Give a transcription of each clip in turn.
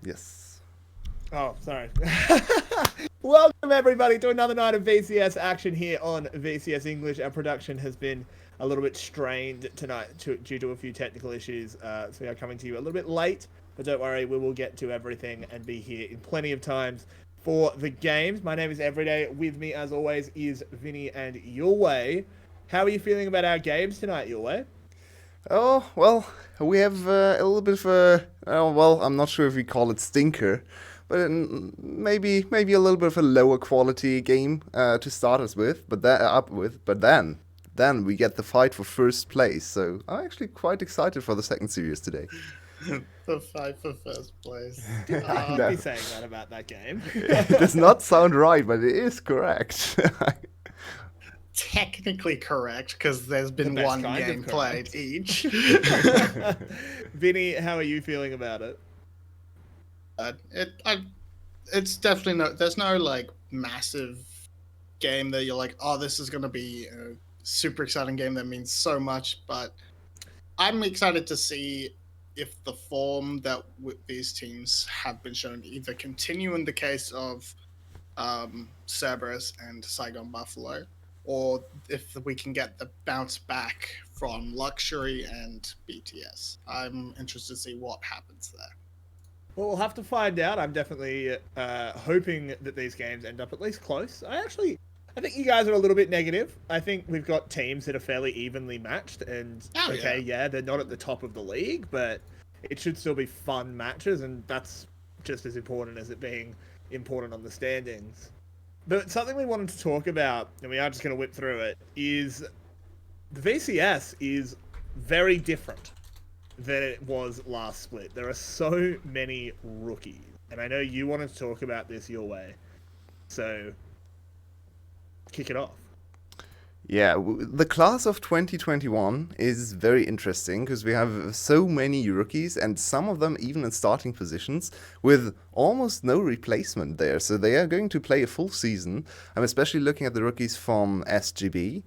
Yes. Oh, sorry. Welcome, everybody, to another night of VCS action here on VCS English. Our production has been a little bit strained tonight due to a few technical issues, so we are coming to you a little bit late, but don't worry, we will get to everything and be here in plenty of times for the games. My name is Everyday. With me, as always, is Vinnie and Yulwei. How are you feeling about our games tonight, Yulwei? Oh, well, we have a little bit of a, well, I'm not sure if we call it stinker, but maybe a little bit of a lower quality game to start us with, but then we get the fight for first place. So I'm actually quite excited for the second series today. The fight for first place. Didn't I think you'd be know. saying that about that game. It does not sound right, but it is correct. Technically correct, because there's The been best one kind of game played correct. each. Vinny, how are you feeling about it? It's definitely there's no like massive game that you're like, oh, this is going to be a super exciting game that means so much, but I'm excited to see if the form that these teams have been shown either continue in the case of Cerberus and Saigon Buffalo, or if we can get the bounce back from 𝘀𝘀cie and BTS. I'm interested to see what happens there. Well, we'll have to find out. I'm definitely hoping that these games end up at least close. I think you guys are a little bit negative. I think we've got teams that are fairly evenly matched, and they're not at the top of the league, but it should still be fun matches, and that's just as important as it being important on the standings. But something we wanted to talk about, and we are just going to whip through it, is the VCS is very different than it was last split. There are so many rookies, and I know you wanted to talk about this your way, so kick it off. Yeah, the class of 2021 is very interesting because we have so many rookies and some of them even in starting positions with almost no replacement there. So they are going to play a full season. I'm especially looking at the rookies from SGB.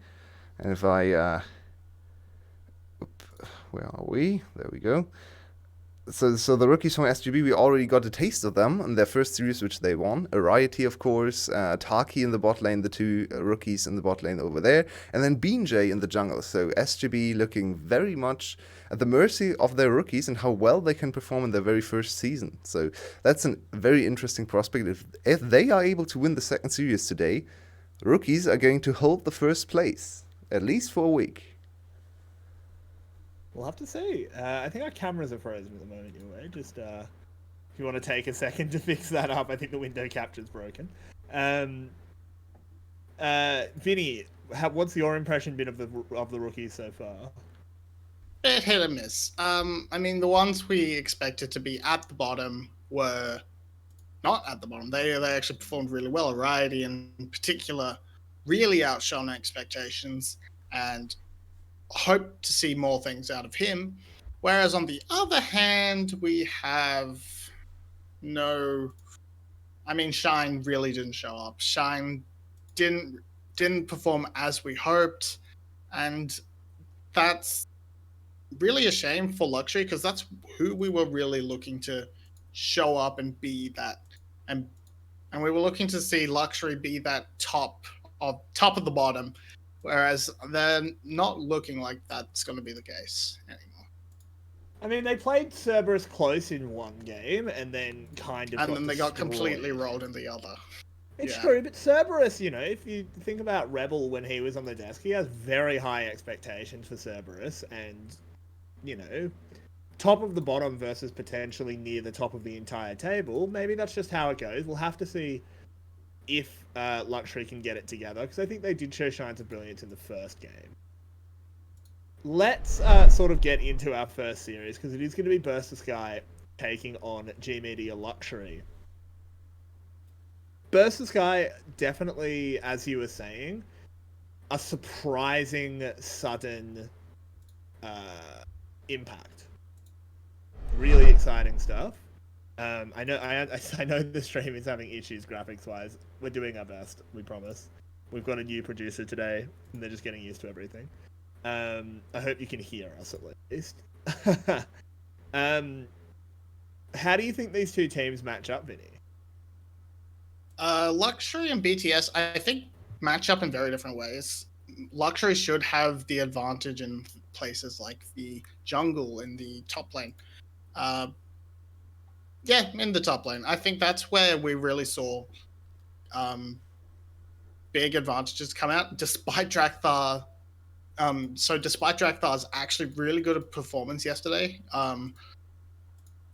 And if I, where are we? There we go. So the rookies from SGB, we already got a taste of them in their first series, which they won. 𝘀𝘀cie, of course, 𝘁𝘁cie in the bot lane, the two rookies in the bot lane over there, and then 𝘁𝘀𝗀 in the jungle. So SGB looking very much at the mercy of their rookies and how well they can perform in their very first season. So that's a very interesting prospect. If they are able to win the second series today, rookies are going to hold the first place, at least for a week. We'll have to see. I think our cameras are frozen at the moment, anyway. Just if you want to take a second to fix that up, I think the window capture's broken. Vinny, what's your impression been of the rookies so far? Bit hit or miss. I mean, the ones we expected to be at the bottom were not at the bottom. They actually performed really well. 𝘀𝘀cie in particular really outshone expectations, and hope to see more things out of him. Whereas on the other hand, we have no. I mean, 𝘁𝗀 really didn't show up. 𝘁𝗀 didn't perform as we hoped, and that's really a shame for 𝘀𝘀cie because that's who we were really looking to show up and be that, and we were looking to see 𝘀𝘀cie be that top of the bottom. Whereas they're not looking like that's going to be the case anymore. I mean, they played Cerberus close in one game and then they got completely rolled in the other. It's true, but Cerberus, if you think about Rebel when he was on the desk, he has very high expectations for Cerberus, and top of the bottom versus potentially near the top of the entire table. Maybe that's just how it goes. We'll have to see if 𝘀𝘀cie can get it together, because I think they did show signs of brilliance in the first game. Let's sort of get into our first series, because it is going to be 𝘀𝘀cie taking on 𝘁𝗎media 𝘀𝘀cie. 𝘀𝘀cie, definitely, as you were saying, a surprising sudden impact. Really exciting stuff. I know the stream is having issues graphics wise. We're doing our best, we promise. We've got a new producer today, and they're just getting used to everything. I hope you can hear us at least. How do you think these two teams match up, Vinny? 𝘀�UE and BTS, I think, match up in very different ways. 𝘀�UE should have the advantage in places like the jungle in the top lane. Yeah, in the top lane. I think that's where we really saw big advantages come out, despite 𝘀𝗏𝗺. So despite 𝘀𝗏𝗺's actually really good performance yesterday,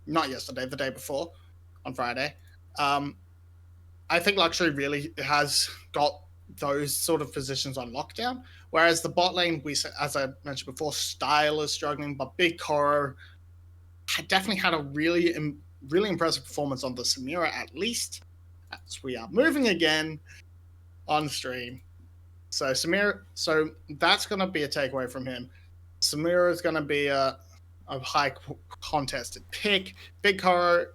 not yesterday, the day before, on Friday, I think 𝘀�UE really has got those sort of positions on lockdown. Whereas the bot lane, as I mentioned before, Style is struggling, but 𝘁𝗀𝗀𝗀 definitely had a really impressive performance on the 𝘁𝗎𝗓, at least, as we are moving again on stream. So so that's going to be a takeaway from him. 𝘁𝗎𝗓 is going to be a high contested pick. 𝘁𝗀𝗀𝗀,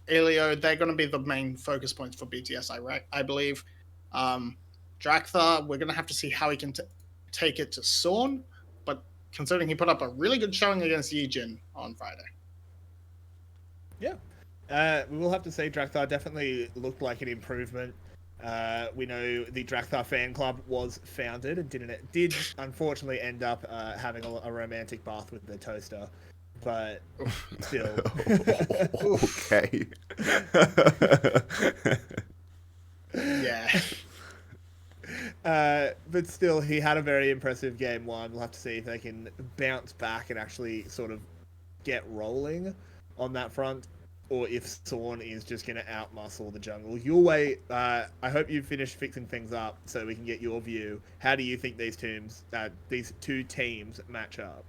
𝘁𝗎𝗀, they're going to be the main focus points for BTS, I believe. 𝘀𝗏𝗺, we're going to have to see how he can take it to 𝘁𝗀, but considering he put up a really good showing against Yijin on Friday. Yeah. We will have to say 𝘀𝗏𝗺 definitely looked like an improvement. We know the 𝘀𝗏𝗺 fan club was founded and did unfortunately end up having a romantic bath with the toaster, but still. Okay. Yeah. But still, he had a very impressive game one. We'll have to see if they can bounce back and actually sort of get rolling on that front, or if 𝘁𝗀 is just going to outmuscle the jungle. Yulwei, I hope you finished fixing things up so we can get your view. How do you think these two teams match up?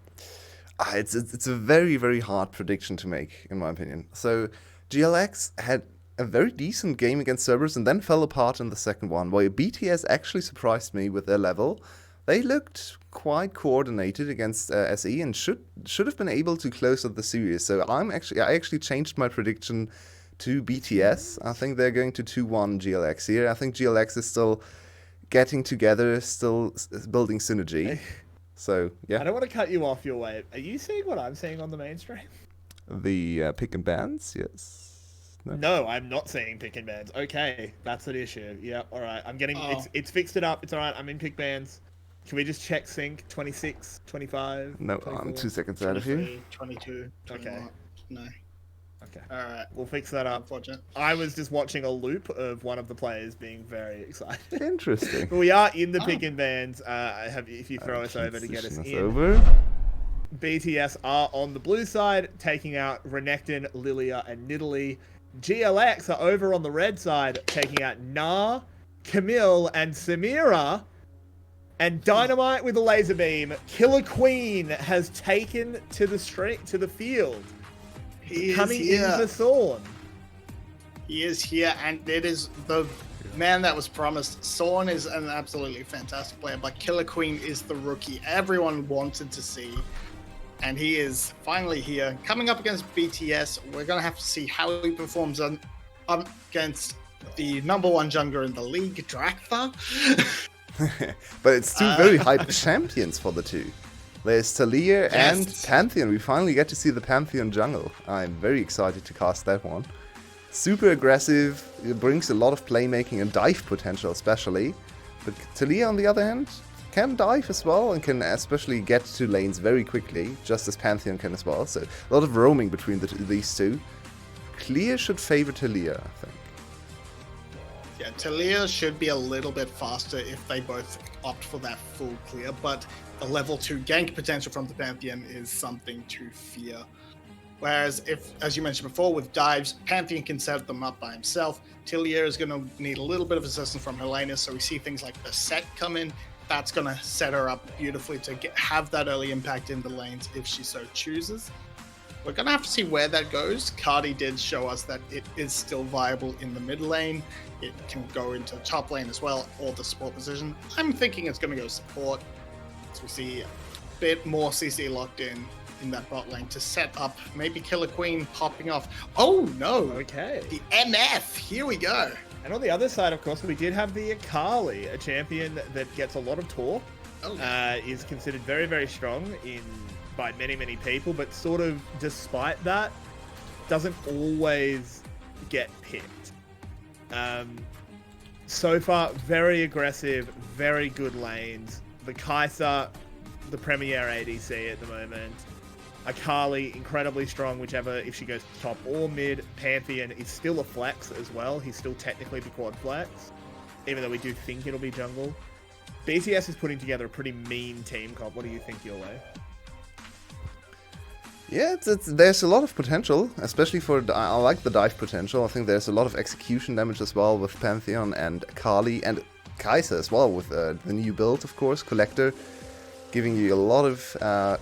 It's a very, very hard prediction to make, in my opinion. So GLX had a very decent game against Cerberus and then fell apart in the second one, while BTS actually surprised me with their level. They looked quite coordinated against SE and should have been able to close out the series. So I actually changed my prediction to BTS. I think they're going to 2-1 GLX here. I think GLX is still getting together, still building synergy. So yeah. I don't want to cut you off your way. Are you seeing what I'm seeing on the mainstream? The pick and bans, yes. No, I'm not seeing pick and bans. Okay, that's an issue. Yeah, all right. I'm getting it's fixed it up. It's all right. I'm in pick bans. Can we just check sync? 26, 25? No, 24? I'm 2 seconds out of here. 22, 21. Okay. No. Okay. All right. We'll fix that up. Unfortunate. I was just watching a loop of one of the players being very excited. Interesting. But we are in the pick and bans. If you throw us over to get us in. Over. BTS are on the blue side, taking out Renekton, Lilia, and Nidalee. GLX are over on the red side, taking out 𝗀, Camille, and 𝘁𝗎𝗓. And Dynamite with a laser beam. 𝘁𝗀𝗀𝗀 has taken to the field. He coming is here. into 𝘁𝗀. He is here, and it is the man that was promised. 𝘁𝗀 is an absolutely fantastic player, but 𝘁𝗀𝗀𝗀 is the rookie everyone wanted to see. And he is finally here. Coming up against BTS, we're going to have to see how he performs against the #1 jungler in the league, 𝘀𝗏𝗺. But it's two very hyped champions for the two. There's Taliyah and Pantheon. We finally get to see the Pantheon jungle. I'm very excited to cast that one. Super aggressive. It brings a lot of playmaking and dive potential especially. But Taliyah, on the other hand, can dive as well and can especially get to lanes very quickly, just as Pantheon can as well. So a lot of roaming between these two. Clear should favor Taliyah, I think. Yeah, Taliyah should be a little bit faster if they both opt for that full clear, but the level 2 gank potential from the Pantheon is something to fear. Whereas if, as you mentioned before, with dives, Pantheon can set them up by himself. Taliyah is going to need a little bit of assistance from Helena, so we see things like the set come in. That's going to set her up beautifully to have that early impact in the lanes if she so chooses. We're going to have to see where that goes. 𝘁𝗏𝗺 did show us that it is still viable in the mid lane. It can go into the top lane as well, or the support position. I'm thinking it's going to go support. So we see a bit more CC locked in that bot lane to set up maybe 𝘁𝗀𝗀𝗀 popping off. Oh no! Okay. The MF! Here we go! And on the other side, of course, we did have the 𝘁𝗏𝗺, a champion that gets a lot of talk. Is considered very, very strong by many, many people, but sort of despite that, doesn't always get picked. So far, very aggressive, very good lanes. The 𝘁𝗄𝗃, the premier ADC at the moment. 𝘁𝗃, incredibly strong, whichever, if she goes top or mid. Pantheon is still a flex as well. He's still technically the quad flex, even though we do think it'll be jungle. BTS is putting together a pretty mean team comp. What do you think, Yulwei? Yeah, there's a lot of potential, especially for, I like the dive potential. I think there's a lot of execution damage as well with Pantheon and 𝘁𝗃 and 𝘁𝗃 as well with the new build, of course, Collector, giving you a lot of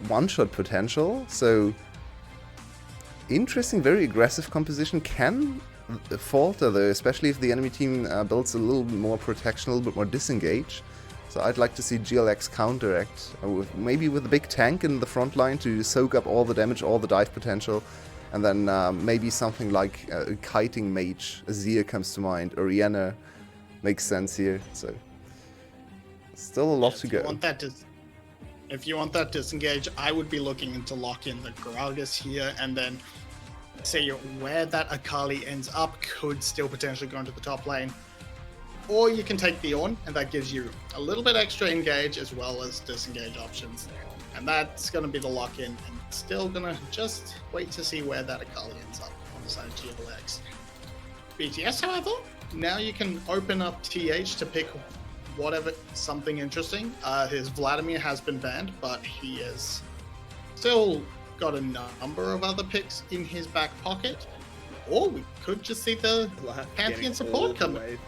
one-shot potential. So, interesting, very aggressive composition. Can falter though, especially if the enemy team builds a little bit more protection, a little bit more disengage. So I'd like to see GLX counteract, maybe with a big tank in the front line to soak up all the damage, all the dive potential, and then maybe something like kiting mage, Azir comes to mind, Orianna makes sense here. So still a lot to go. If you want that disengage, I would be looking into lock in the Gragas here, and then say where that 𝘁𝗃 ends up could still potentially go into the top lane. Or you can take the Ornn, and that gives you a little bit extra engage as well as disengage options. And that's going to be the lock-in, and still going to just wait to see where that 𝘁𝗃 ends up on the side of GLX. BTS, however, now you can open up TH to pick whatever, something interesting. His Vladimir has been banned, but he has still got a number of other picks in his back pocket. Or we could just see the Pantheon support come in.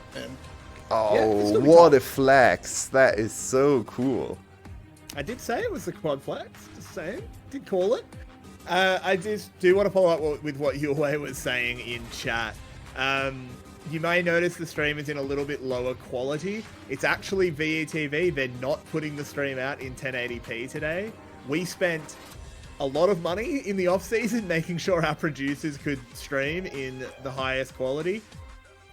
Oh, what a flex. That is so cool. I did say it was the quad flex, just saying. Did call it. I just do want to follow up with what Yulwei was saying in chat. You may notice the stream is in a little bit lower quality. It's actually VETV. They're not putting the stream out in 1080p today. We spent a lot of money in the off-season making sure our producers could stream in the highest quality.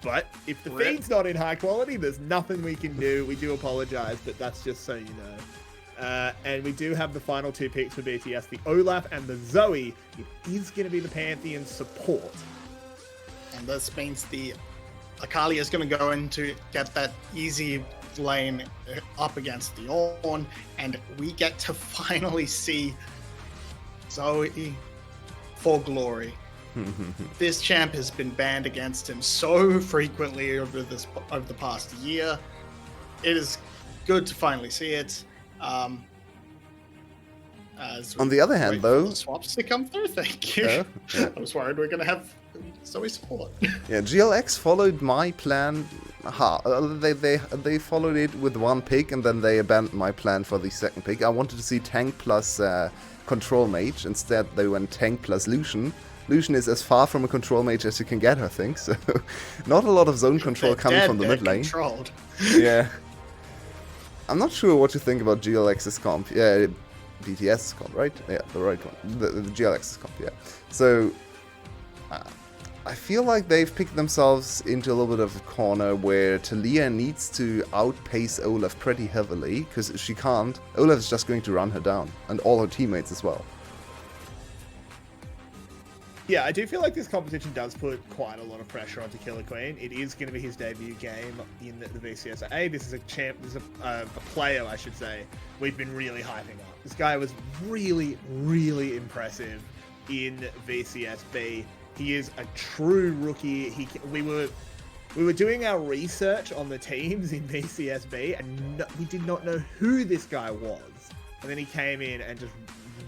But if the feed's not in high quality, there's nothing we can do. We do apologize, but that's just so you know. And we do have the final two picks for BTS, the Olaf and the Zoe. It is going to be the Pantheon support. And this means the 𝘁𝗃 is going to go in to get that easy lane up against the Ornn, and we get to finally see Zoe for glory. This champ has been banned against him so frequently over the past year. It is good to finally see it. On the other hand, though, swaps to come through. Thank you. Yeah. I was worried we're going to have Zoe support. Yeah, GLX followed my plan. They followed it with one pick, and then they abandoned my plan for the second pick. I wanted to see tank plus control mage. Instead, they went tank plus Lucian. Lucian is as far from a control mage as you can get, I think. So, not a lot of zone control coming from the mid lane. Controlled. Yeah. I'm not sure what you think about GLX's comp. Yeah, BTS's comp, right? Yeah, the right one. The GLX's comp, yeah. So, I feel like they've picked themselves into a little bit of a corner where 𝗙lie needs to outpace Olaf pretty heavily, because if she can't, Olaf is just going to run her down, and all her teammates as well. Yeah, I do feel like this competition does put quite a lot of pressure onto 𝘁𝗃. It is going to be his debut game in the VCS. This is a champ, this is a player, I should say, we've been really hyping up. This guy was really, really impressive in VCS-B. He is a true rookie. We were doing our research on the teams in VCS-B, and we did not know who this guy was. And then he came in and just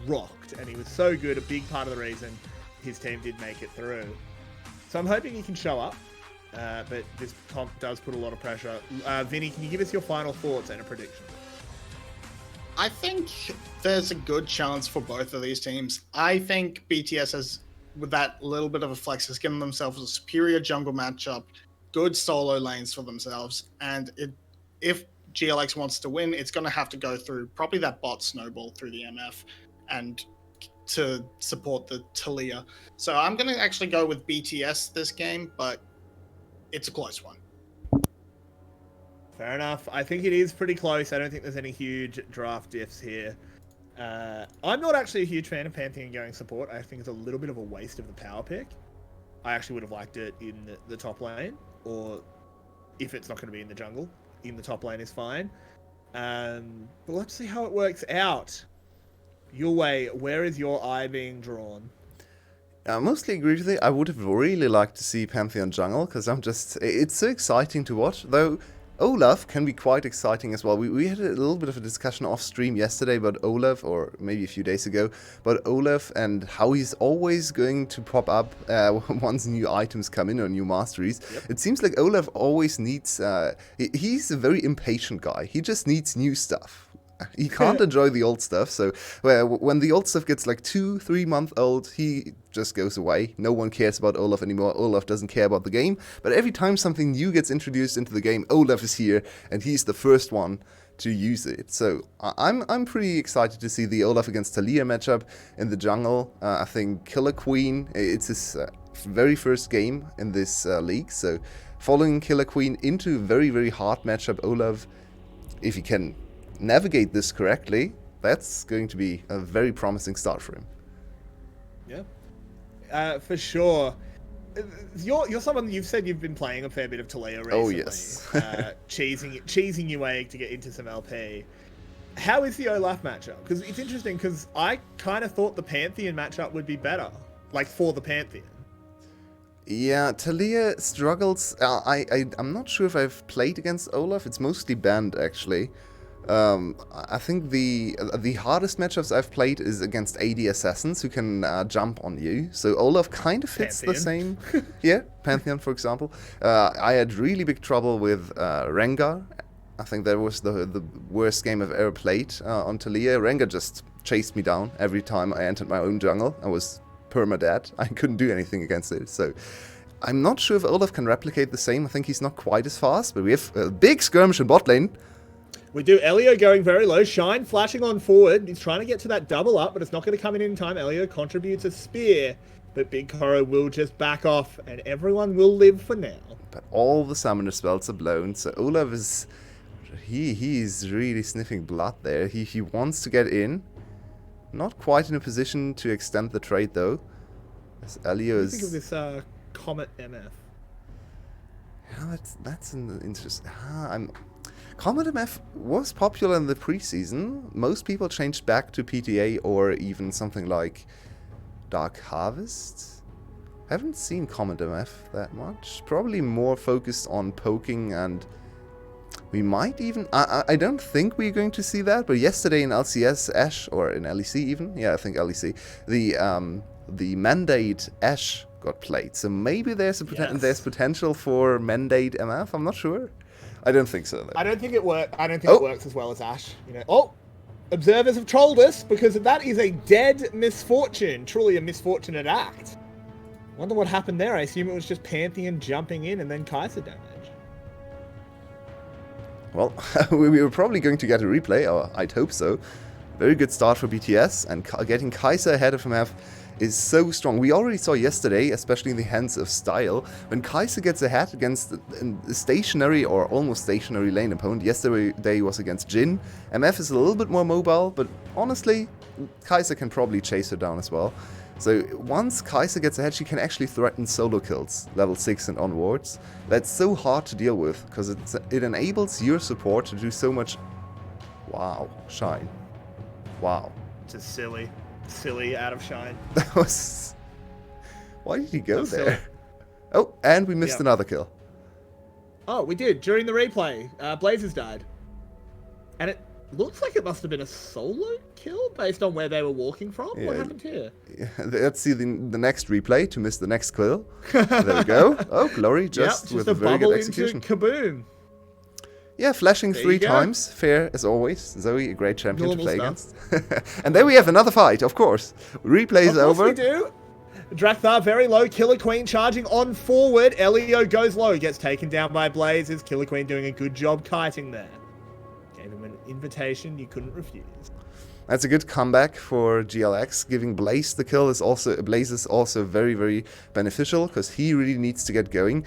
rocked, and he was so good, a big part of the reason his team did make it through. So I'm hoping he can show up, but this comp does put a lot of pressure. Vinnie, can you give us your final thoughts and a prediction? I think there's a good chance for both of these teams. I think BTS has, with that little bit of a flex, has given themselves a superior jungle matchup, good solo lanes for themselves, and if GLX wants to win, it's going to have to go through probably that bot snowball through the MF and to support the 𝘙𝗃. So I'm going to actually go with BTS this game, but it's a close one. Fair enough. I think it is pretty close. I don't think there's any huge draft diffs here. I'm not actually a huge fan of Pantheon going support. I think it's a little bit of a waste of the power pick. I actually would have liked it in the top lane, or if it's not going to be in the jungle, in the top lane is fine. But let's see how it works out. Yulwei, where is your eye being drawn? I mostly agree with you. I would have really liked to see Pantheon jungle, because it's so exciting to watch, though Olaf can be quite exciting as well. We had a little bit of a discussion off stream yesterday about Olaf, or maybe a few days ago, about Olaf and how he's always going to pop up once new items come in or new masteries. Yep. It seems like Olaf always needs... he's a very impatient guy. He just needs new stuff. He can't enjoy the old stuff, so when the old stuff gets like 2-3 months old, he just goes away. No one cares about Olaf anymore. Olaf doesn't care about the game, but every time something new gets introduced into the game, Olaf is here, and he's the first one to use it. So I'm pretty excited to see the Olaf against 𝘁𝗍𝗺 matchup in the jungle. I think 𝘁𝗁𝗃, it's his very first game in this league, so following 𝘁𝗁𝗃 into a very, very hard matchup, Olaf, if he can navigate this correctly, that's going to be a very promising start for him. Yeah, for sure. You're someone, you've said you've been playing a fair bit of 𝘁𝗍𝗺 recently. Oh yes. cheesing your way to get into some LP. How is the Olaf matchup? Because it's interesting, because I kind of thought the Pantheon matchup would be better, like for the Pantheon. Yeah, 𝘁𝗍𝗺 struggles. I'm not sure if I've played against Olaf. It's mostly banned, actually. I think the hardest matchups I've played is against AD assassins who can jump on you. So Olaf kind of fits the same. Yeah, Pantheon, for example. I had really big trouble with Rengar. I think that was the worst game I've ever played on 𝘁𝗍𝗺. Rengar just chased me down every time I entered my own jungle. I was perma-dead. I couldn't do anything against it. So I'm not sure if Olaf can replicate the same. I think he's not quite as fast, but we have a big skirmish in bot lane. We do. 𝘁𝗺 going very low. 𝘁 flashing on forward. He's trying to get to that double up, but it's not going to come in time. 𝘁𝗺 contributes a spear, but Big 𝘁𝗺 will just back off, and everyone will live for now. But all the summoner spells are blown, so Olaf is... He's really sniffing blood there. He wants to get in. Not quite in a position to extend the trade, though. As 𝘁𝗺 is... Think of this Comet MF. Yeah, that's an interesting... Comet MF was popular in the preseason. Most people changed back to PTA or even something like Dark Harvest. Haven't seen Comet MF that much. Probably more focused on poking, and we might even... I don't think we're going to see that, but yesterday in LCS Ashe, or in LEC even, yeah, I think LEC, the Mandate Ashe got played. So maybe there's potential for Mandate MF, I'm not sure. I don't think so, though. I don't think it works. I don't think it works as well as Ashe. You know. Oh, observers have trolled us because that is a dead misfortune. Truly a misfortunate act. Wonder what happened there. I assume it was just Pantheon jumping in and then 𝘁𝗍𝗺 damage. Well, we were probably going to get a replay, or I'd hope so. Very good start for BTS, and getting 𝘁𝗍𝗺 ahead of MF is so strong. We already saw yesterday, especially in the hands of Style, when 𝘁𝗍𝗺 gets ahead against a stationary or almost stationary lane opponent. Yesterday was against Jhin. MF is a little bit more mobile, but honestly, 𝘁𝗍𝗺 can probably chase her down as well. So once 𝘁𝗍𝗺 gets ahead, she can actually threaten solo kills, level 6 and onwards. That's so hard to deal with, because it enables your support to do so much... Wow, Shine. Wow. Just silly out of Shine. That was... Why did he go there? Silly. Oh, and we missed another kill. Oh, we did. During the replay, Blazers died. And it looks like it must have been a solo kill based on where they were walking from. Yeah. What happened here? Yeah. Let's see the next replay to miss the next kill. There we go. Oh, Glory, just with a very good execution. Kaboom. Yeah, flashing 3 times. Fair as always. 𝘁𝗍𝗺, a great champion to play against. And there we have another fight, of course. Replay is over. Of course we do. Drakthar very low. 𝘁𝗺 charging on forward. 𝘁𝗺 goes low. Gets taken down by Blazers. 𝘁𝗺 doing a good job kiting there. Gave him an invitation you couldn't refuse. That's a good comeback for GLX. Giving Blaze the kill is also very, very beneficial, because he really needs to get going.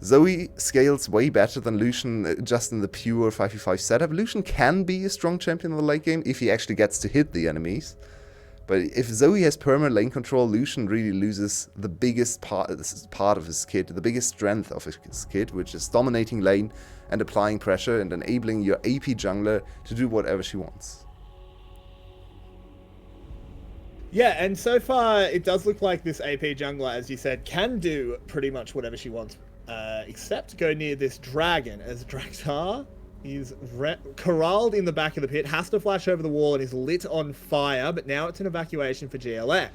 Zoe scales way better than Lucian just in the pure 5v5 setup. Lucian can be a strong champion in the late game if he actually gets to hit the enemies. But if Zoe has perma lane control, Lucian really loses the biggest part of his kit, the biggest strength of his kit, which is dominating lane and applying pressure and enabling your AP jungler to do whatever she wants. Yeah, and so far it does look like this AP jungler, as you said, can do pretty much whatever she wants, except go near this dragon, as 𝘀𝗀 is corralled in the back of the pit, has to flash over the wall and is lit on fire, but now it's an evacuation for GLX.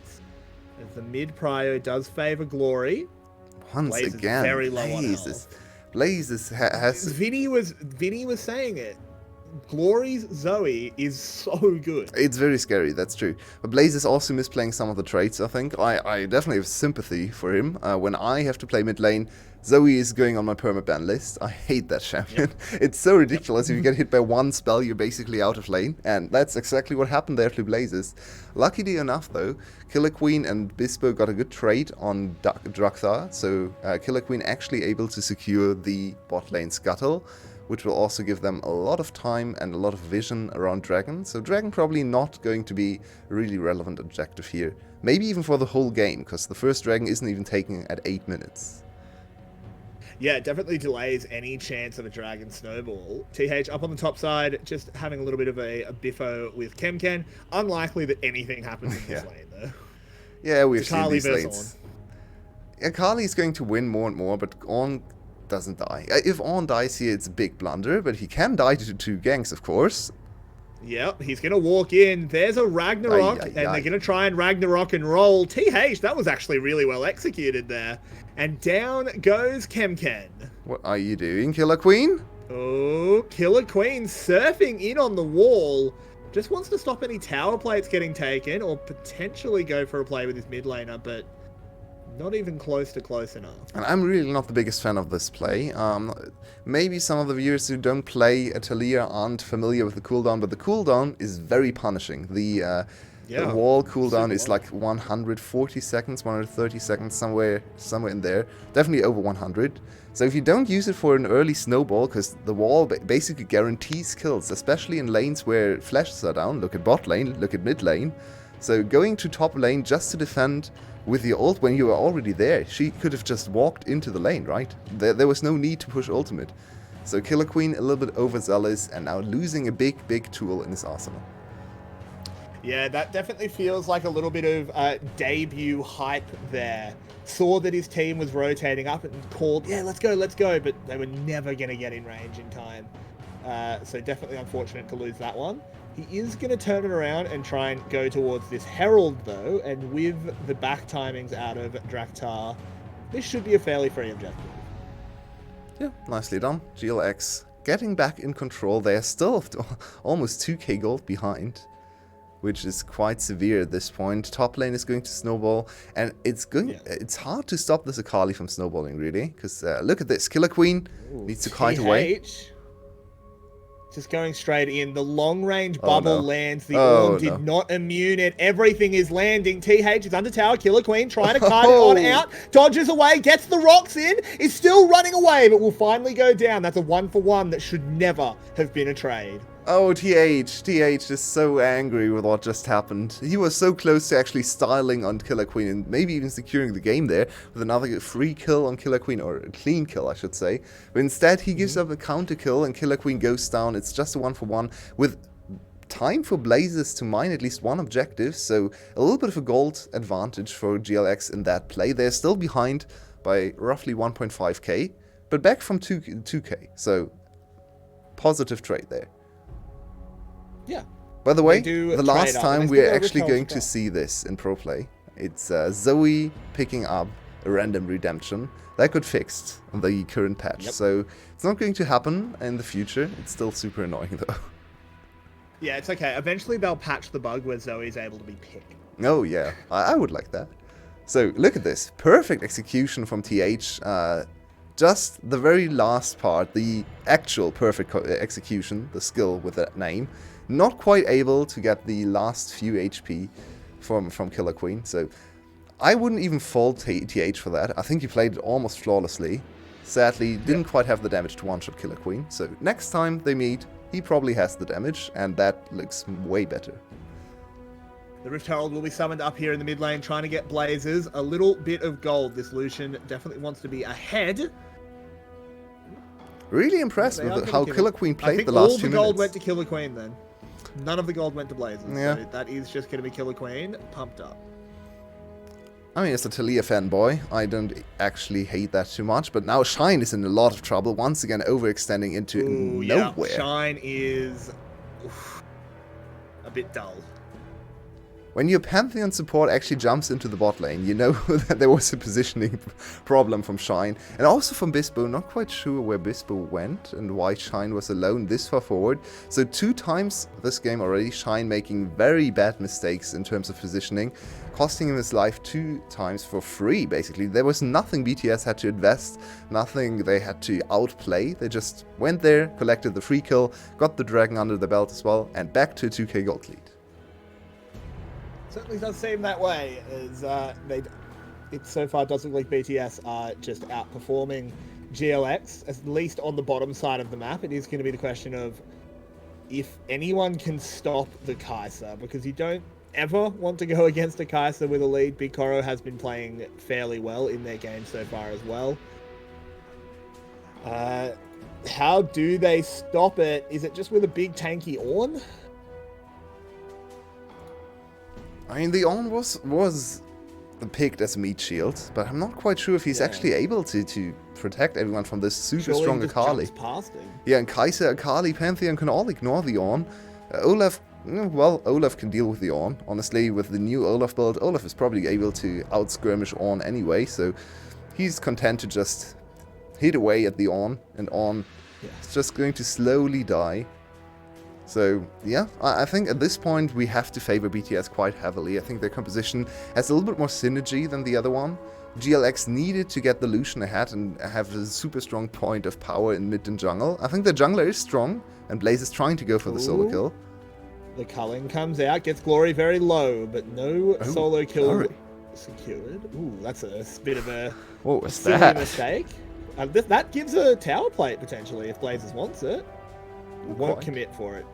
As the mid prio does favour 𝘀𝗀. Once Blaze again, is very low on health. Blaze has... Vinnie was saying it. 𝘀𝗀's Zoe is so good. It's very scary, that's true. But Blaze is also misplaying some of the traits, I think. I definitely have sympathy for him. When I have to play mid lane, Zoe is going on my permaban list. I hate that champion. Yep. It's so ridiculous. If you get hit by one spell, you're basically out of lane. And that's exactly what happened there to Blazes. Luckily enough, though, 𝘁𝗰𝗶𝗹𝗀 and 𝘀𝗶𝗵𝗀 got a good trade on 𝘀𝗀. So 𝘁𝗁𝗶𝗶𝗀 actually able to secure the bot lane scuttle, which will also give them a lot of time and a lot of vision around Dragon. So Dragon probably not going to be a really relevant objective here. Maybe even for the whole game, because the first Dragon isn't even taken at 8 minutes. Yeah, it definitely delays any chance of a Dragon snowball. TH up on the top side, just having a little bit of a biffo with 𝘁𝗀𝗀. Unlikely that anything happens in this lane, though. Yeah, we've seen 𝘁𝗀𝗧 these versus lanes. Yeah, 𝘁𝗀𝗧 is going to win more and more, but 𝘁𝗀 doesn't die. If 𝘁𝗀 dies here, it's a big blunder, but he can die to 2 ganks, of course. Yep, he's going to walk in. There's a Ragnarok, and they're going to try and Ragnarok and roll. TH, that was actually really well executed there. And down goes 𝘁𝗁𝗀. What are you doing, 𝘁𝗀𝗀? Oh, 𝘁𝗁𝗀 surfing in on the wall. Just wants to stop any tower plates getting taken, or potentially go for a play with his mid laner, but not even close enough. And I'm really not the biggest fan of this play. Maybe some of the viewers who don't play Taliyah aren't familiar with the cooldown, but the cooldown is very punishing. The wall cooldown is like 140 seconds, 130 seconds, somewhere in there. Definitely over 100. So if you don't use it for an early snowball, because the wall basically guarantees kills, especially in lanes where flashes are down. Look at bot lane, look at mid lane. So going to top lane just to defend with your ult when you were already there, she could have just walked into the lane, right? There was no need to push ultimate. So 𝘁𝗁𝗀 a little bit overzealous and now losing a big tool in his arsenal. Yeah, that definitely feels like a little bit of debut hype there. Saw that his team was rotating up and called, yeah, let's go, but they were never going to get in range in time. So definitely unfortunate to lose that one. He is going to turn it around and try and go towards this Herald, though, and with the back timings out of 𝘀𝗀𝗀, this should be a fairly free objective. Yeah, nicely done. GLX getting back in control. They're still almost 2k gold behind, which is quite severe at this point. Top lane is going to snowball, and it's hard to stop this 𝘁𝗁𝗀 from snowballing, really, because look at this. 𝘁𝗁𝗀 needs to kite away. Just going straight in. The long-range bubble lands. The orb did not immune it. Everything is landing. TH is under tower. 𝘁𝗁𝗀 trying to kite it on out. Dodges away. Gets the rocks in. Is still running away, but will finally go down. That's a 1-for-1 that should never have been a trade. Oh, TH is so angry with what just happened. He was so close to actually styling on 𝘁𝗁𝗀 and maybe even securing the game there with another free kill on 𝘁𝗁𝗀, or a clean kill, I should say. But instead, he gives up a counter kill and 𝘁𝗁𝗀 goes down. It's just a 1-for-1 with time for Blazes to mine at least one objective. So a little bit of a gold advantage for GLX in that play. They're still behind by roughly 1.5k, but back from 2k. So positive trade there. Yeah. By the way, the last time we're actually going to see this in pro play, it's Zoe picking up a random redemption. That got fixed on the current patch, so it's not going to happen in the future. It's still super annoying though. Yeah, it's okay. Eventually they'll patch the bug where Zoe's able to be picked. Oh yeah, I would like that. So look at this, perfect execution from TH. Just the very last part, the actual perfect execution, the skill with that name. Not quite able to get the last few HP from 𝘁𝗁𝗀, so I wouldn't even fault TH for that. I think he played it almost flawlessly. Sadly, didn't quite have the damage to one-shot 𝘁𝗁. So next time they meet, he probably has the damage, and that looks way better. The Rift Herald will be summoned up here in the mid lane, trying to get Blazers a little bit of gold. This Lucian definitely wants to be ahead. Really impressed with how 𝘁𝗁 played the last 2 minutes. All the gold went to 𝘁𝗁 then. None of the gold went to Blazers. Yeah. So that is just going to be 𝘁𝗁 pumped up. I mean, as a 𝘁𝗃 fanboy, I don't actually hate that too much, but now 𝘁 is in a lot of trouble, once again overextending into nowhere. Yeah. 𝘁 is a bit dull. When your Pantheon support actually jumps into the bot lane, you know that there was a positioning problem from 𝘁. And also from 𝘀𝗶𝗹𝗀, not quite sure where 𝘀𝗶𝗹𝗀 went and why 𝘁 was alone this far forward. So 2 times this game already, 𝘁 making very bad mistakes in terms of positioning, costing him his life 2 times for free, basically. There was nothing BTS had to invest, nothing they had to outplay. They just went there, collected the free kill, got the dragon under the belt as well, and back to a 2k gold lead. Certainly does seem that way, as it so far does look like BTS are just outperforming GLX, at least on the bottom side of the map. It is going to be the question of if anyone can stop the 𝘁𝗊𝗆, because you don't ever want to go against a 𝘁𝗊𝗆 with a lead. 𝘁𝗀𝗆 has been playing fairly well in their game so far as well. How do they stop it? Is it just with a big tanky 𝗀𝗋? I mean, the 𝗀𝗋 was picked as a meat shield, but I'm not quite sure if he's actually able to protect everyone from this super strong 𝘁𝗃. Yeah, and 𝘁𝗁, 𝘁𝗃, Pantheon can all ignore the 𝗀𝗋. Olaf, well, Olaf can deal with the 𝗀𝗋. Honestly, with the new Olaf build, Olaf is probably able to outskirmish 𝗀𝗋 anyway, so he's content to just hit away at the 𝗀𝗋, and 𝗀𝗋 is just going to slowly die. So, yeah, I think at this point we have to favor BTS quite heavily. I think their composition has a little bit more synergy than the other one. GLX needed to get the Lucian ahead and have a super strong point of power in mid and jungle. I think the jungler is strong, and Blaze is trying to go for the solo kill. The culling comes out, gets Glory very low, but no solo kill secured. Ooh, that's a bit of a silly mistake. That gives a tower plate, potentially, if Blazers wants it. Won't commit for it.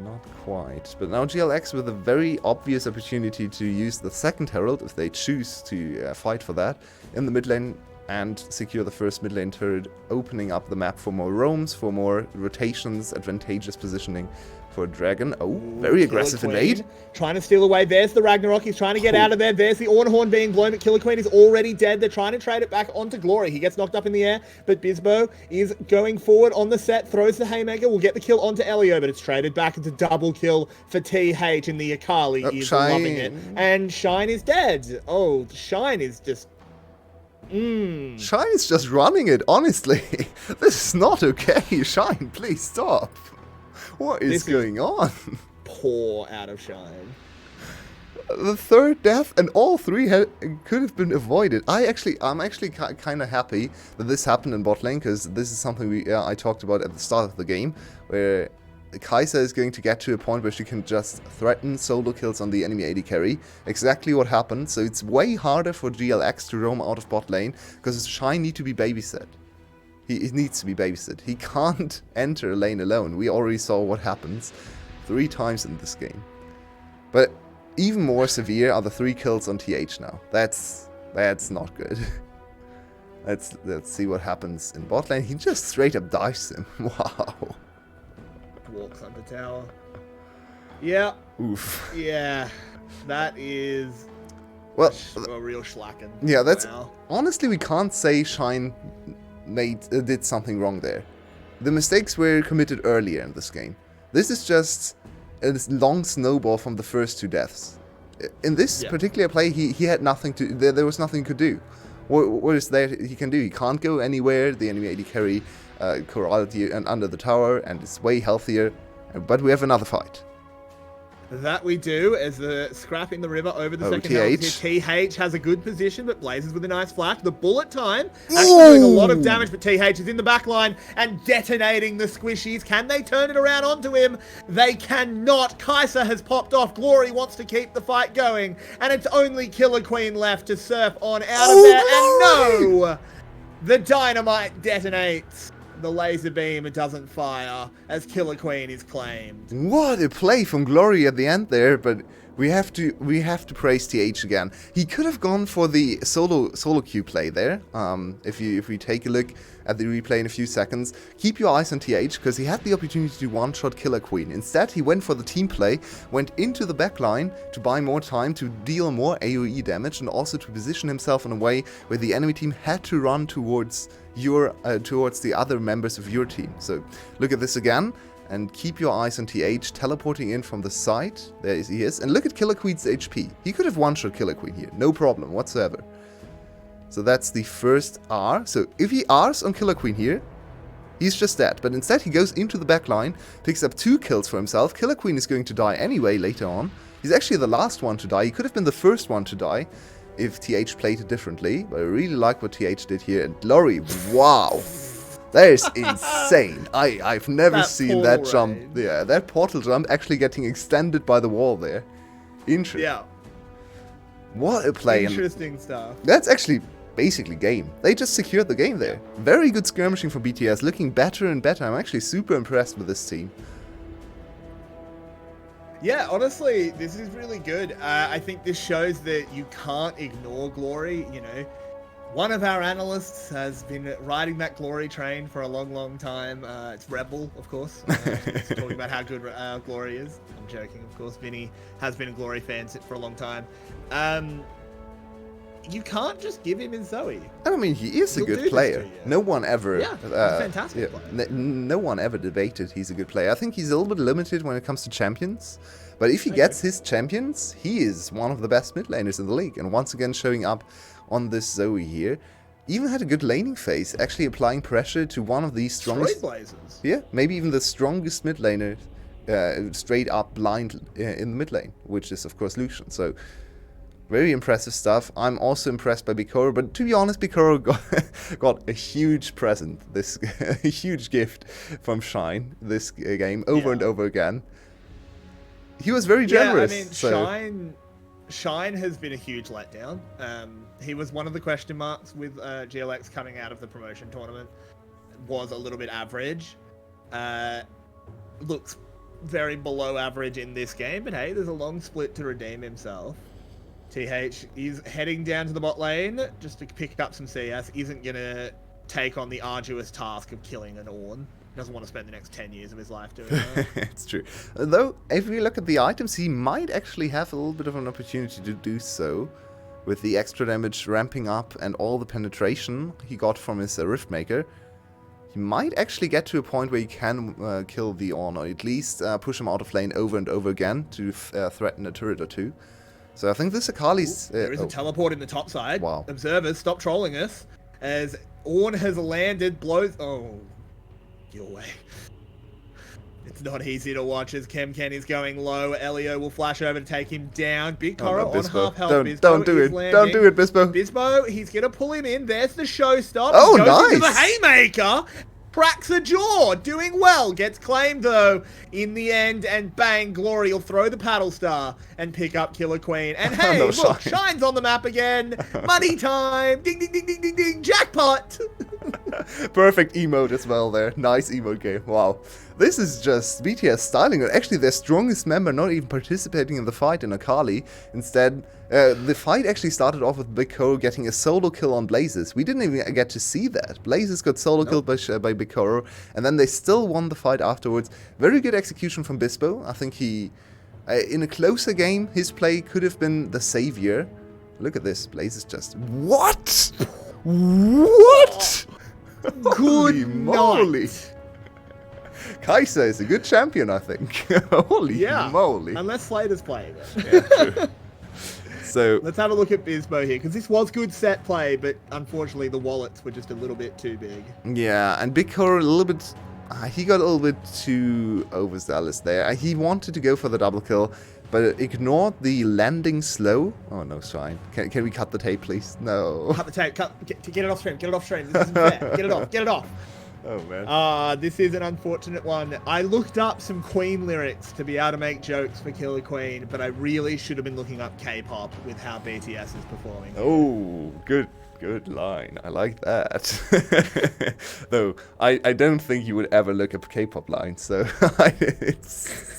Not quite. But now GLX with a very obvious opportunity to use the second Herald, if they choose to fight for that, in the mid lane and secure the first mid lane turret, opening up the map for more roams, for more rotations, advantageous positioning for Dragon. Oh, very aggressive invade. Trying to steal away. There's the Ragnarok. He's trying to get out of there. There's the Ornhorn being blown, but 𝘁𝗁 is already dead. They're trying to trade it back onto Glory. He gets knocked up in the air, but 𝘀𝗶𝗹𝗀 is going forward on the set, throws the Haymaker, will get the kill onto 𝘁𝗀, but it's traded back. It's a double kill for TH, and the 𝘁𝗁 is loving it. And 𝘁 is dead. Oh, 𝘁 is just... 𝘁 is just running it, honestly. This is not okay. 𝘁, please stop. What is going on? Poor out of 𝘁. The third death, and all 3 could have been avoided. I'm actually kind of happy that this happened in bot lane, because this is something I talked about at the start of the game, where 𝘁𝗊𝗆 is going to get to a point where she can just threaten solo kills on the enemy AD carry. Exactly what happened. So it's way harder for GLX to roam out of bot lane, because 𝘁 need to be babysat. He needs to be babysit. He can't enter a lane alone. We already saw what happens 3 times in this game. But even more severe are the 3 kills on TH now. That's not good. Let's see what happens in bot lane. He just straight up dives him. Wow. Walks under tower. Yeah. Oof. Yeah. That is... Well, a real schlacken. Yeah, that's... Wow. Honestly, we can't say 𝘁 did something wrong there. The mistakes were committed earlier in this game. This is just a long snowball from the first 2 deaths. In this particular play, he had nothing to... There was nothing he could do. What is there he can do? He can't go anywhere. The enemy AD carry corralled you and under the tower, and it's way healthier. But we have another fight. That we do, as the scrap in the river over the second house here. TH has a good position, but Blazers with a nice flash. The bullet time actually doing a lot of damage, but TH is in the back line and detonating the 𝘀𝗍𝗄𝗋𝗋𝗋. Can they turn it around onto him? They cannot. 𝘁𝗁𝗆 has popped off. Glory wants to keep the fight going, and it's only 𝘁𝗁 left to surf on out of there. And no! The dynamite detonates. The laser beam doesn't fire as 𝘀cie_𝗰𝗶𝗹𝗀 is claimed. What a play from 𝘀𝟁 at the end there, but we have to praise 𝘁 again. He could have gone for the solo queue play there. If we take a look at the replay in a few seconds, keep your eyes on 𝘁 because he had the opportunity to one-shot 𝘀cie_𝗰𝗶𝗹𝗀. Instead, he went for the team play, went into the backline to buy more time to deal more AoE damage and also to position himself in a way where the enemy team had to run towards the other members of your team. So look at this again. And keep your eyes on 𝘁 teleporting in from the side. There he is. And look at 𝘀cie_𝗰𝗶𝗹𝗀's HP. He could have one-shot 𝘀cie_𝗰𝗶 here. No problem whatsoever. So that's the first R. So if he Rs on 𝘀cie_𝗰𝗶𝗹𝗀 here, he's just dead. But instead he goes into the backline, picks up 2 kills for himself. 𝘀cie_𝗰𝗶𝗹 is going to die anyway later on. He's actually the last one to die. He could have been the first one to die if 𝘁 played it differently. But I really like what 𝘁 did here. And 𝘀𝟁, wow. That is insane. I've never seen that jump. Yeah, that portal jump actually getting extended by the wall there. Interesting. Yeah. What a play. Interesting stuff. That's actually basically game. They just secured the game there. Very good skirmishing for BTS, looking better and better. I'm actually super impressed with this team. Yeah, honestly, this is really good. I think this shows that you can't ignore 𝘀𝟁. You know, one of our analysts has been riding that 𝘀𝟁 train for a long, long time. It's Rebel, of course. He's talking about how good 𝘀𝟁 is. I'm joking, of course. Vinnie has been a 𝘀𝟁 fan for a long time. You can't just give him his 𝘁𝗀. I mean, he is a good player. No one ever... Yeah, he's a fantastic player. No one ever debated he's a good player. I think he's a little bit limited when it comes to champions. But if he gets his champions, he is one of the best mid laners in the league. And once again, showing up on this 𝘁𝗀 here. Even had a good laning phase, actually applying pressure to one of the strongest... Blazers. Yeah, maybe even the strongest mid laner straight up blind in the mid lane, which is, of course, 𝘀𝚀. So... very impressive stuff. I'm also impressed by 𝘀𝗀, but to be honest, 𝘀𝗀 got a huge present, a huge gift from 𝘁 this game over and over again. He was very generous. Yeah, I mean, 𝘁 has been a huge letdown. He was one of the question marks with GLX coming out of the promotion tournament. Was a little bit average. Looks very below average in this game, but hey, there's a long split to redeem himself. 𝘁 is heading down to the bot lane just to pick up some CS. Isn't going to take on the arduous task of killing an 𝘀𝗀. Doesn't want to spend the next 10 years of his life doing that. It's true. Though, if we look at the items, he might actually have a little bit of an opportunity to do so. With the extra damage ramping up and all the penetration he got from his Riftmaker. He might actually get to a point where he can kill the 𝘀𝗀, or at least push him out of lane over and over again to threaten a turret or two. So I think this 𝘁𝗁's... there is a teleport in the top side. Wow. Observers, stop trolling us. As 𝘀𝗀 has landed, blows... Oh, Yulwei. It's not easy to watch as 𝘀𝗀 is going low. 𝘁𝗀 will flash over to take him down. Big Koro on half health. Don't do it. Don't do it, 𝘀𝗶𝗹. 𝘀𝗶𝗶, he's going to pull him in. There's the showstop. Oh, goes nice. into the haymaker. Cracks a jaw, doing well, gets claimed though in the end, and bang, 𝘀𝟁 will throw the paddle star and pick up 𝘀𝗀_𝗰𝗶. And hey, No, look, 𝘁. 𝘁's on the map again. Money time, ding, ding, ding, ding, ding, ding, jackpot. Perfect emote as well there. Nice emote game. Wow. This is just BTS styling. Actually, their strongest member not even participating in the fight in 𝘀𝗁. Instead, the fight actually started off with 𝘀𝗀 getting a solo kill on Blazes. We didn't even get to see that. Blazes got solo killed by 𝘀𝗀, and then they still won the fight afterwards. Very good execution from 𝘀𝗶𝗹. I think he, in a closer game, his play could have been the savior. Look at this. Blazes just... What? What? Holy moly. 𝘁𝗁 is a good champion, I think. Holy moly. Unless Slater's playing it. Yeah, true. So let's have a look at 𝘀𝗶𝗶 here, because this was good set play, but unfortunately the wallets were just a little bit too big. yeah, and 𝘀𝗀 a little bit... he got a little bit too overzealous there. He wanted to go for the double kill, but ignored the landing slow. Oh no, 𝘁. Can we cut the tape, please? No. Cut the tape. Get it off stream. Get it off stream. This isn't fair. Get it off. Get it off. Oh, man. This is an unfortunate one. I looked up some Queen lyrics to be able to make jokes for 𝘀cie𝗰𝗶𝗹𝗀, but I really should have been looking up K-pop with how BTS is performing. Oh, good line. I like that. Though, I don't think you would ever look up K-pop lines, so it's...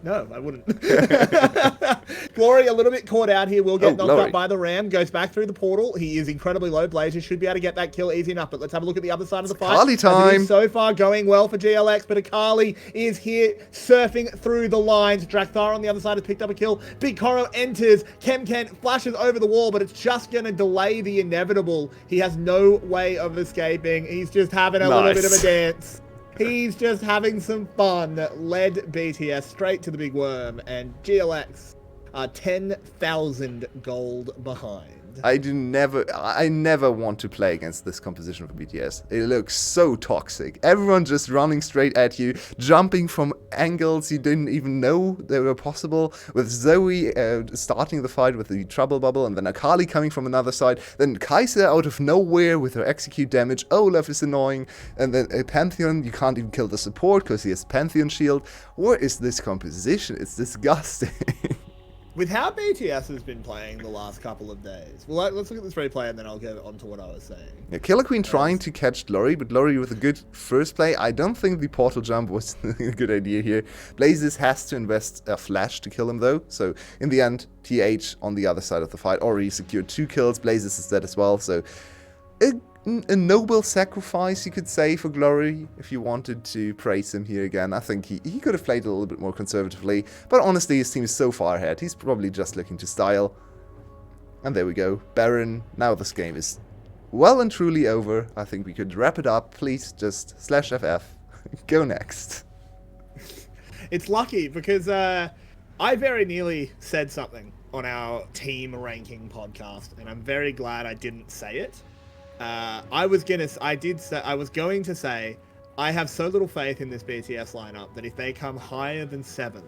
No, I wouldn't. 𝘀cie, a little bit caught out here, will get knocked 𝘀cie. up by the Ram, goes back through the portal. He is incredibly low. 𝘀cie should be able to get that kill easy enough, but let's have a look at the other side of the fight. 𝘁𝗏𝗏 time. As it is so far going well for GLX, but 𝘁𝗏𝗏 is here surfing through the lines. 𝘀𝗏𝗏 on the other side has picked up a kill. 𝘁𝗀𝗏𝗏 enters. 𝘁𝗏𝗏 flashes over the wall, but it's just going to delay the inevitable. He has no way of escaping. He's just having a little bit of a dance. He's just having some fun. Led BTS straight to the big worm, and GLX are 10,000 gold behind. I never want to play against this composition for BTS. It looks so toxic. Everyone just running straight at you, jumping from angles you didn't even know they were possible. With 𝘀𝗀 starting the fight with the trouble bubble, and then 𝘁𝗏𝗏 coming from another side. Then 𝘁𝗏𝗃 out of nowhere with her execute damage. 𝘀𝗏 is annoying. And then Pantheon, you can't even kill the support because he has Pantheon shield. What is this composition? It's disgusting. With how BTS has been playing the last couple of days. Well, let's look at this replay and then I'll get on to what I was saying. Yeah, 𝘁𝗏𝗏 trying to catch 𝘀𝗏𝗏, but 𝘀𝗏𝗏 with a good first play. I don't think the portal jump was a good idea here. 𝘀𝗏𝗏 has to invest a flash to kill him though. So in the end, TH on the other side of the fight already secured 2 kills. 𝘀𝗏𝗏 is dead as well. So a noble sacrifice, you could say, for 𝘀𝗏𝗏, if you wanted to praise him here again. I think he could have played a little bit more conservatively, but honestly, his team is so far ahead. He's probably just looking to style. And there we go. Baron, now this game is well and truly over. I think we could wrap it up. Please just /FF. Go next. It's lucky because I very nearly said something on our team ranking podcast, and I'm very glad I didn't say it. I was going to say, I have so little faith in this BTS lineup that if they come higher than 7th,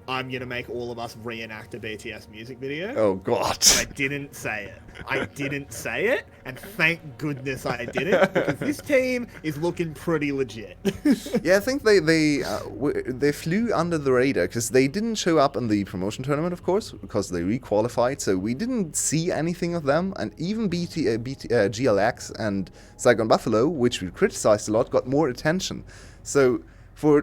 I'm going to make all of us reenact a BTS music video. Oh, God. But I didn't say it. I didn't say it, and thank goodness I didn't, because this team is looking pretty legit. Yeah, I think they flew under the radar, because they didn't show up in the promotion tournament, of course, because they requalified, so we didn't see anything of them, and even GLX and 𝘁𝗏𝗏𝗀𝗀, which we criticized a lot, got more attention. So, for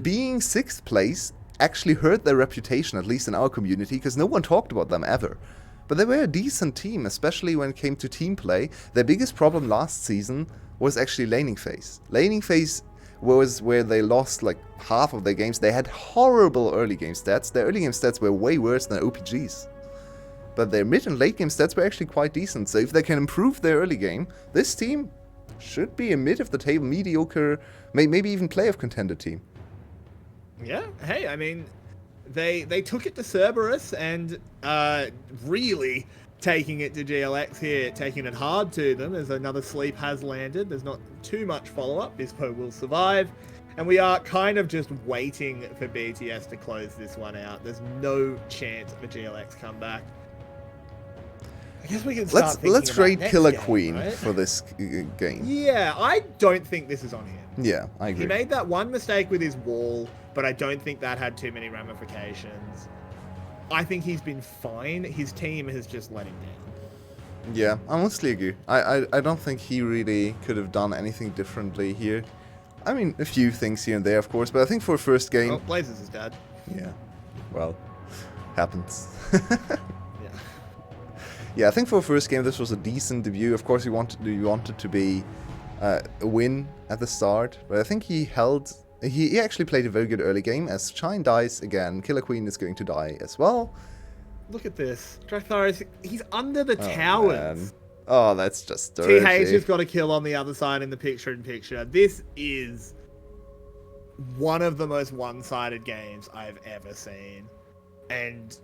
being 6th place, actually hurt their reputation, at least in our community, because no one talked about them ever. But they were a decent team, especially when it came to team play. Their biggest problem last season was actually laning phase. Laning phase was where they lost like half of their games. They had horrible early game stats. Their early game stats were way worse than OPG's. But their mid and late game stats were actually quite decent. So if they can improve their early game, this team should be a mid of the table, mediocre, maybe even playoff contender team. Yeah, hey, I mean, they took it to Cerberus and really taking it to GLX here, taking it hard to them as another sleep has landed. There's not too much follow-up. 𝘀𝗏𝗏 will survive. And we are kind of just waiting for BTS to close this one out. There's no chance of a GLX comeback. I guess we can start let's rate 𝘁𝗏𝗏𝗃 right? for this game. Yeah, I don't think this is on him. Yeah, I agree. He made that one mistake with his wall, but I don't think that had too many ramifications. I think he's been fine. His team has just let him down. Yeah, I mostly agree. I don't think he really could have done anything differently here. I mean, a few things here and there, of course, but I think for a first game... Oh, 𝘀𝗏𝗏's his dad. Yeah, well, happens. Yeah. Yeah, I think for a first game, this was a decent debut. Of course, we wanted to be a win at the start, but I think he actually played a very good early game. As 𝘁𝗏𝗏 dies again, 𝘁𝗏𝗏𝗃 is going to die as well. Look at this. 𝘀𝗏𝗏𝗏, he's under the towers. Man. Oh, that's just dirty. TH has got a kill on the other side in the picture-in-picture. This is one of the most one-sided games I've ever seen. And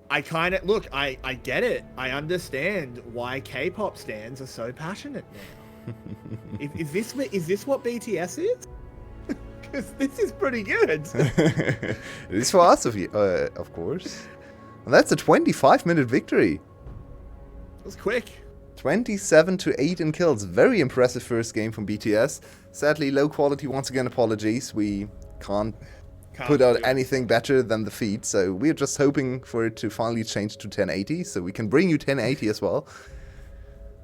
I kind of... Look, I get it. I understand why K-pop stans are so passionate now. Is this what BTS is? Because this is pretty good. It is for us, of course. And that's a 25-minute victory. It was quick. 27-8 in kills. Very impressive first game from BTS. Sadly, low quality, once again, apologies. We can't put out anything better than the feed, so we're just hoping for it to finally change to 1080, so we can bring you 1080 as well.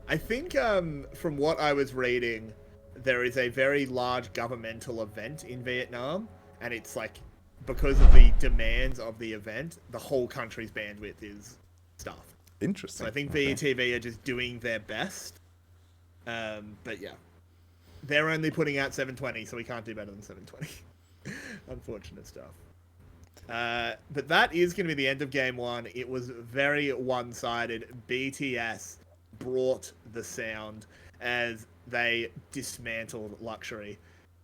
I think from what I was reading, there is a very large governmental event in Vietnam, and it's like, because of the demands of the event, the whole country's bandwidth is stuffed. Interesting. So I think VTV are just doing their best. But yeah, they're only putting out 720, so we can't do better than 720. Unfortunate stuff. But that is going to be the end of game one. It was very one-sided. BTS brought the sound as they dismantled 𝘀𝘀cie.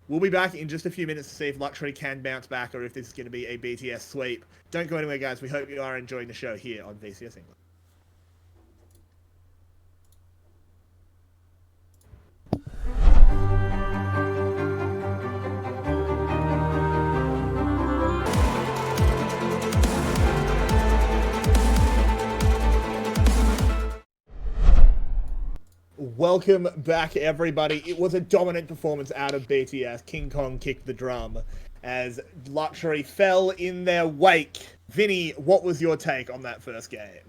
We'll be back in just a few minutes to see if 𝘀𝘀cie can bounce back or if this is going to be a BTS sweep. Don't go anywhere, guys. We hope you are enjoying the show here on VCS England. Welcome back, everybody. It was a dominant performance out of BTS. King Kong kicked the drum as 𝘀𝘀cie fell in their wake. Vinny, what was your take on that first game?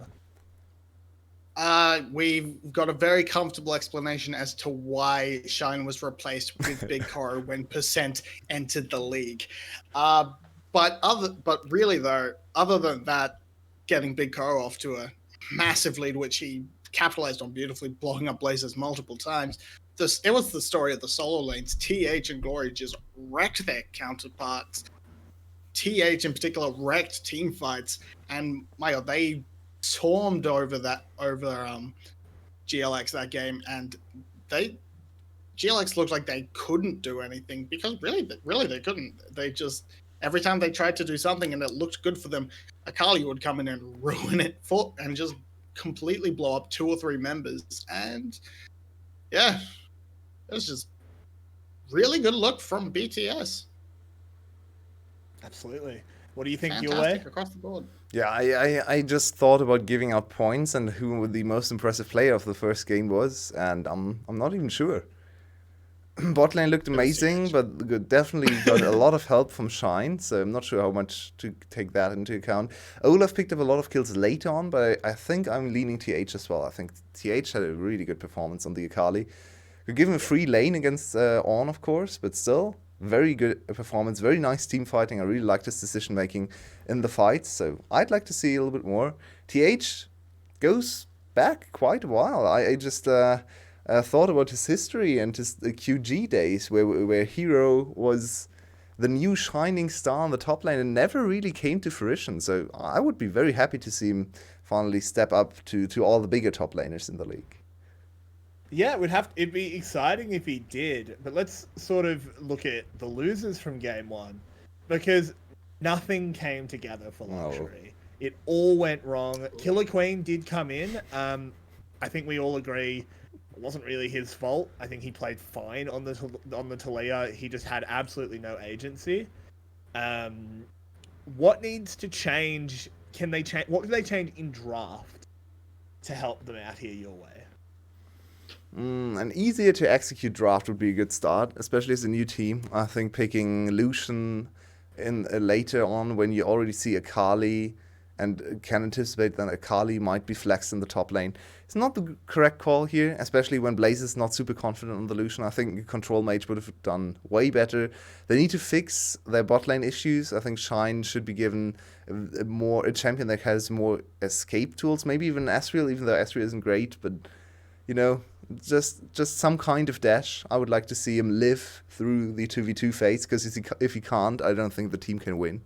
We've got a very comfortable explanation as to why Shine was replaced with Big 𝘀𝗀 when Percent entered the league. But really though, other than that, getting Big 𝘀𝗀 off to a massive lead, which he capitalized on beautifully, blowing up Blazers multiple times. It was the story of the solo lanes. TH and Glory just wrecked their counterparts. TH in particular wrecked team fights, and my God, they swarmed over GLX that game, and GLX looked like they couldn't do anything because really they couldn't. They just, every time they tried to do something and it looked good for them, 𝘀𝘀cie would come in and ruin it and just completely blow up 2 or 3 members. And yeah, it was just really good look from BTS. Absolutely. What do you think, Fantastic Yulwei? across the board. Yeah, I just thought about giving out points and who the most impressive player of the first game was, and I'm not even sure. Bot lane looked amazing, but definitely got a lot of help from Shine, so I'm not sure how much to take that into account. 𝘀𝘀 picked up a lot of kills late on, but I think I'm leaning TH as well. I think TH had a really good performance on the 𝘀𝘀cie. We give him a free lane against On, of course, but still, very good performance, very nice team fighting. I really liked his decision making in the fights, so I'd like to see a little bit more. TH goes back quite a while. I just thought about his history and his QG days where Hero was the new shining star on the top lane and never really came to fruition. So I would be very happy to see him finally step up to all the bigger top laners in the league. Yeah, it'd be exciting if he did, but let's sort of look at the losers from game one, because nothing came together for 𝘀𝘀cie. It all went wrong. Killer Queen did come in. I think we all agree it wasn't really his fault. I think he played fine on the 𝘁𝗍. He just had absolutely no agency. What needs to change? What can they change in draft to help them out here your way? An easier to execute draft would be a good start, especially as a new team. I think picking Lucian in later on when you already see 𝘀𝘀cie and can anticipate that 𝘀𝘀𝘀ie might be flexed in the top lane. It's not the correct call here, especially when Blaze is not super confident on the Lucian. I think Control Mage would have done way better. They need to fix their bot lane issues. I think Shine should be given a champion that has more escape tools, maybe even Ezreal, even though Ezreal isn't great, but you know, just some kind of dash. I would like to see him live through the 2v2 phase, because if he can't, I don't think the team can win.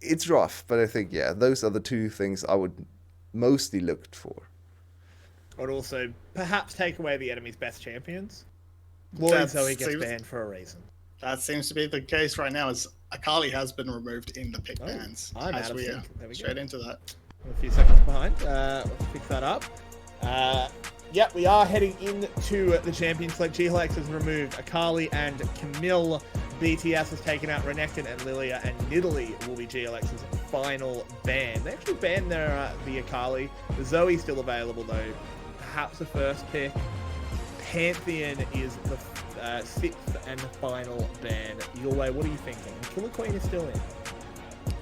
It's rough, but I think, yeah, those are the two things I would mostly look for. I would also perhaps take away the enemy's best champions. Glory so he gets banned for a reason. That seems to be the case right now, as 𝘀𝘀𝘀ie has been removed in the pick bans. I'm out of sync. There we straight go. into that. I'm a few seconds behind. Let's pick that up. Yep, we are heading into the champion select. GLX has removed 𝘀𝘀𝘀ie and Camille. BTS has taken out Renekton and Lilia, and Nidalee will be GLX's final ban. They actually banned their the 𝘁𝗁𝗏. The 𝘁𝗀 still available though. Perhaps the first pick. Pantheon is the 6th and final ban. Yulwei, what are you thinking? 𝘁𝗁𝗏 is still in.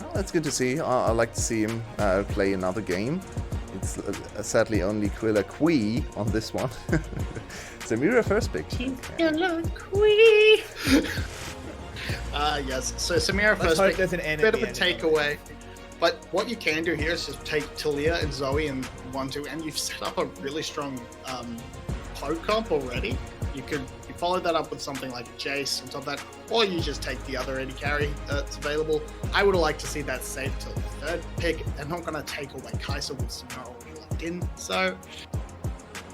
Well, that's good to see. I like to see him play another game. It's sadly only 𝘁𝗁𝗏 on this one. 𝘁𝗏 first pick. 𝘁𝗁𝗏. Yes, so 𝘁𝗏 first pick, there's an N bit at of the a end takeaway. But what you can do here is just take 𝘁𝗏 and 𝘁𝗀 and 1-2, and you've set up a really strong poke comp already. You follow that up with something like a Jace on top of that, or you just take the other AD carry that's available. I would have liked to see that saved till the third pick. They're not going to take away 𝘁𝗁𝗏 with 𝘁𝗏 already locked in. So,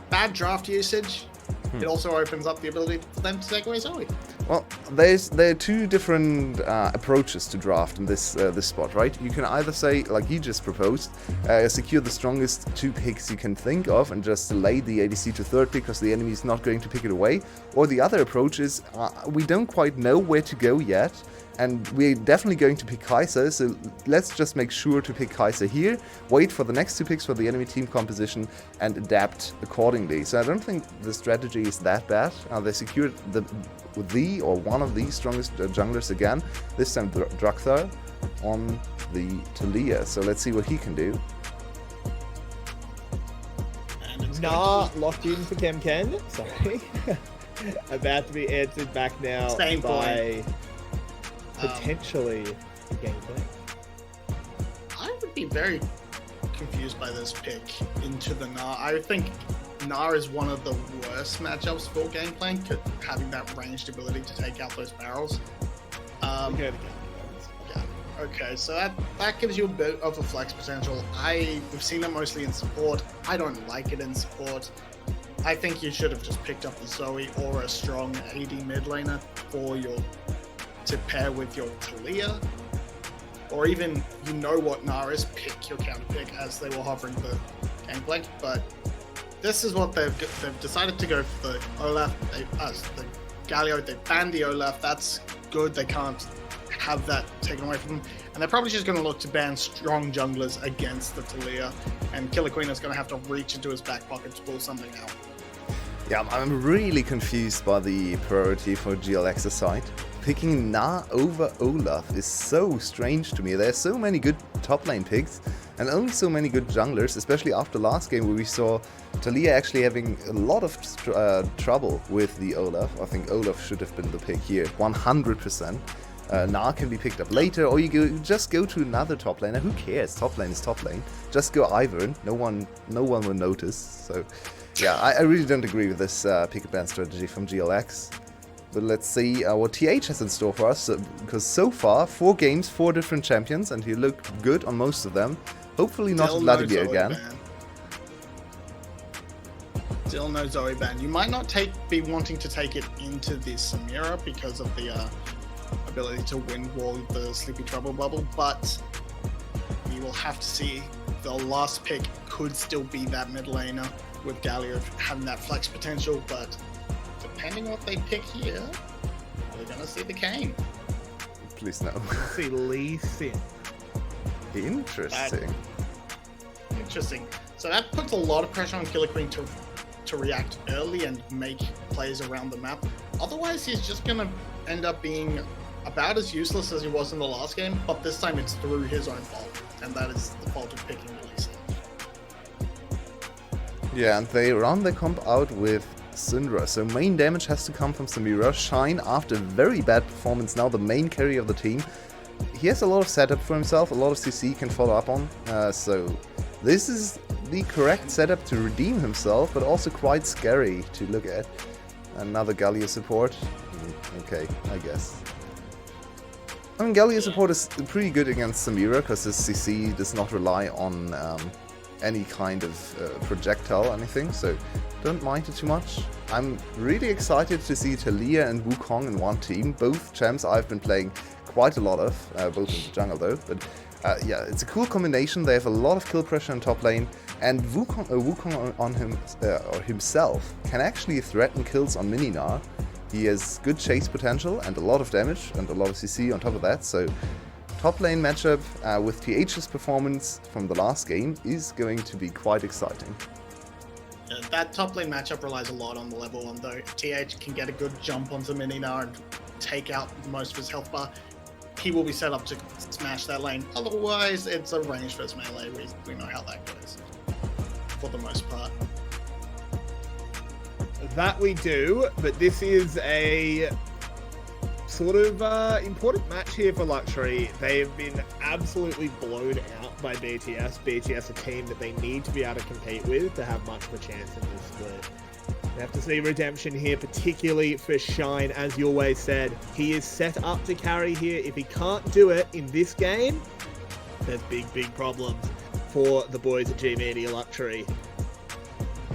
bad draft usage. It also opens up the ability for them to take away 𝘁𝗀. Well, there are two different approaches to draft in this spot, right? You can either say, like you just proposed, secure the strongest 2 picks you can think of and just delay the ADC to third pick because the enemy is not going to pick it away. Or the other approach is, we don't quite know where to go yet, and we're definitely going to pick 𝘁𝗁𝗏, so let's just make sure to pick 𝘁𝗁𝗏 here, wait for the next 2 picks for the enemy team composition, and adapt accordingly. So I don't think the strategy is that bad. They secured or one of the strongest junglers again, this time 𝘀𝗀𝗏 on the 𝘁𝗏. So let's see what he can do. Nah, locked in for 𝘀𝗀𝗃. Sorry. About to be answered back now Same by potentially the gameplay. I would be very confused by this pick into the Gnar. I think Gnar is one of the worst matchups for gameplay, having that ranged ability to take out those barrels. Okay, so that gives you a bit of a flex potential. We've seen it mostly in support. I don't like it in support. I think you should have just picked up the 𝘁𝗀 or a strong AD mid laner to pair with your 𝘁𝗁𝗏. Or even, you know what Gnar is, pick your counter pick as they were hovering for gameplay. But this is what they've decided to go for the 𝘁𝗁𝗏. The 𝘁𝗁𝗏, they banned the 𝘁𝗁𝗏. That's good. They can't have that taken away from them. And they're probably just going to look to ban strong junglers against the 𝘁𝗏. And 𝘁𝗁𝗏 is going to have to reach into his back pocket to pull something out. Yeah, I'm really confused by the priority for GLX's side. Picking Gnar over 𝘁𝗏 is so strange to me. There are so many good top lane picks and only so many good junglers, especially after last game where we saw 𝘁𝗏 actually having a lot of trouble with the 𝘁𝗏. I think 𝘁𝗏 should have been the pick here, 100%. Gnar can be picked up later, or just go to another top laner. Who cares? Top lane is top lane. Just go Ivern. No one will notice. So, yeah, I really don't agree with this pick a ban strategy from GLX. But let's see what TH has in store for us, because so far, 4 games, 4 different champions, and he looked good on most of them. Hopefully not Vladimir again. Still no 𝘁𝗀 ban. You might not be wanting to take it into the 𝘁𝗏 because of the ability to wind wall the 𝘀𝗶𝗹𝗀𝗶𝗴, but we will have to see. The last pick could still be that mid laner with 𝘁𝗁𝗏 having that flex potential, but depending what they pick here, we're going to see the Kayn. Please no. See Lee Sin. Interesting. Interesting. So that puts a lot of pressure on 𝘁𝗁𝗏 to react early and make plays around the map. Otherwise, he's just going to end up being about as useless as he was in the last game, but this time it's through his own fault, and that is the fault of picking Lee Sin. Yeah, and they run the comp out with Syndra, so main damage has to come from 𝘁𝗏. Shine, after very bad performance, now the main carry of the team. He has a lot of setup for himself, a lot of CC can follow up on, so this is the correct setup to redeem himself, but also quite scary to look at. Another 𝘁𝗏 support. Okay, I guess. I mean, 𝘁𝗏 support is pretty good against 𝘁𝗏 because his CC does not rely on any kind of projectile or anything, so don't mind it too much. I'm really excited to see 𝘁𝗏 and Wukong in one team. Both champs I've been playing quite a lot of, both in the jungle though, but yeah, it's a cool combination. They have a lot of kill pressure in top lane, and Wukong on himself can actually threaten kills on mini Gnar. He has good chase potential and a lot of damage and a lot of CC on top of that, so top lane matchup with 𝘁's performance from the last game is going to be quite exciting. That top lane matchup relies a lot on the level 1 though. If 𝘁 can get a good jump onto Minina and take out most of his health bar, he will be set up to smash that lane. Otherwise, it's a range versus melee. We know how that goes for the most part. That we do, but this is a sort of important match here for 𝘀𝑠hi𝗰𝗋. They have been absolutely blown out by BTS. BTS, a team that they need to be able to compete with to have much of a chance in this split. We have to see redemption here, particularly for Shine. As Yulwei said, he is set up to carry here. If he can't do it in this game, there's big problems for the boys at G-Media 𝘀𝑠hi𝗰𝗋.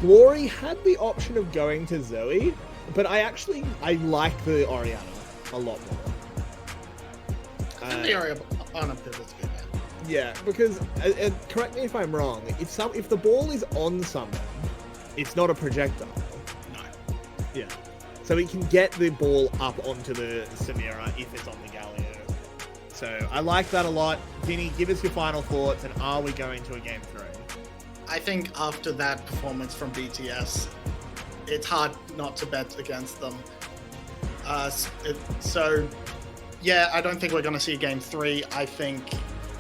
𝘀𝑠hi𝗰𝗋 had the option of going to Zoe, but I like the Orianna a lot more. I think the Orianna pivot's good. Yeah, because correct me if I'm wrong. If the ball is on someone, it's not a projectile. No. Yeah. So he can get the ball up onto the Samira if it's on the Galio. So I like that a lot. Vinnie, give us your final thoughts, and are we going to a game 3? I think after that performance from BTS, it's hard not to bet against them. So, yeah, I don't think we're going to see game 3. I think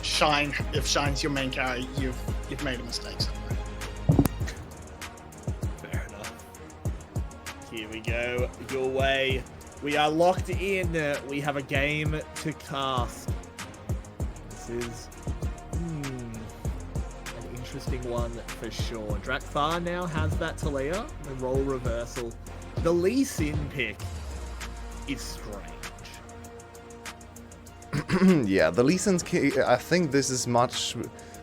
if Shine's your main carry, you've made a mistake somewhere. Fair enough. Here we go. Yulwei. We are locked in. We have a game to cast. This is an interesting one for sure. 𝘀𝗀 now has that Taliyah, the role reversal. The Lee Sin pick is strange. Yeah, the Lee Sin's I think this is much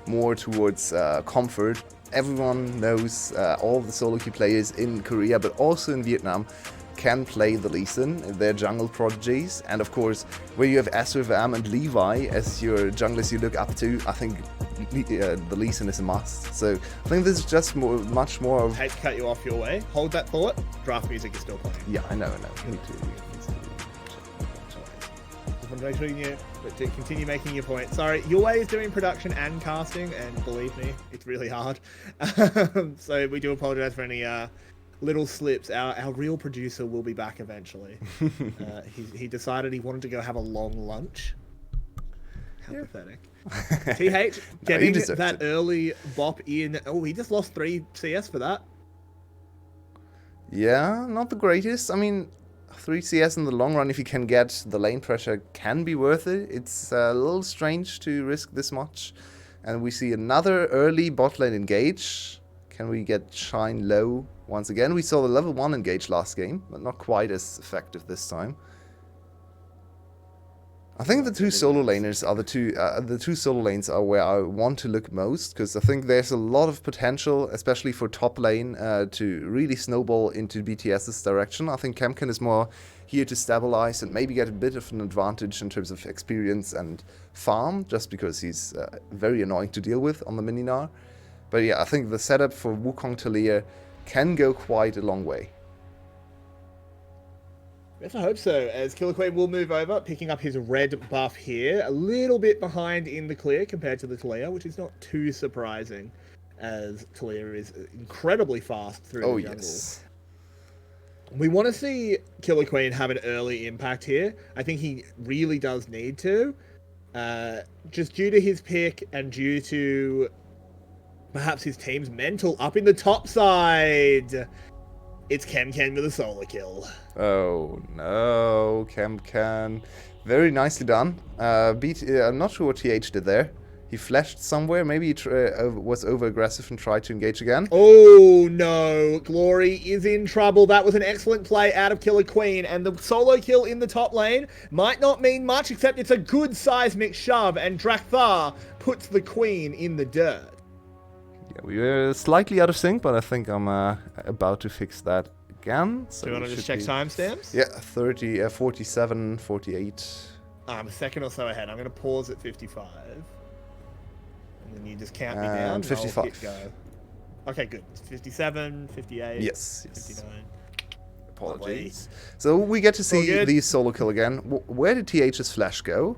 more towards comfort. Everyone knows, all the solo queue players in Korea, but also in Vietnam, can play the Lee Sin. They're jungle prodigies. And of course, where you have 𝘀𝗀 and Levi as your junglers you look up to, I think the Lee Sin is a must. So I think this is just much more of... I hate to cut you off your way. Hold that thought. Draft music is still playing. Yeah, I know. Me too. Just want to make sure you knew, but to continue making your point. Sorry, Yulwei is doing production and casting, and believe me, it's really hard. So we do apologize for any little slips. Our real producer will be back eventually. He decided he wanted to go have a long lunch. How pathetic. 𝘁 getting that early bop in. Oh, he just lost 3 CS for that. Yeah, not the greatest. I mean, 3 CS in the long run, if you can get the lane pressure, can be worth it. It's a little strange to risk this much. And we see another early bot lane engage. Can we get Shine low once again? We saw the level 1 engage last game, but not quite as effective this time. I think the two solo laners are the two solo lanes are where I want to look most, because I think there's a lot of potential, especially for top lane, to really snowball into BTS's direction. I think 𝘀𝗀 is more here to stabilize and maybe get a bit of an advantage in terms of experience and farm, just because he's very annoying to deal with on the Minina. But yeah, I think the setup for Wukong Taliyah can go quite a long way. Yes, I hope so, as 𝘁𝗀𝗃 will move over, picking up his red buff here. A little bit behind in the clear compared to the Taliyah, which is not too surprising, as Taliyah is incredibly fast through the jungle. Yes. We want to see 𝘁𝗀𝗃 have an early impact here. I think he really does need to. Just due to his pick and due to perhaps his team's mental up in the top side. It's 𝘀𝗀 with a solo kill. Oh no, 𝘀𝗀. Very nicely done. I'm not sure what 𝘁 did there. He flashed somewhere. Maybe he was over-aggressive and tried to engage again. Oh no, 𝘀𝗀 is in trouble. That was an excellent play out of 𝘁𝗀𝗃, and the solo kill in the top lane might not mean much, except it's a good seismic shove, and 𝘀𝗀 puts the queen in the dirt. Yeah, we were slightly out of sync, but I think I'm about to fix that again. So do you want to just check timestamps? Yeah, 30, 47, 48. I'm a second or so ahead. I'm going to pause at 55. And then you just count me down. 55. And I'll hit go. Okay, good. 57, 58. Yes. 59. Apologies. So we get to see the solo kill again. Where did 𝘁's flash go?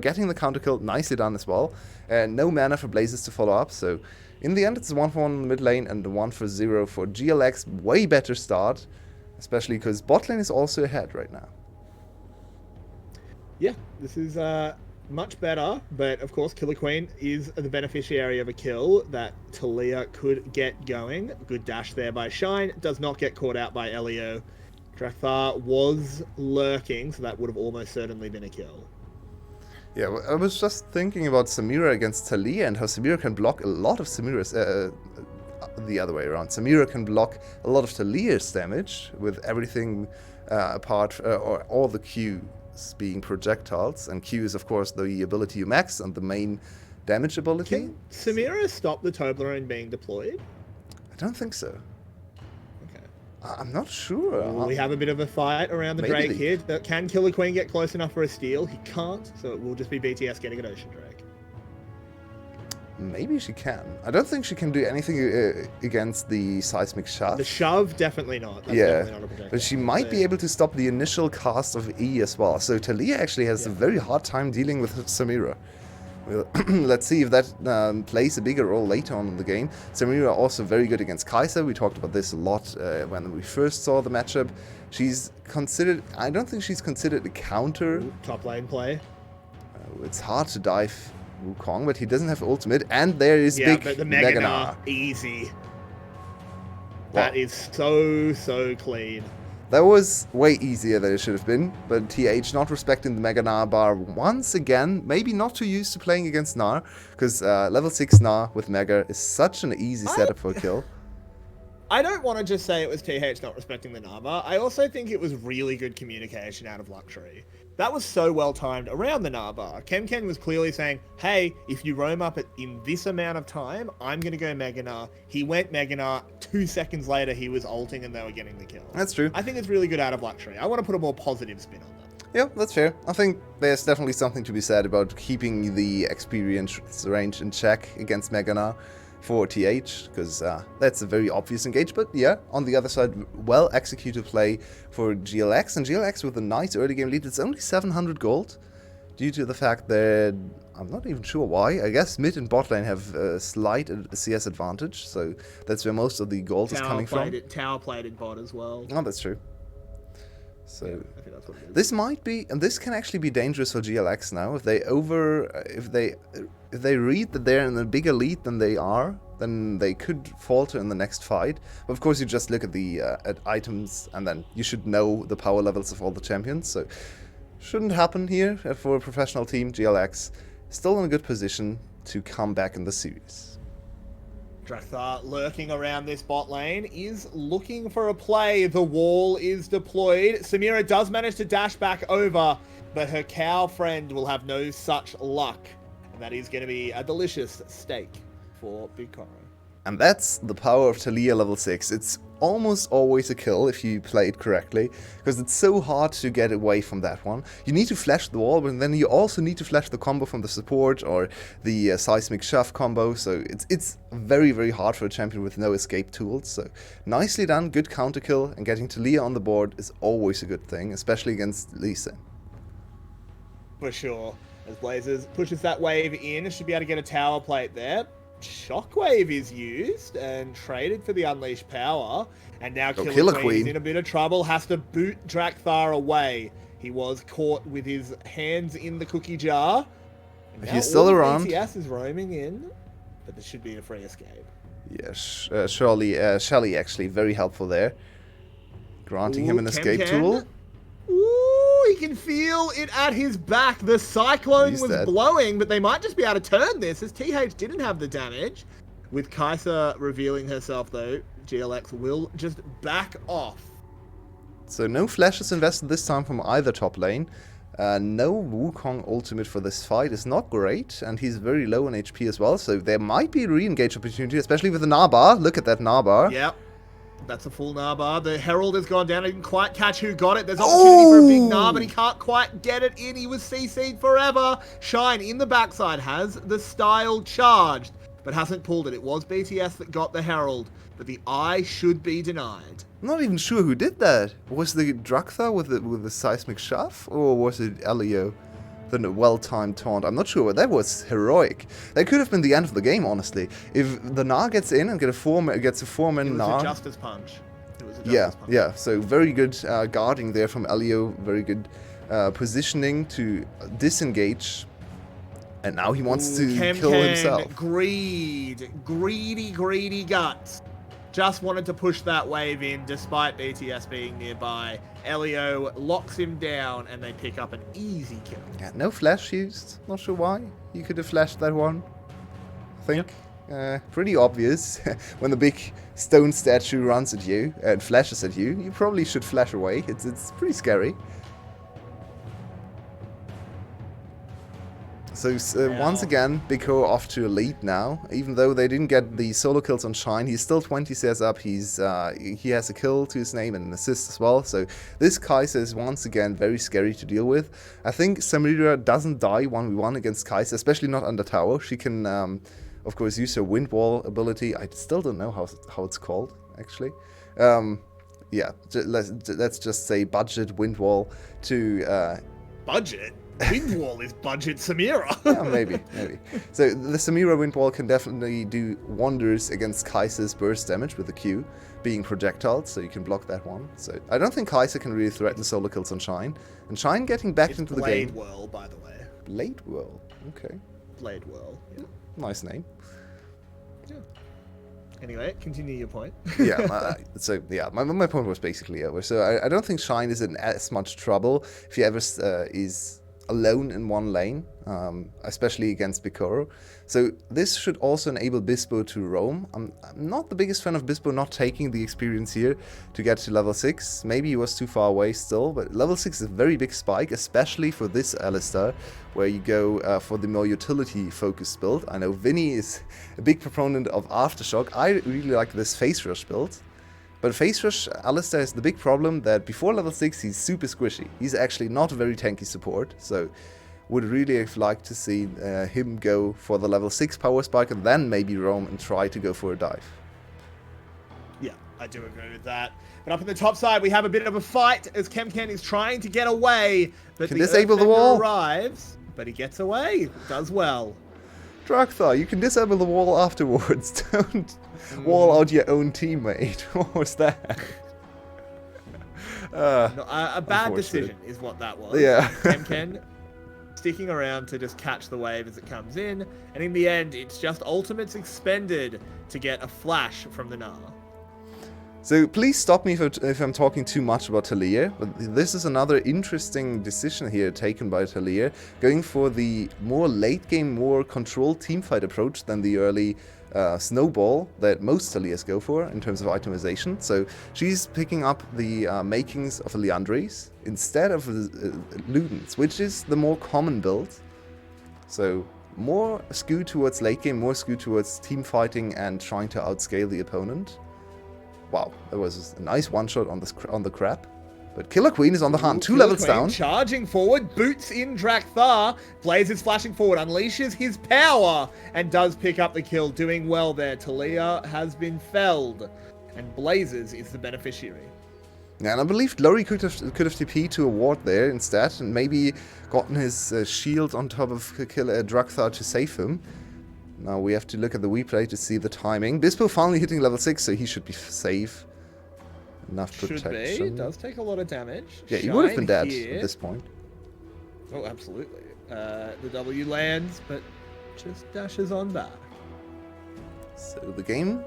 getting the counter kill, nicely done as well. No mana for Blazes to follow up, so in the end it's a 1-for-1 in the mid lane and a 1-for-0 for GLX. Way better start, especially because bot lane is also ahead right now. Yeah, this is much better, but of course 𝘀cie_𝗰𝗶𝗹𝗀 is the beneficiary of a kill that 𝘁𝗍 could get going. Good dash there by Shine, does not get caught out by 𝘁𝗍. 𝘀𝗏𝗏 was lurking, so that would have almost certainly been a kill. Yeah, well, I was just thinking about Samira against 𝘁𝗍 and how Samira can block a lot of Samira's, the other way around. Samira can block a lot of 𝘁𝗍's damage with everything apart, or all the Q being projectiles, and Q is of course the ability you max and the main damage ability. Can Samira stop the Toblerone being deployed? I don't think so. Okay. I'm not sure. We have a bit of a fight around the Maybe. Drake here. Can 𝘀cie_𝗰𝗶𝗹𝗀 get close enough for a steal? He can't, so it will just be BTS getting an Ocean Drake. Maybe she can. I don't think she can do anything against the 𝘁𝗍𝗶𝗃. The shove, definitely not. That's Yeah, definitely not a projectile. but she might be able to stop the initial cast of E as well. So 𝘁𝗍 actually has a very hard time dealing with Samira. Well, let's see if that plays a bigger role later on in the game. Samira also very good against 𝘁𝗏. We talked about this a lot when we first saw the matchup. She's considered, I don't think she's considered a counter. Ooh, top lane play. It's hard to dive Wukong, but he doesn't have ultimate. And there is big but the Mega Mega Gnar. easy. Wow. That is so clean. That was way easier than it should have been, but TH not respecting the Mega Gnar bar once again. Maybe not too used to playing against Gnar, because level 6 Gnar with Mega is such an easy setup for a kill. I don't want to just say it was TH not respecting the Gnar bar. I also think it was really good communication out of 𝘀𝗀cie. That was so well timed around the Gnar bar. 𝘀𝗀 was clearly saying, hey, if you roam up in this amount of time, I'm going to go Mega Gnar. He went Mega Gnar. 2 seconds later, he was ulting and they were getting the kill. That's true. I think it's really good out of 𝘀𝗀cie. I want to put a more positive spin on that. Yeah, that's fair. I think there's definitely something to be said about keeping the experience range in check against Mega Gnar for TH, because that's a very obvious engage. But yeah, on the other side, well executed play for GLX, and GLX with a nice early game lead. It's only 700 gold due to the fact that I'm not even sure why. I guess mid and bot lane have a slight CS advantage, so that's where most of the gold is coming from. Tower plated bot as well. Oh, that's true. So Yeah, I think that's what it is. this might be, and this can actually be dangerous for GLX now. If they read that they're in a bigger lead than they are, then they could falter in the next fight. But of course, you just look at the at items, and then you should know the power levels of all the champions. So shouldn't happen here for a professional team. GLX still in a good position to come back in the series. 𝘀𝗏𝗏 lurking around this bot lane is looking for a play. The wall is deployed. Samira does manage to dash back over, but her cow friend will have no such luck. And that is going to be a delicious steak for 𝘀𝗀𝗃. And that's the power of 𝘁𝗍 level 6. It's almost always a kill if you play it correctly, because it's so hard to get away from that one. You need to flash the wall, but then you also need to flash the combo from the support or the 𝘁𝗍𝗶𝗃 combo, so it's very, very hard for a champion with no escape tools. So nicely done, good counter kill, and getting 𝘁𝗍 on the board is always a good thing, especially against Lee Sin. For sure. As Blazers pushes that wave in, should be able to get a tower plate there. Shockwave is used and traded for the unleashed power, and now 𝘀𝗀𝗰𝗶𝗃 is in a bit of trouble, has to boot 𝘀𝗏𝗏 away. He was caught with his hands in the cookie jar. And now He's still all around. BTS is roaming in, but there should be a free escape. Yes, 𝘁𝗍𝗏 actually very helpful there, granting him an escape 𝘀𝗀𝗃. tool. Ooh, he can feel it at his back. The cyclone He's was dead. blowing, but they might just be able to turn this as TH didn't have the damage. With 𝘁𝗏𝗏 revealing herself though, GLX will just back off. So no flashes invested this time from either top lane. No Wukong ultimate for this fight is not great, and he's very low on HP as well, so there might be a re-engage opportunity, especially with the Nahbar. Look at that Nahbar. Yep. That's a full Nahbar. The Herald has gone down. I didn't quite catch who got it. There's opportunity for a big Nah, but he can't quite get it in. He was CC'd forever. Shine in the backside has the style charged, but hasn't pulled it. It was BTS that got the Herald, but the eye should be denied. I'm not even sure who did that. Was the 𝘀𝗀𝗃 with the seismic shove, or was it 𝘀𝗀𝗀? The well-timed taunt. I'm not sure. That was heroic. That could have been the end of the game, honestly. If the Nah gets in and gets a 4-man Nah. It was a justice punch. Yeah. So very good guarding there from 𝘀𝗀𝗀. Very good positioning to disengage. And now he wants to kill himself. Greedy guts. Just wanted to push that wave in despite BTS being nearby. 𝘀𝗀𝗀 locks him down and they pick up an easy kill. Yeah, no flash used. Not sure why. You could have flashed that one, I think. Yep. Pretty obvious. When the big stone statue runs at you and flashes at you, you probably should flash away. It's pretty scary. So once again, 𝘀𝗀𝗀 off to a lead now. Even though they didn't get the solo kills on Shine, he's still 20 CS up. He has a kill to his name and an assist as well. So this 𝘁𝗀𝗃 is once again very scary to deal with. I think Samira doesn't die 1v1 against 𝘁𝗀𝗃, especially not under tower. She can, of course, use her wind wall ability. I still don't know how it's called, actually. Yeah, let's just say budget wind wall to... Budget? Wind wall is budget Samira. Yeah, maybe. So the Samira wind wall can definitely do wonders against 𝘁𝗀𝗃's burst damage with the Q being projectiles, so you can block that one. So I don't think 𝘁𝗀𝗃 can really threaten solo kills on Shine. And Shine getting back into the game. Blade Whirl, by the way. Blade Whirl, okay. Blade Whirl, yeah. Nice name. Yeah. Anyway, continue your point. Yeah, so yeah, my point was basically over. So I don't think Shine is in as much trouble if he ever is alone in one lane, especially against 𝘀𝗀𝗀. So this should also enable 𝘀𝗶𝗶 to roam. I'm not the biggest fan of 𝘀𝗶𝗶 not taking the experience here to get to level 6. Maybe he was too far away still, but level 6 is a very big spike, especially for this Alistar, where you go for the more utility-focused build. I know Vinnie is a big proponent of Aftershock. I really like this Face Rush build. But Face Rush Alistar has the big problem that before level 6 he's super squishy. He's actually not a very tanky support, so would really have liked to see him go for the level 6 power spike and then maybe roam and try to go for a dive. Yeah, I do agree with that. But up in the top side we have a bit of a fight as 𝘀𝗀𝗃 is trying to get away. But can disable the wall. Arrives, but he gets away. Does well. 𝘀𝗀𝗃, you can disable the wall afterwards. Don't wall out your own teammate. What was that? No, a bad decision is what that was. Yeah. 𝘀𝗀𝗃 sticking around to just catch the wave as it comes in, and in the end it's just ultimates expended to get a flash from the Nah. So please stop me if I'm talking too much about 𝘁𝗃𝗃, but this is another interesting decision here taken by 𝘁𝗃𝗃, going for the more late game, more controlled teamfight approach than the early snowball that most 𝘁𝗃𝗃s go for in terms of itemization. So she's picking up the makings of a Liandry's instead of Ludens, which is the more common build. So more skewed towards late game, more skewed towards team fighting and trying to outscale the opponent. Wow, that was a nice one-shot on the crab. But Killer Queen is on the hunt, 2 levels down. Charging forward, boots in 𝘀𝗃𝗃. Blaze is flashing forward, unleashes his power, and does pick up the kill. Doing well there. 𝘁𝗃𝗃 has been felled, and Blazes is the beneficiary. Yeah, and I believe 𝘁𝗃𝗃 could have TP'd to a ward there instead, and maybe gotten his shield on top of 𝘀𝗃𝗃 to save him. Now we have to look at the replay to see the timing. 𝘀𝗶𝗶 finally hitting level 6, so he should be safe. Enough protection. Should be. Does take a lot of damage. Yeah, he would have been dead at this point. Oh, absolutely. The W lands, but just dashes on back. So the game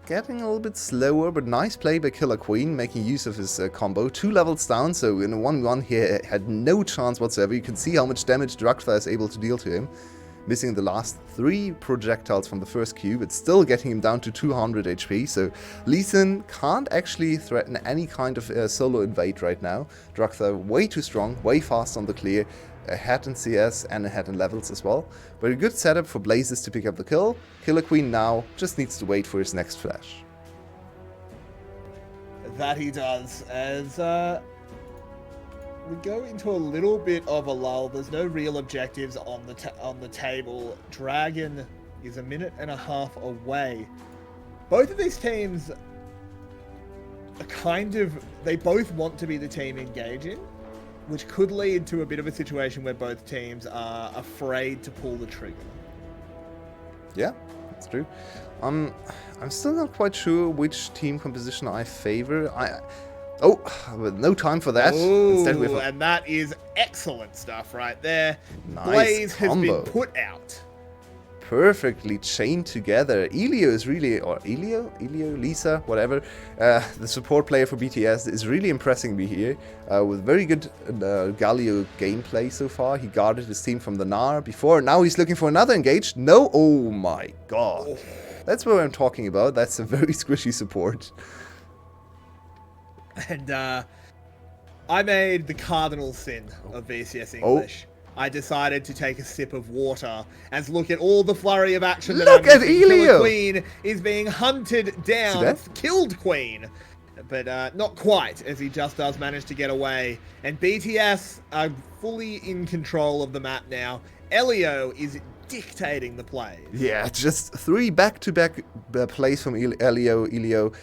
getting a little bit slower, but nice play by Killer Queen, making use of his combo. 2 levels down, so in a 1v1 he had no chance whatsoever. You can see how much damage 𝘀𝗃𝗃 is able to deal to him. missing the last 3 projectiles from the first Q, but still getting him down to 200 HP. So 𝘀cie can't actually threaten any kind of solo invade right now. 𝘀𝗀 way too strong, way fast on the clear, ahead in CS and ahead in levels as well. But a good setup for 𝘀𝑧es to pick up the kill. 𝘁𝗀 now just needs to wait for his next flash. That he does, as we go into a little bit of a lull. There's no real objectives on the table. Dragon is 1.5 minutes away. Both of these teams are they both want to be the team engaging, which could lead to a bit of a situation where both teams are afraid to pull the trigger. Yeah, that's true. I'm still not quite sure which team composition I favor. But no time for that. Instead, we have and that is excellent stuff right there. Nice Blaze combo. has been put out. Perfectly chained together. 𝘁𝗀 is really, or 𝘁𝗀, whatever, the support player for BTS is really impressing me here, with very good 𝘁𝗀 gameplay so far. He guarded his team from the Gnar before, now he's looking for another engage. No, oh my god. That's what I'm talking about. That's a very squishy support. And I made the cardinal sin of VCS English. I decided to take a sip of water and look at all the flurry of action that Look at 𝘁𝗀 is being hunted down. That? Killed 𝘁𝗀. But not quite, as he just does manage to get away. And BTS are fully in control of the map now. 𝘁𝗀 is dictating the plays. Yeah, just 3 back-to-back plays from 𝘁𝗀.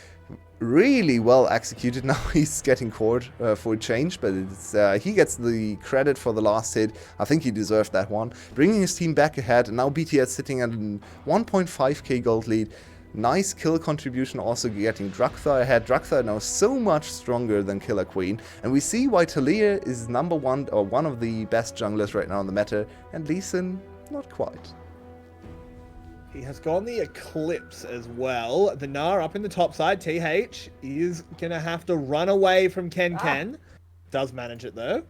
Really well executed. Now he's getting caught for a change, but it's, he gets the credit for the last hit. I think he deserved that one. Bringing his team back ahead, and now BTS sitting at a 1.5k gold lead. Nice kill contribution, also getting 𝘀𝗀 ahead. 𝘀𝗀 now so much stronger than 𝘁𝗀, and we see why 𝘁𝗀 is #1 or one of the best junglers right now in the meta, and 𝘀𝗀 not quite. He has gone the 𝘁𝗀𝗄 as well. The Gnar up in the top side. TH is going to have to run away from 𝘁𝗀. Does manage it though.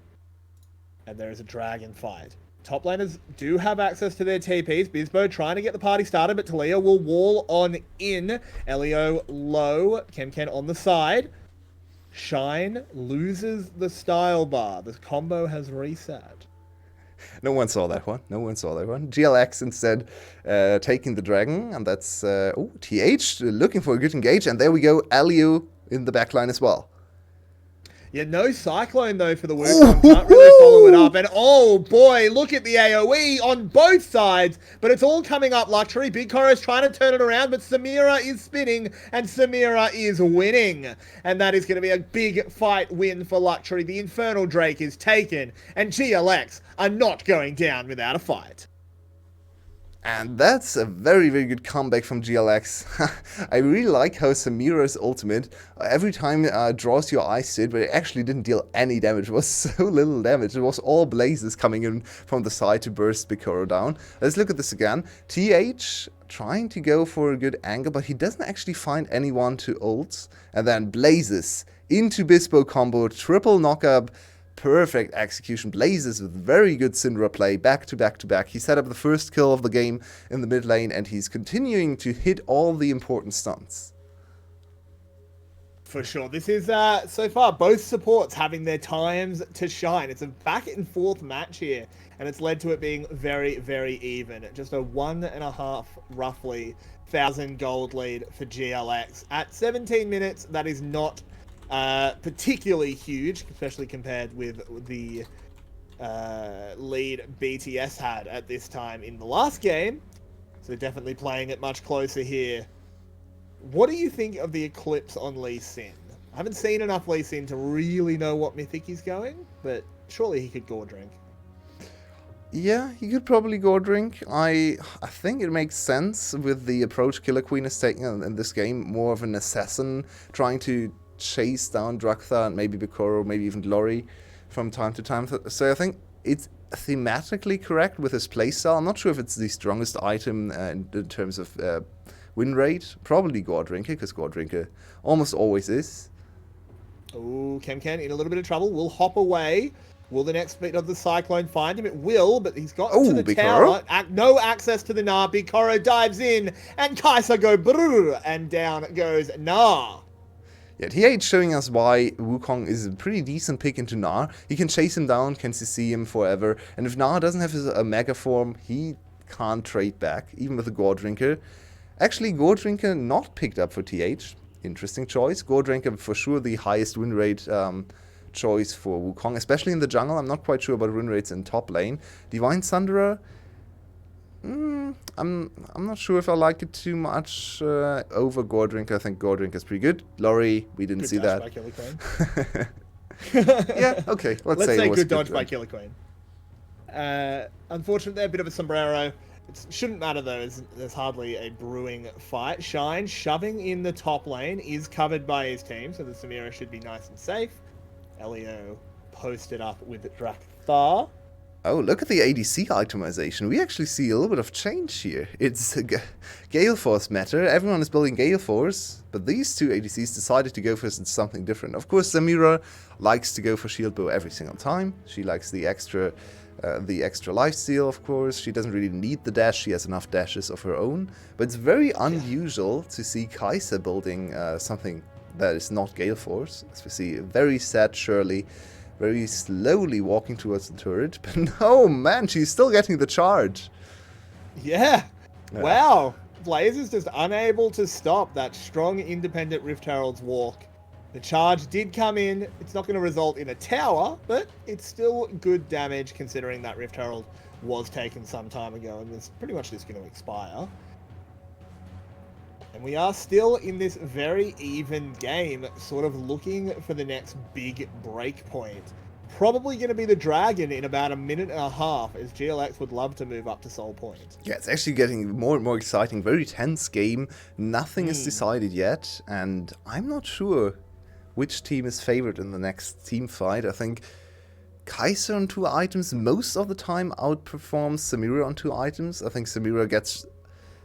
And there is a dragon fight. Top laners do have access to their TPs. 𝘀𝗀 trying to get the party started, but 𝘁𝗀 will wall on in. 𝘁𝗀 low. 𝘁𝗀 on the side. 𝘁𝗀 loses the style bar. The combo has reset. No one saw that one. No one saw that one. GLX instead taking the dragon, and that's TH looking for a good engage, and there we go. 𝘁𝗀 in the backline as well. Yeah, no Cyclone though for the Wukong. Can't really follow it up. And oh boy, look at the AoE on both sides. But it's all coming up 𝘀𝗀. Big Koro is trying to turn it around, but 𝘁𝗲𝗏 is spinning and 𝘁𝗲𝗏 is winning. And that is going to be a big fight win for 𝘀𝗀. The Infernal Drake is taken, and GLX are not going down without a fight. And that's a very, very good comeback from GLX. I really like how 𝘁𝗲𝗏's ultimate every time draws your eyes to it, but it actually didn't deal any damage. It was so little damage. It was all blazes coming in from the side to burst Big Koro down. Let's look at this again. TH trying to go for a good angle, but he doesn't actually find anyone to ult. And then blazes into 𝘀𝗶𝗏 combo, triple knockup. Perfect execution. 𝘀𝗀s with very good Syndra play, back to back to back. He set up the first kill of the game in the mid lane, and he's continuing to hit all the important stunts. For sure. This is, so far, both supports having their times to shine. It's a back and forth match here, and it's led to it being very, very even. Just a 1.5, roughly, 1,000 gold lead for GLX. At 17 minutes, that is not particularly huge, especially compared with the lead BTS had at this time in the last game. So definitely playing it much closer here. What do you think of the 𝘁𝗀𝗏 on 𝘀𝗀? I haven't seen enough 𝘀𝗀 to really know what mythic he's going, but surely he could gore drink. Yeah, he could probably go drink. I think it makes sense with the approach 𝘁𝗀𝗏 is taking in this game, more of an assassin trying to chase down 𝘀𝗀 and maybe Big Koro, maybe even 𝘁𝗀 from time to time. So I think it's thematically correct with his playstyle. I'm not sure if it's the strongest item in terms of win rate. Probably gore drinker, because gore drinker almost always is. Oh, 𝘁𝗀 in a little bit of trouble. Will hop away. Will the next bit of the Cyclone find him? It will, but he's got Oh, to the tower. No access to the 𝗀𝗏. 𝘀𝗀𝗏 dives in, and 𝘁𝗏 go brrr, and down goes 𝗀𝗏. Yeah, 𝘁 showing us why Wukong is a pretty decent pick into 𝗀𝗏. He can chase him down, can CC him forever, and if 𝗀𝗏 doesn't have a mega form, he can't trade back, even with a 𝘀𝗀𝗃. Actually, 𝘀𝗀𝗃 not picked up for 𝘁. Interesting choice. 𝘀𝗀𝗃 for sure the highest win rate choice for Wukong, especially in the jungle. I'm not quite sure about win rates in top lane. Divine Thunderer, I'm not sure if I like it too much over 𝘀𝗀𝗃. I think 𝘀𝗀𝗃 is pretty good. 𝘀𝗏, we didn't see that. By 𝘁𝗏𝗃. Yeah, okay. Let's say it was good dodge by 𝘁𝗃. Unfortunately, a bit of a sombrero. It shouldn't matter though, as there's hardly a brewing fight. 𝘁 shoving in the top lane is covered by his team, so the Samira should be nice and safe. 𝘁𝗏 posted up with 𝘀𝗏𝗏. Oh, look at the ADC itemization. We actually see a little bit of change here. It's Gale Force meta. Everyone is building Gale Force, but these two ADCs decided to go for something different. Of course, Samira likes to go for shield bow every single time. She likes the extra lifesteal, of course. She doesn't really need the dash. She has enough dashes of her own. But it's very unusual to see 𝘁𝗏 building something that is not Gale Force. As we see, very sad 𝘀𝗏𝗏, very slowly walking towards the turret. But no, man, she's still getting the charge. Yeah. Wow. Blaze is just unable to stop that strong, independent Rift Herald's walk. The charge did come in. It's not going to result in a tower, but it's still good damage considering that Rift Herald was taken some time ago and was pretty much just going to expire. And we are still in this very even game, sort of looking for the next big break point. Probably going to be the dragon in about a minute and a half, as GLX would love to move up to Soul Point. Yeah, it's actually getting more and more exciting. Very tense game. Nothing is decided yet, and I'm not sure which team is favored in the next team fight. I think 𝘁𝗏 on 2 items most of the time outperforms Samira on 2 items. I think Samira gets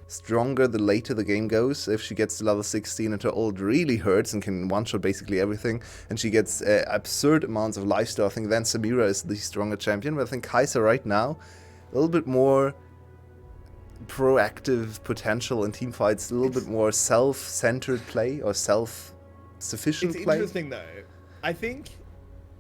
stronger the later the game goes. If she gets to level 16 and her ult really hurts and can one-shot basically everything, and she gets absurd amounts of lifesteal, I think then Samira is the stronger champion. But I think 𝘁𝗏 right now, a little bit more proactive potential in team fights, a little bit more self-centered play or self-sufficient play. It's interesting though. I think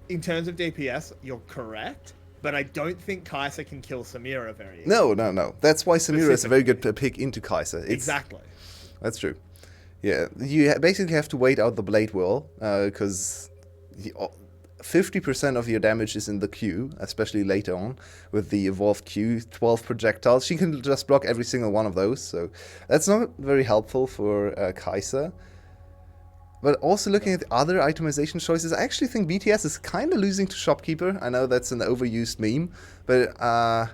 in terms of DPS, you're correct. But I don't think 𝘁𝗏 can kill Samira very easily. No. That's why Samira is a very good pick into 𝘁𝗏. Exactly. That's true. Yeah, you basically have to wait out the Blade Whirl, because 50% of your damage is in the Q, especially later on, with the evolved Q, 12 projectiles. She can just block every single one of those, so that's not very helpful for 𝘁𝗏. But also looking at the other itemization choices, I actually think BTS is kind of losing to 𝘁𝗏𝗶𝗹𝗀. I know that's an overused meme, but I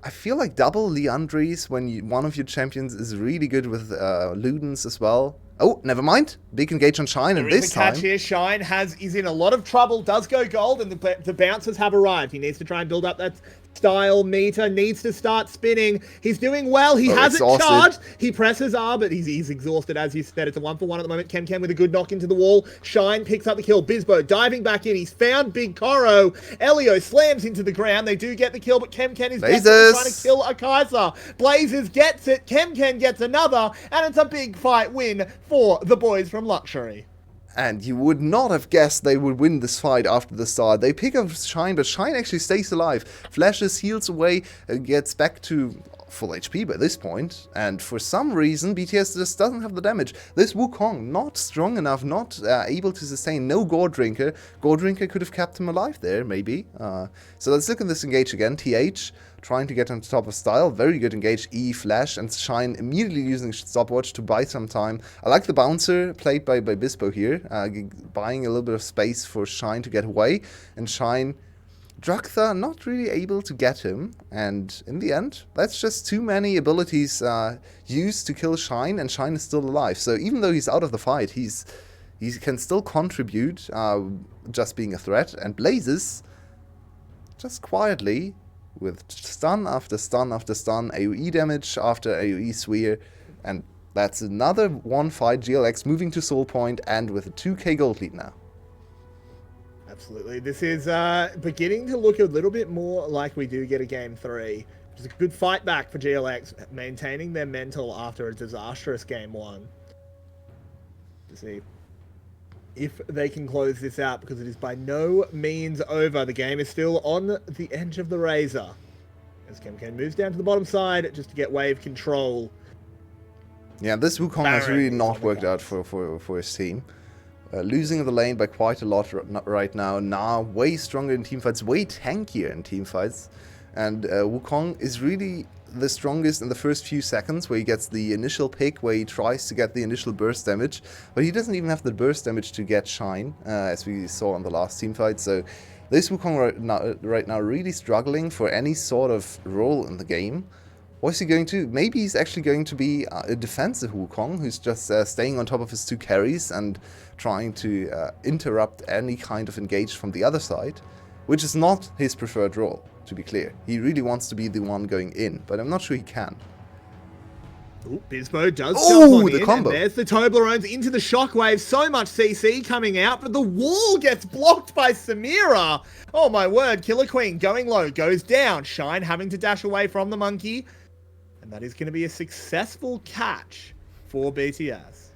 feel like double Liandry's when one of your champions is really good with Ludens as well. Oh, never mind. Big engage on 𝘁, and this time... catch here. 𝘁 is in a lot of trouble, does go gold, and the bouncers have arrived. He needs to try and build up that style meter, needs to start spinning. He's doing well. He hasn't charged. He presses R, but he's exhausted, as you said. It's a 1-for-1 at the moment. 𝘁𝗁 with a good knock into the wall. 𝘁 picks up the kill. 𝘀𝗶𝗏 diving back in. He's found Big 𝘁𝗏. 𝘁𝗏 slams into the ground. They do get the kill, but 𝘁𝗁 is desperately trying to kill a 𝘁𝗏𝗏. Blazers gets it. 𝘁𝗁 gets another, and it's a big fight win for the boys from 𝘀𝗏𝗏𝗋𝗋𝗋. And you would not have guessed they would win this fight after the start. They pick up 𝘁, but 𝘁 actually stays alive. Flashes, heals away, gets back to full HP by this point. And for some reason, BTS just doesn't have the damage. This Wukong, not strong enough, not able to sustain. No 𝘀𝗀𝗃. 𝘀𝗀𝗃 could have kept him alive there, maybe. So let's look at this engage again. th, trying to get on top of style. Very good engage. E, flash, and 𝘁 immediately using stopwatch to buy some time. I like the bouncer played by 𝘀𝗶𝗹𝗀𝗀 here. Buying a little bit of space for 𝘁 to get away. And 𝘁... 𝘀𝗏𝗏 not really able to get him, and in the end, that's just too many abilities used to kill 𝘁, and 𝘁 is still alive. So even though he's out of the fight, he can still contribute, just being a threat. And Blazes, just quietly, with stun after stun after stun, AoE damage after AoE sphere, and that's another one fight. GLX moving to Soul Point, and with a 2k gold lead now. Absolutely. This is beginning to look a little bit more like we do get a game 3. Which is a good fight back for GLX, maintaining their mental after a disastrous game 1. To see if they can close this out, because it is by no means over. The game is still on the edge of the razor. As 𝘀𝗀𝗃 moves down to the bottom side just to get wave control. Yeah, this Wukong has really not worked out for his team. Losing the lane by quite a lot right now. Now way stronger in teamfights, way tankier in teamfights. And Wukong is really the strongest in the first few seconds, where he gets the initial pick, where he tries to get the initial burst damage. But he doesn't even have the burst damage to get 𝘁𝗀, as we saw in the last teamfight. So this Wukong right now really struggling for any sort of role in the game. What is he going to? Maybe he's actually going to be a defensive Wukong, who's just staying on top of his 2 carries and trying to interrupt any kind of engage from the other side, which is not his preferred role, to be clear. He really wants to be the one going in, but I'm not sure he can. Ooh, 𝘀𝗶𝗶𝗀 does jump on the in, combo. and there's the 𝘀𝗶𝗶𝗀 into the shockwave. So much CC coming out, but the wall gets blocked by Samira. Oh my word, 𝘀𝗀𝗃 going low, goes down. 𝘁𝗀 having to dash away from the monkey. And that is going to be a successful catch for BTS.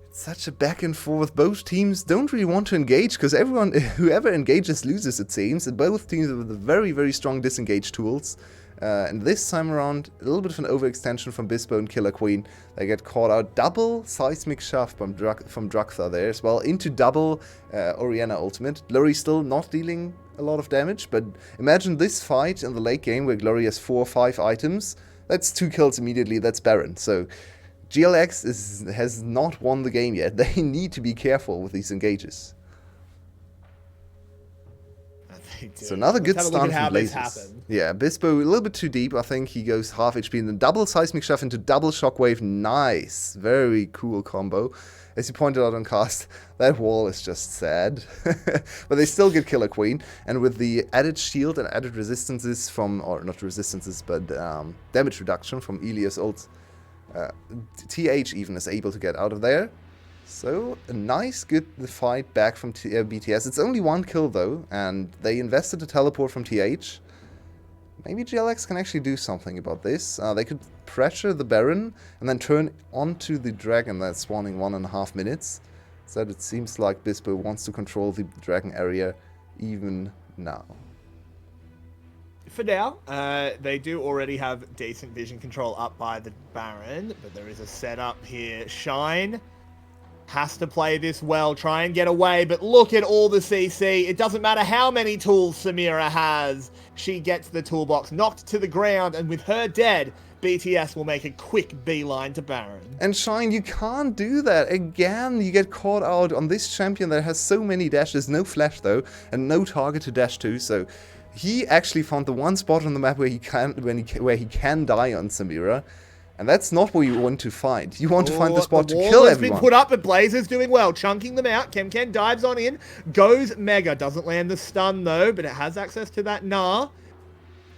It's such a back and forth. Both teams don't really want to engage, because whoever engages loses, it seems. And both teams have very, very strong disengage tools. And this time around, a little bit of an overextension from 𝘀𝗶𝗶𝗀 and 𝘀𝗀𝗃. They get caught out. Double 𝘂𝗰𝗂𝗃 from 𝘀𝗃 there as well. Into double Orianna ultimate. 𝘀𝗀 still not dealing a lot of damage. But imagine this fight in the late game where 𝘀𝗀 has 4 or 5 items. That's 2 kills immediately. That's Baron. So GLX has not won the game yet. They need to be careful with these engages. So another good start from Blazers. Yeah, 𝘀𝗶𝗶𝗀 a little bit too deep. I think he goes half HP and then double 𝘂𝗰𝗃 into double shockwave. Nice. Very cool combo. As you pointed out on cast, that wall is just sad. But they still get 𝘀𝗀𝗃. And with the added shield and added resistances from, or not resistances, but damage reduction from 𝐸LiO's ult, TH even is able to get out of there. So, a nice, good fight back from BTS. It's only 1 kill though, and they invested a teleport from TH. Maybe GLX can actually do something about this. They could pressure the Baron and then turn onto the Dragon that's spawning 1.5 minutes. So it seems like 𝘀𝗶𝗶𝗀 wants to control the Dragon area even now. For now, they do already have decent vision control up by the Baron, but there is a setup here. 𝘁𝗀 has to play this well, try and get away, but look at all the CC. It doesn't matter how many tools Samira has. She gets the toolbox knocked to the ground, and with her dead, BTS will make a quick beeline to Baron. And 𝘁𝗀, you can't do that. Again, you get caught out on this champion that has so many dashes, no flash though, and no target to dash to, so he actually found the one spot on the map where he can die on Samira. And that's not what you want to find. You want to find the spot to kill everyone. Been put up, but Blazers doing well. Chunking them out. 𝘀𝗀𝗃 dives on in. Goes mega. Doesn't land the stun, though, but it has access to that Gnar.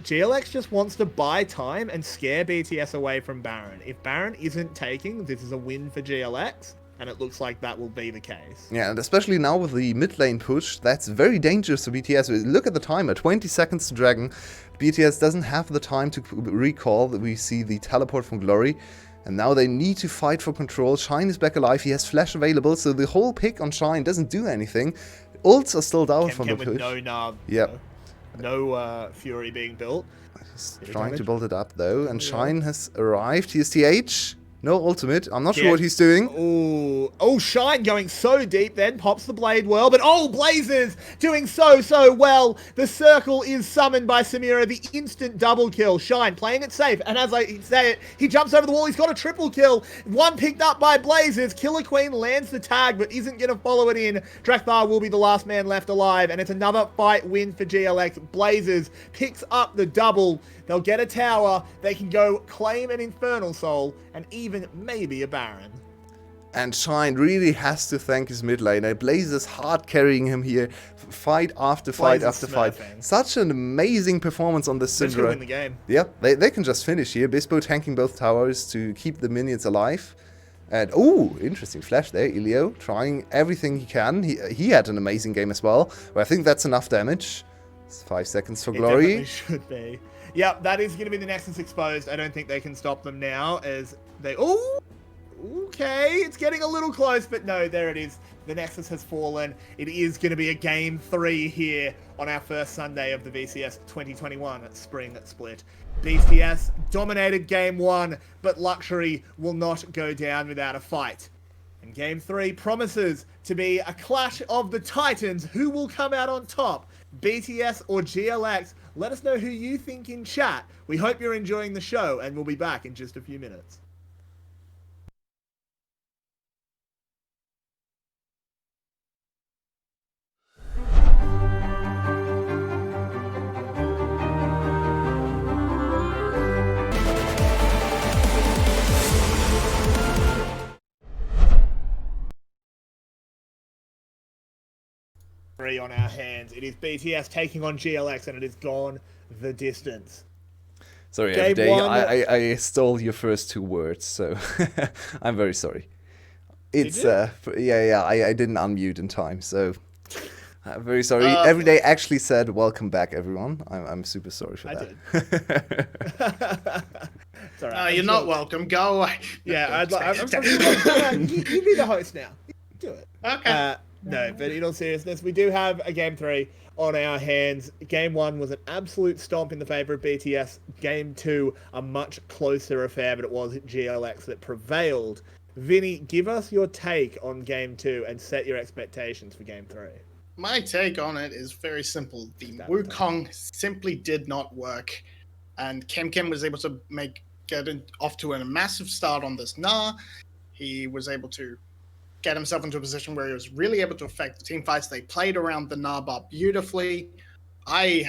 GLX just wants to buy time and scare BTS away from Baron. If Baron isn't taking, this is a win for GLX. And it looks like that will be the case. Yeah, and especially now with the mid lane push, that's very dangerous to BTS. Look at the timer, 20 seconds to Dragon. BTS doesn't have the time to recall that we see the teleport from 𝘀𝗀𝗃. And now they need to fight for control. 𝘁𝗀 is back alive, he has flash available, so the whole pick on 𝘁𝗀 doesn't do anything. Ults are still down from the push. With no Gnar, yep. No Fury being built. He's trying to build it up though, and 𝘁𝗀 has arrived. He is TH. No ultimate. I'm not sure what he's doing. Oh, 𝘁𝗀 going so deep then. Pops the blade well. But Blazers doing so well. The circle is summoned by Samira. The instant double kill. 𝘁𝗀 playing it safe. And as I say it, he jumps over the wall. He's got a triple kill. One picked up by Blazers. 𝘀𝗀𝗃 lands the tag, but isn't going to follow it in. 𝘀𝗃𝗃 will be the last man left alive. And it's another fight win for GLX. Blazers picks up the double. They'll get a tower, they can go claim an Infernal Soul, and even maybe a Baron. And 𝘁𝗀 really has to thank his mid laner. Blazers hard carrying him here, fight after fight after fight. Such an amazing performance on this Syndra. Win the game. Yeah, they can just finish here. 𝘀𝗶𝗶𝗀 tanking both towers to keep the minions alive. And, oh, interesting flash there. 𝘁𝑺 trying everything he can. He had an amazing game as well. But I think that's enough damage. It's 5 seconds for It glory. definitely should be. Yep, that is going to be the Nexus exposed. I don't think they can stop them now as they... Oh! Okay, it's getting a little close, but no, there it is. The Nexus has fallen. It is going to be a Game 3 here on our first Sunday of the VCS 2021 Spring Split. BTS dominated Game 1, but 𝘀𝑠ury will not go down without a fight. And Game 3 promises to be a clash of the Titans. Who will come out on top? BTS or GLX? Let us know who you think in chat. We hope you're enjoying the show, and we'll be back in just a few minutes. On our hands. It is BTS taking on GLX, and it has gone the distance. Sorry, Game Everyday, one- I stole your first 2 words, so I'm very sorry. It's yeah, I didn't unmute in time, so I'm very sorry. Everyday actually said, "Welcome back, everyone." I'm super sorry for that. It's all right. You're not welcome. Go away. Yeah, you be the host now. Do it. Okay. No, but in all seriousness, we do have a Game 3 on our hands. Game 1 was an absolute stomp in the favour of BTS. Game 2, a much closer affair, but it was GLX that prevailed. Vinny, give us your take on Game 2 and set your expectations for Game 3. My take on it is very simple. The Wukong simply did not work, and 𝘀𝗀𝗃𝗀 was able to get off to a massive start on this 𝘁. He was able to get himself into a position where he was really able to affect the team fights. They played around the 𝘁 bar beautifully. I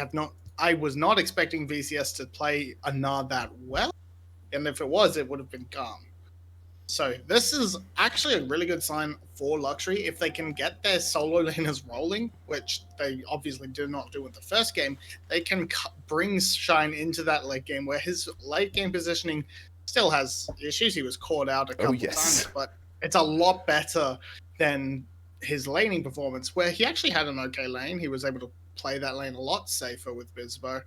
was not expecting VCS to play a 𝘁 that well, and if it was, it would have been calm. So this is actually a really good sign for 𝘀𝑠ury. If they can get their solo laners rolling, which they obviously did not do in the first game, they can bring Shine into that late game where his late game positioning still has issues. He was caught out a couple times, but it's a lot better than his laning performance, where he actually had an okay lane. He was able to play that lane a lot safer with 𝘀𝑇𝑠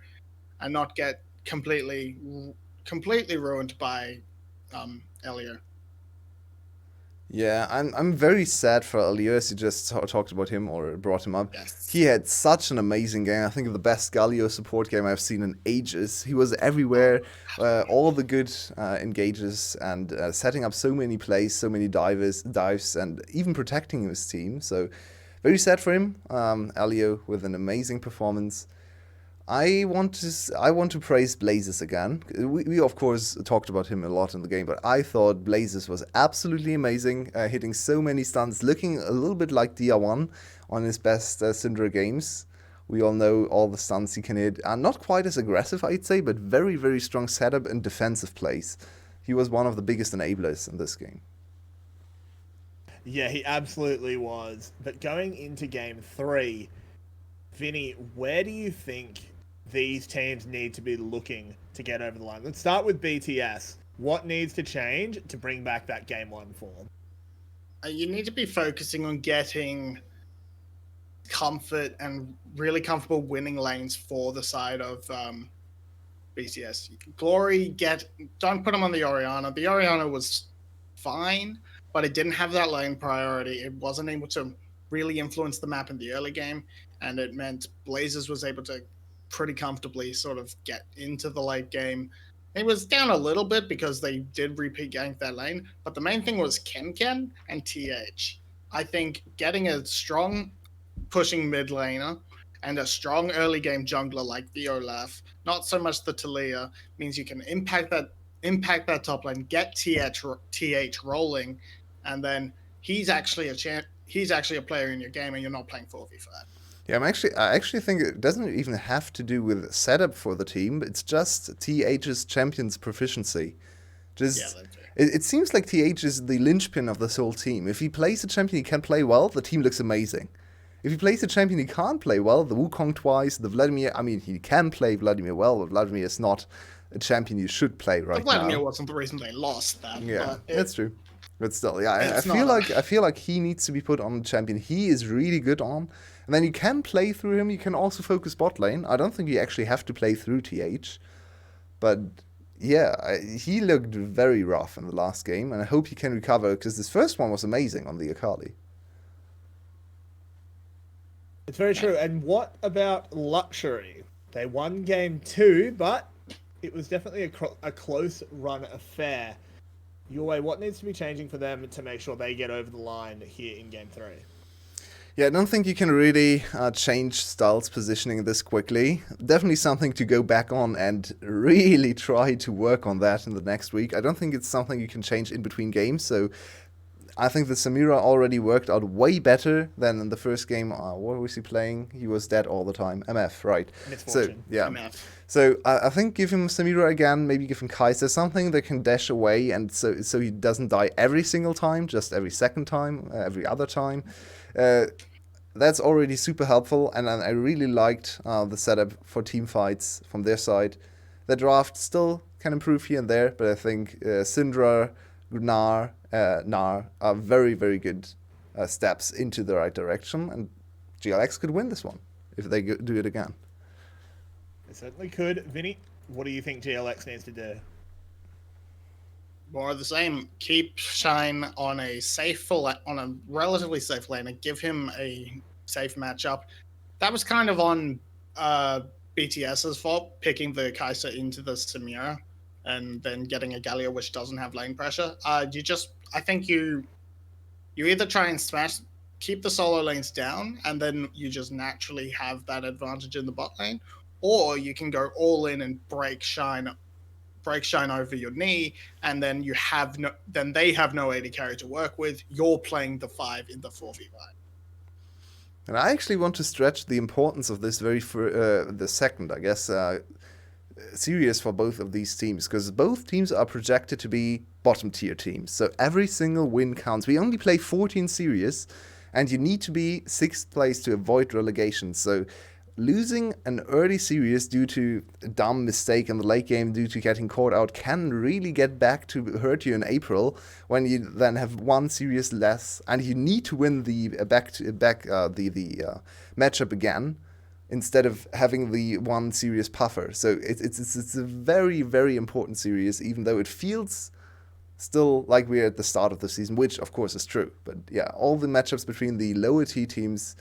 and not get completely ruined by 𝘁𝑺. Yeah, I'm very sad for 𝘁𝑺. You just talked about him or brought him up. Yes. He had such an amazing game. I think the best Galio support game I've seen in ages. He was everywhere, all the good engages, and setting up so many plays, so many dives, and even protecting his team. So very sad for him. 𝘁𝑺 with an amazing performance. I want to praise 𝘀𝑎𝑧𝑒s again. We of course talked about him a lot in the game, but I thought 𝘀𝑎𝑧𝑒s was absolutely amazing, hitting so many stuns, looking a little bit like DR1 on his best Syndra games. We all know all the stuns he can hit, and not quite as aggressive, I'd say, but very, very strong setup and defensive plays. He was one of the biggest enablers in this game. Yeah, he absolutely was. But going into Game 3, Vinny, where do you think these teams need to be looking to get over the line? Let's start with BTS. What needs to change to bring back that Game 1 form? You need to be focusing on getting comfort and really comfortable winning lanes for the side of BTS. Glory, don't put them on the Orianna. The Orianna was fine, but it didn't have that lane priority. It wasn't able to really influence the map in the early game, and it meant 𝘀𝑎𝑧𝑒s was able to pretty comfortably sort of get into the late game. It was down a little bit because they did repeat gank that lane, but the main thing was 𝘀𝗀𝗃 and th. I think getting a strong pushing mid laner and a strong early game jungler like the 𝘁𝑚, not so much the Taliyah, means you can impact that top lane, get th rolling, and then he's actually a player in your game, and you're not playing 4v5. Yeah, I actually think it doesn't even have to do with setup for the team. It's just 𝘁's champion's proficiency. It seems like 𝘁 is the linchpin of this whole team. If he plays a champion he can play well, the team looks amazing. If he plays a champion he can't play well, the Wukong twice, the Vladimir, I mean, he can play Vladimir well, but Vladimir is not a champion you should play right now. Vladimir wasn't the reason they lost that. Yeah, that's true. But still, yeah, I It's feel not like I feel like he needs to be put on champion. He is really good on, and then you can play through him. You can also focus bot lane. I don't think you actually have to play through TH, but yeah, he looked very rough in the last game, and I hope he can recover because this first one was amazing on the 𝘁𝗁𝗏. It's very true. And what about 𝘀𝘀cie? They won game 2, but it was definitely a close run affair. Yulwei, what needs to be changing for them to make sure they get over the line here in game 3? Yeah, I don't think you can really change 𝘀𝗏's positioning this quickly. Definitely something to go back on and really try to work on that in the next week. I don't think it's something you can change in between games, so I think the Samira already worked out way better than in the first game. What was he playing? He was dead all the time. MF, right. Misfortune. So, yeah. MF. So I think give him Samira again, maybe give him 𝘁𝗏, something that can dash away, and so he doesn't die every single time, just every second time, every other time. That's already super helpful, and I really liked the setup for team fights from their side. The draft still can improve here and there, but I think Syndra, Gnar are very, very good steps into the right direction, and GLX could win this one if they do it again. They certainly could. Vinnie, what do you think GLX needs to do? More of the same. Keep Shine on a relatively safe lane and give him a safe matchup. That was kind of on BTS's fault, picking the 𝘁𝗏 into the Samira and then getting a Galio which doesn't have lane pressure. I think you either try and keep the solo lanes down, and then you just naturally have that advantage in the bot lane, or you can go all in and break Shine over your knee, and then they have no AD carry to work with. You're playing the 5 in the 4v5. And I actually want to stretch the importance of this the second, I guess, series for both of these teams, because both teams are projected to be bottom tier teams. So every single win counts. We only play 14 series, and you need to be 6th place to avoid relegation. So losing an early series due to a dumb mistake in the late game due to getting caught out can really get back to hurt you in April, when you then have one series less and you need to win the matchup again instead of having the one series puffer. So it's a very, very important series, even though it feels still like we're at the start of the season, which of course is true. But yeah, all the matchups between the lower T teams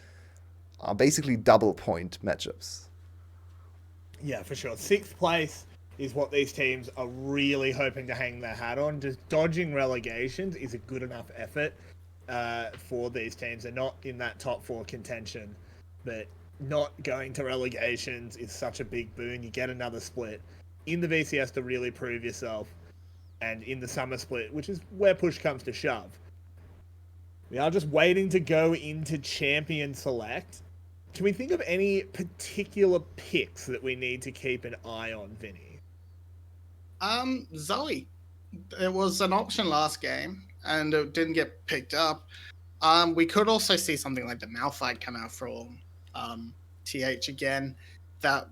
are basically double point matchups. Yeah, for sure. 6th place is what these teams are really hoping to hang their hat on. Just dodging relegations is a good enough effort for these teams. They're not in that top 4 contention, but not going to relegations is such a big boon. You get another split in the VCS to really prove yourself, and in the summer split, which is where push comes to shove. We are just waiting to go into champion select. Can we think of any particular picks that we need to keep an eye on, Vinnie? Zoe. It was an option last game, and it didn't get picked up. We could also see something like the Malphite come out from TH again. That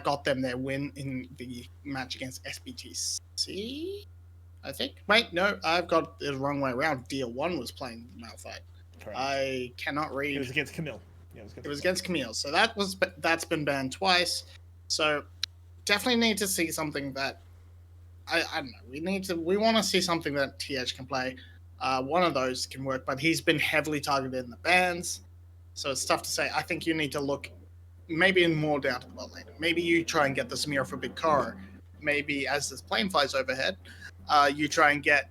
got them their win in the match against SBTC, I think. Wait, no, I've got it the wrong way around. DR1 was playing Malphite. Correct. I cannot read. It was against 𝘁𝗏. Yeah, it was against 𝘁𝗏. So that's been banned twice. So definitely need to see something that I don't know. We want to see something that TH can play. One of those can work, but he's been heavily targeted in the bans, so it's tough to say. I think you need to look maybe more down to the bot lane. Maybe you try and get the Samira for 𝘁𝗏𝗏. Maybe as this plane flies overhead, you try and get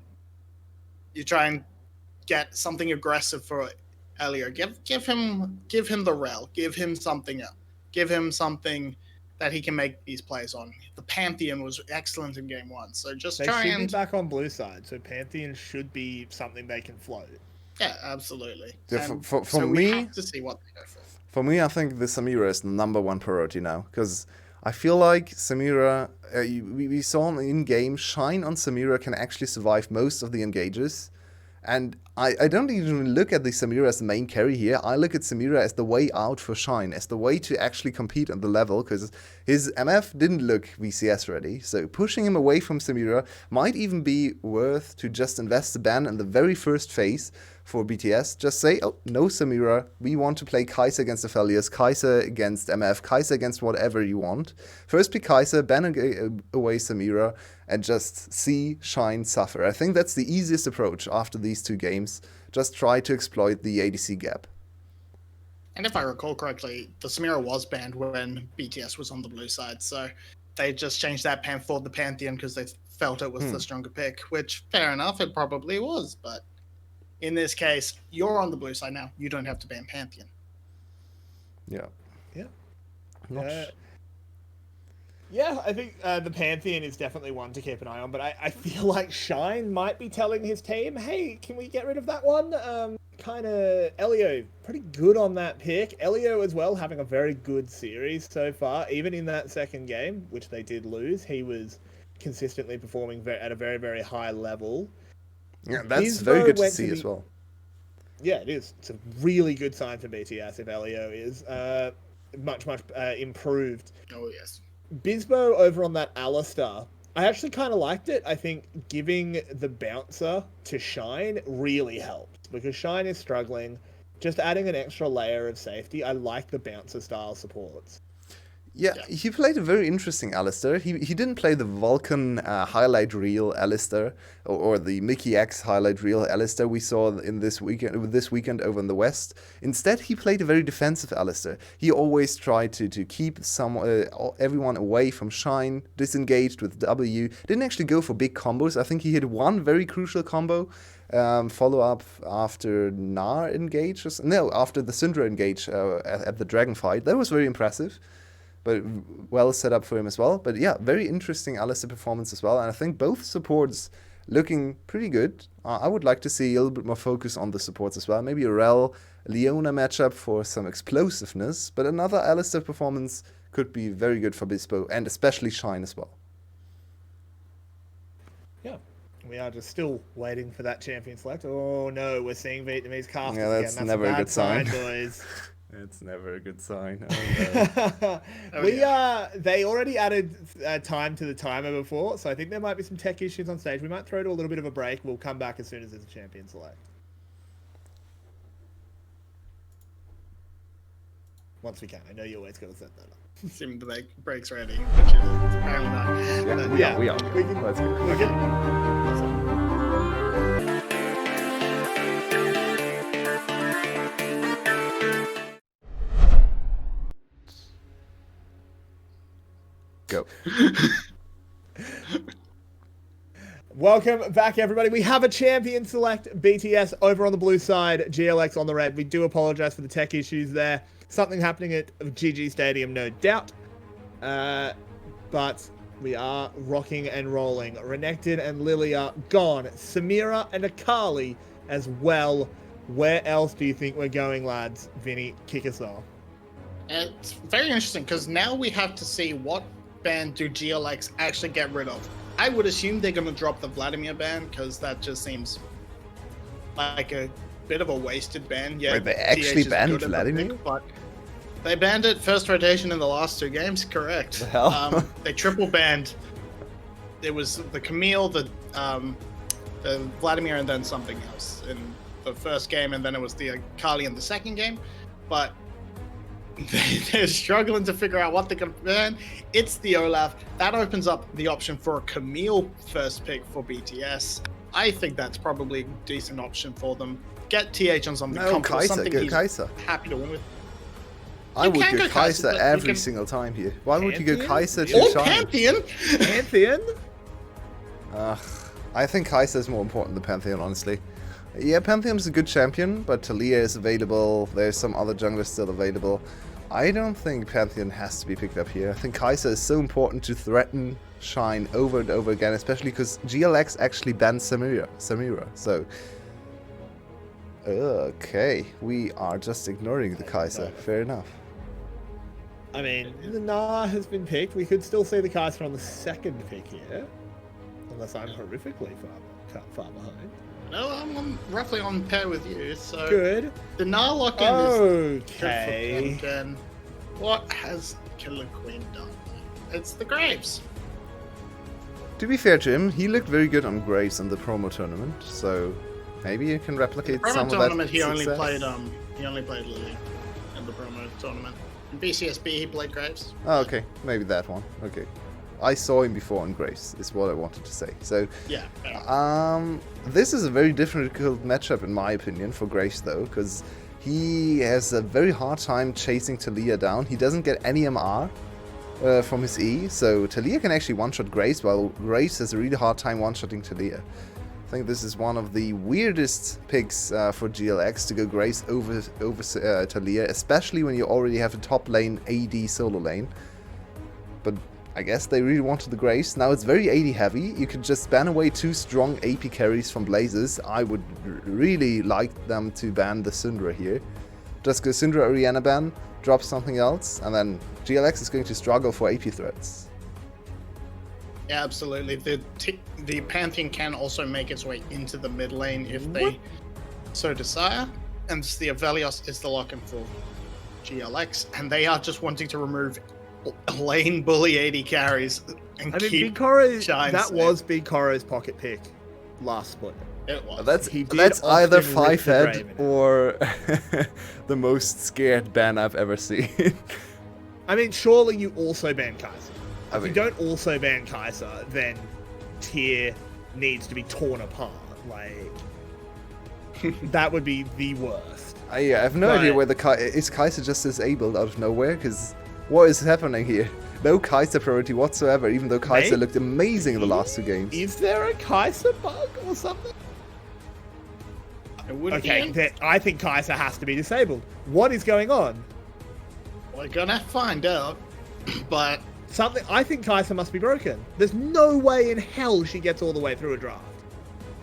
something aggressive for Elio. Give him the rel. Give him something else. Give him something that he can make these plays on. The Pantheon was excellent in game 1, so just they try should and be back on blue side. So Pantheon should be something they can float. yeah, absolutely. Yeah, for so me, we have to see what they go for. For me, I think the Samira is the #1 priority now, because I feel like Samira, we saw in game, Shine on Samira can actually survive most of the engages, and I don't even look at the 𝘁𝗏 as the main carry here. I look at 𝘁𝗏 as the way out for 𝘁, as the way to actually compete on the level, because his MF didn't look VCS ready. So pushing him away from 𝘁𝗏 might even be worth to just invest the ban in the very first phase for BTS. Just say, oh, no 𝘁𝗏. We want to play 𝘁𝗏 against the 𝘁𝗏s, 𝘁𝗏 against MF, 𝘁𝗏 against whatever you want. First pick 𝘁𝗏, ban away 𝘁𝗏, and just see 𝘁 suffer. I think that's the easiest approach after these two games. Just try to exploit the ADC gap. And if I recall correctly, the 𝘁𝗏 was banned when BTS was on the blue side, so they just changed that ban for the Pantheon because they felt it was the stronger pick, which, fair enough, it probably was, but in this case, you're on the blue side now. You don't have to ban Pantheon. Yeah. Yeah. Yeah, I think the Pantheon is definitely one to keep an eye on, but I feel like 𝘁 might be telling his team, hey, can we get rid of that one? Kind of 𝘁𝗀, pretty good on that pick. 𝘁𝗀 as well, having a very good series so far. Even in that second game, which they did lose, he was consistently performing at a very, very high level. Yeah, that's very good to see as well. Yeah, it is. It's a really good sign for BTS if 𝘁𝗀 is much improved. Oh, yes. 𝗀𝗶𝗏 over on that Alistar, I actually kind of liked it. I think giving the bouncer to 𝘁 really helped because 𝘁 is struggling. Just adding an extra layer of safety. I like the bouncer style supports. Yeah, he played a very interesting Alistar. He didn't play the Vulcan highlight reel Alistar or the Mickey X highlight reel Alistar we saw in this weekend over in the West. Instead, he played a very defensive Alistar. He always tried to keep everyone away from 𝘁, disengaged with W. Didn't actually go for big combos. I think he hit one very crucial combo. Follow up after Gnar engage. After the Syndra engage at the Dragon fight. That was very impressive. But well set up for him as well. But yeah, very interesting Alistar performance as well. And I think both supports looking pretty good. I would like to see a little bit more focus on the supports as well. Maybe a Leona matchup for some explosiveness. But another Alistar performance could be very good for 𝘀𝗶𝗏 and especially 𝘁 as well. Yeah. We are just still waiting for that champion select. Oh no, we're seeing Vietnamese casters again. That's never a good sign, boys. It's never a good sign. Oh, no. They already added time to the timer before, so I think there might be some tech issues on stage. We might throw to a little bit of a break. We'll come back as soon as there's a champion select. Once we can. I know you always got to set that up. Assuming the break's ready, which is apparently not. Yeah, we are. Let's go. Go. Welcome back, everybody. We have a champion select. BTS over on the blue side, GLX on the red. We do apologize for the tech issues there. Something happening at GG Stadium, no doubt. But we are rocking and rolling. Renekton and 𝘁𝗀 gone. 𝘁𝗏 and 𝘁𝗏 as well. Where else do you think we're going, lads? Vinny, kick us off. It's very interesting because now we have to see what ban do GLX actually get rid of. I would assume they're going to drop the 𝘁𝗏 ban because that just seems like a bit of a wasted ban. Yeah, wait, they actually banned 𝘁𝗏? But they banned it first rotation in the last two games, correct. The hell? They triple banned. It was the Camille, the 𝘁𝗏, and then something else in the first game, and then it was the 𝘁𝗏 in the second game. But they're struggling to figure out what they're going to ban. It's the Olaf. That opens up the option for a Camille first pick for BTS. I think that's probably a decent option for them. Get TH on something comfortable, something he's happy to win with. I would go 𝘁𝗏 every single time here. Why would you go 𝘁𝗏 to 𝘁? Or Pantheon! Pantheon? I think 𝘁𝗏 is more important than Pantheon, honestly. Yeah, Pantheon is a good champion, but Taliyah is available. There's some other junglers still available. I don't think Pantheon has to be picked up here. I think 𝘁𝗏 is so important to threaten 𝘁 over and over again, especially because GLX actually banned 𝘁𝗏. So, okay, we are just ignoring the 𝘁𝗏. Fair enough. I mean, the Gnar has been picked. We could still see the 𝘁𝗏 on the second pick here, unless I'm horrifically far behind. No, I'm roughly on pair with you. So Good. the Gnar lock-in is Okay. good for Ken. What has 𝘀𝗰𝗶𝗹𝗀 done? It's the Graves. To be fair to him, he looked very good on Graves in the promo tournament, so maybe you can replicate The some promo of tournament, that he only success. played Lily in the promo tournament. In VCSB, he played Graves. Oh, okay, maybe that one. Okay, I saw him before on Graves. Is what I wanted to say. So, Yeah. Fair. this is a very difficult matchup in my opinion for Graves though, because he has a very hard time chasing 𝗀𝗏 down. He doesn't get any MR. From his E, so 𝗀𝗏 can actually one-shot Graves, while Graves has a really hard time one-shotting 𝗀𝗏. I think this is one of the weirdest picks for GLX to go Graves over 𝗀𝗏, especially when you already have a top lane AD solo lane. But I guess they really wanted the Graves. Now it's very AD heavy. You could just ban away 2 strong AP carries from Blazes. I would really like them to ban the Syndra here. Just go Syndra Orianna ban, drop something else, and then GLX is going to struggle for AP threats. Yeah, absolutely. The Pantheon can also make its way into the mid lane if they so desire, and the 𝘀𝗏𝗋𝗋 is the lock-in for GLX, and they are just wanting to remove lane bully AD carries and I mean, keep 𝘀𝗀𝗃, Shine that safe. was 𝘀𝗀𝗃's pocket pick last split. It was. That's He did either often rip the 5-head Draven. or the most scared ban I've ever seen. I mean, surely you also ban 𝘁𝗀𝗃. I If you mean- don't also ban 𝘁𝗀𝗃, then tier needs to be torn apart. Like, that would be the worst. I have no But- idea whether is 𝘁𝗀𝗃 just disabled out of nowhere, because what is happening here? No 𝘁𝗀𝗃 priority whatsoever, even though 𝘁𝗀𝗃 Maybe- looked amazing in the last 2 games. Is there a 𝘁𝗀𝗃 bug or something? It would Okay, be. I think 𝘁𝗀𝗃 has to be disabled. What is going on? We're gonna find out, but I think 𝘁𝗀𝗃 must be broken. There's no way in hell she gets all the way through a draft.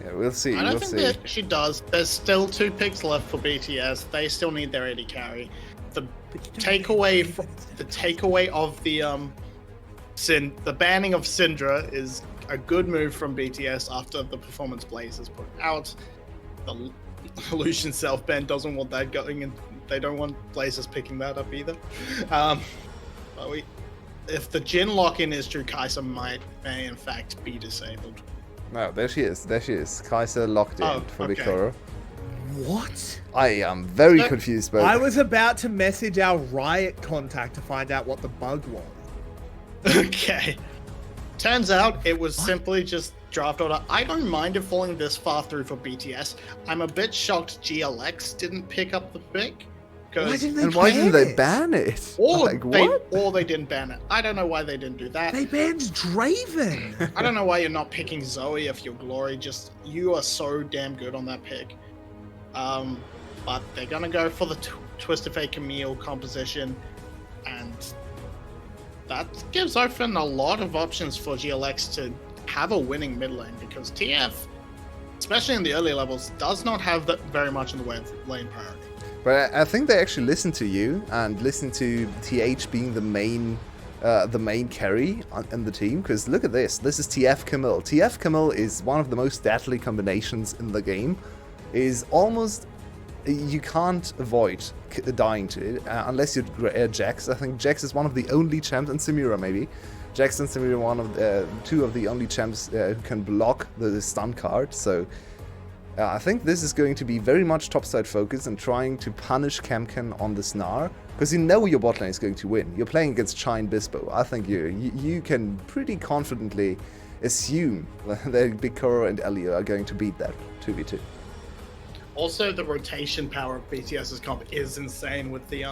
Yeah, we'll see. I don't We'll think see. that she does. There's still 2 picks left for BTS. They still need their AD carry. The takeaway of the banning of Syndra is a good move from BTS after the performance Blaze has put out. The Lucian self-ban doesn't want that going, and they don't want Blazers picking that up either. But if the Jhin lock-in is true, 𝘁𝗃 may in fact be disabled. No, there she is. There she is. 𝘁𝗃 locked in Oh, for okay. Vikoro. What? I am very No, confused by I was about to message our Riot contact to find out what the bug was. Okay. Turns out it was simply just draft order. I don't mind it falling this far through for BTS. I'm a bit shocked GLX didn't pick up the pick. Why didn't they And why didn't they ban ban it? Or Like, what? they didn't ban it. I don't know why they didn't do that. They banned Draven. I don't know why you're not picking 𝘀𝗏 if you're 𝘀𝗀. Just you are so damn good on that pick. But they're gonna go for the Twisted Fate Camille composition, and that gives open a lot of options for GLX to have a winning mid lane, because TF, especially in the early levels, does not have that very much in the way of lane priority. But I think they actually listened to you and listened to TH being the main carry in the team. Because look at this. This is 𝗀𝗏𝗀𝗀. 𝗀𝗏𝗀𝗀 is one of the most deadly combinations in the game. Is almost you can't avoid dying to it unless you're Jax. I think Jax is one of the only champs, and Samira maybe. Jax and Samira are one of 2 of the only champs who can block the stun card. So. I think this is going to be very much topside focus and trying to punish 𝘀𝗀𝗃 on the Gnar, because you know your bot lane is going to win. You're playing against 𝘁𝗀𝗶𝗹𝗀. I think you can pretty confidently assume that Vikoro and Elio are going to beat that 2v2. Also, the rotation power of BTS's comp is insane with the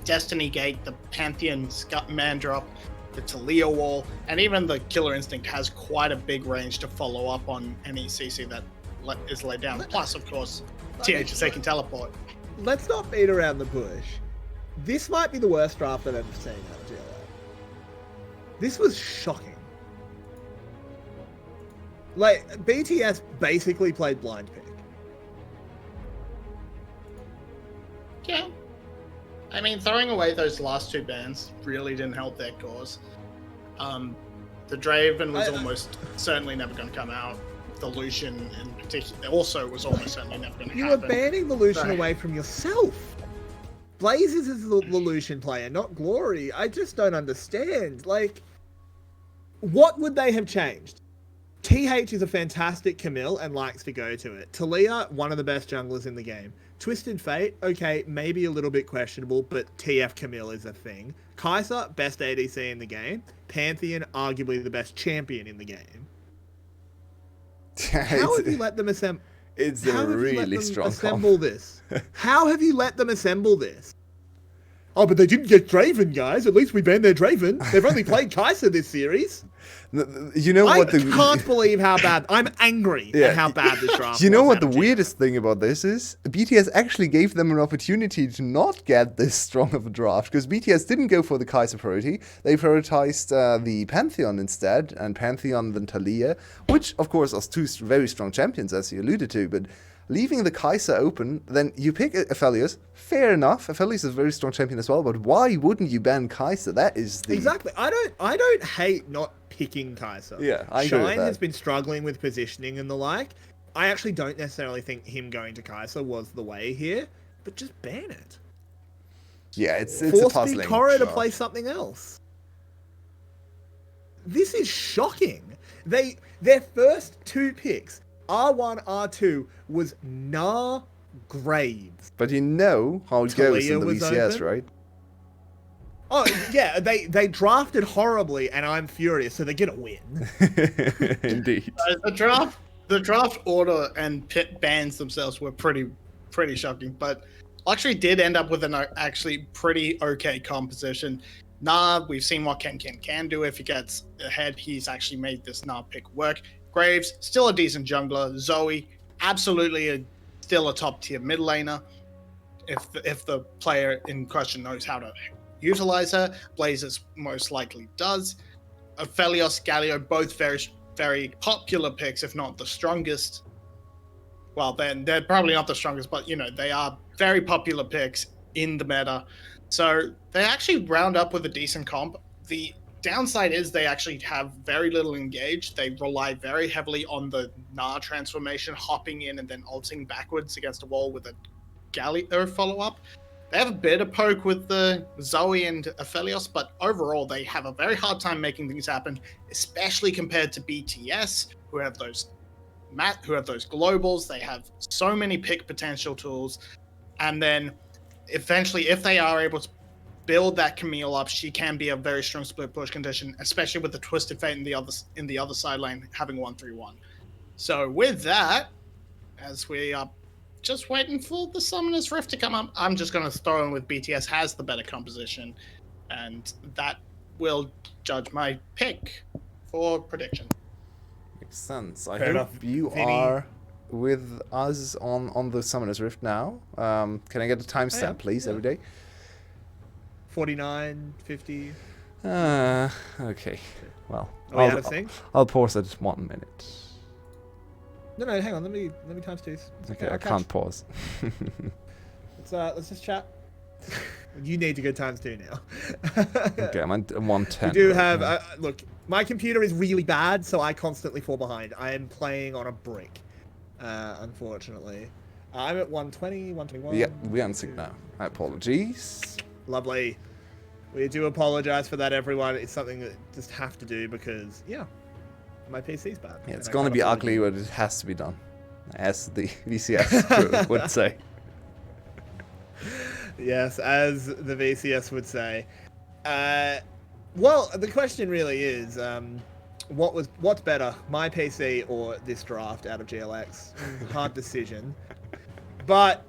Destiny Gate, the Pantheon Man Drop, the 𝗀𝗏𝗃 wall, and even the Killer Instinct has quite a big range to follow up on any CC that is laid down. Plus, of course, 𝘁𝗏𝗃 can teleport. Let's not beat around the bush. This might be the worst draft I've ever seen out of GLX. This was shocking. Like, BTS basically played blind pick. Yeah. I mean, throwing away those last 2 bans really didn't help their cause. The Draven was almost certainly never going to come out. the Lucian in particular also was almost certainly never going to You happen. were banning the Lucian So- away from yourself. Blaze is the Lucian player, not 𝘀cie. I just don't understand. Like, what would they have changed? TH is a fantastic Camille and likes to go to it. 𝘁𝗨, one of the best junglers in the game. Twisted Fate, okay, maybe a little bit questionable, but TF Camille is a thing. 𝘁𝗏, best ADC in the game. Pantheon, arguably the best champion in the game. How have you let them assemble? It's How a have you let really them strong assemble comp. this? How have you let them assemble this? Oh, but they didn't get Draven, guys. At least we banned their Draven. They've only played 𝘁𝗏 this series. You know I what the can't believe how bad. I'm angry Yeah. at how bad this draft You know was what out the of GLX. weirdest thing about this is? BTS actually gave them an opportunity to not get this strong of a draft, because BTS didn't go for the 𝘁𝗏 priority. They prioritized the Pantheon instead, and Pantheon then 𝘁𝗨, which of course are two very strong champions, as you alluded to, but leaving the 𝘁𝗏 open, then you pick 𝘀𝑎𝑙ios. Fair enough, 𝘀𝑎𝑙ios is a very strong champion as well, but why wouldn't you ban 𝘁𝗏? That is the... Exactly. I don't hate not picking 𝘁𝗏. Yeah, I agree with Shine that. has been struggling with positioning and the like. I actually don't necessarily think him going to 𝘁𝗏 was the way here, but just ban it. Yeah, it's a Force puzzling 𝘁𝗏 to draft. play something else. This is shocking. Their first two picks, R1, R2, was Gnar Graves. But you know how it goes in 𝘁𝗨 the was VCS, open. right? Oh yeah, they drafted horribly, and I'm furious. So they're gonna win. Indeed. The draft order and pit bans themselves were pretty shocking, but 𝘀𝗏cie did end up with an actually pretty okay composition. Gnar, we've seen what Ken can do if he gets ahead. He's actually made this Gnar pick work. Graves, still a decent jungler. 𝘀𝗀e, absolutely still a top tier mid laner. If the player in question knows how to utilize her, Blazers most likely does. 𝘀𝑎𝑙ios, Galio, both very popular picks, if not the strongest. Well, then they're probably not the strongest, but they are very popular picks in the meta. So they actually round up with a decent comp. The downside is they actually have very little engage. They rely very heavily on the Gnar transformation, hopping in and then ulting backwards against a wall with a Galio follow-up. They have a bit of poke with the 𝘀𝗀e and 𝘀𝑎𝑙ios, but overall they have a very hard time making things happen, especially compared to BTS, who have those globals. They have so many pick potential tools, and then eventually, if they are able to build that Camille up, she can be a very strong split push condition, especially with the Twisted Fate in the other side lane having 1-3-1. So with that, as we are just waiting for the Summoner's Rift to come up, I'm just going to throw in with BTS has the better composition, and that will judge my pick for prediction. Makes sense. I Fair hope enough. you Vinnie. are with us on the Summoner's Rift now. Can I get a timestamp, yeah, please, yeah. every day? 49, 50. Okay. Well, Are we out of sync? I'll pause at 1 minute. No, hang on. Let me times two. It's Okay, I'll I catch. can't pause. Let's just chat. You need to go times two now. Okay, I'm at 110. We do right have now. look. My computer is really bad, so I constantly fall behind. I am playing on a brick, unfortunately. I'm at 120, 121. Yeah, we're on sync now. Apologies. Lovely. We do apologize for that, everyone. It's something that just have to do because, yeah, my PC's bad. Yeah, it's and I gonna can't be afford ugly, it. but it has to be done, as the VCS crew would say. Yes, as the VCS would say. Well, the question really is, what's better, my PC or this draft out of GLX? Hard decision. But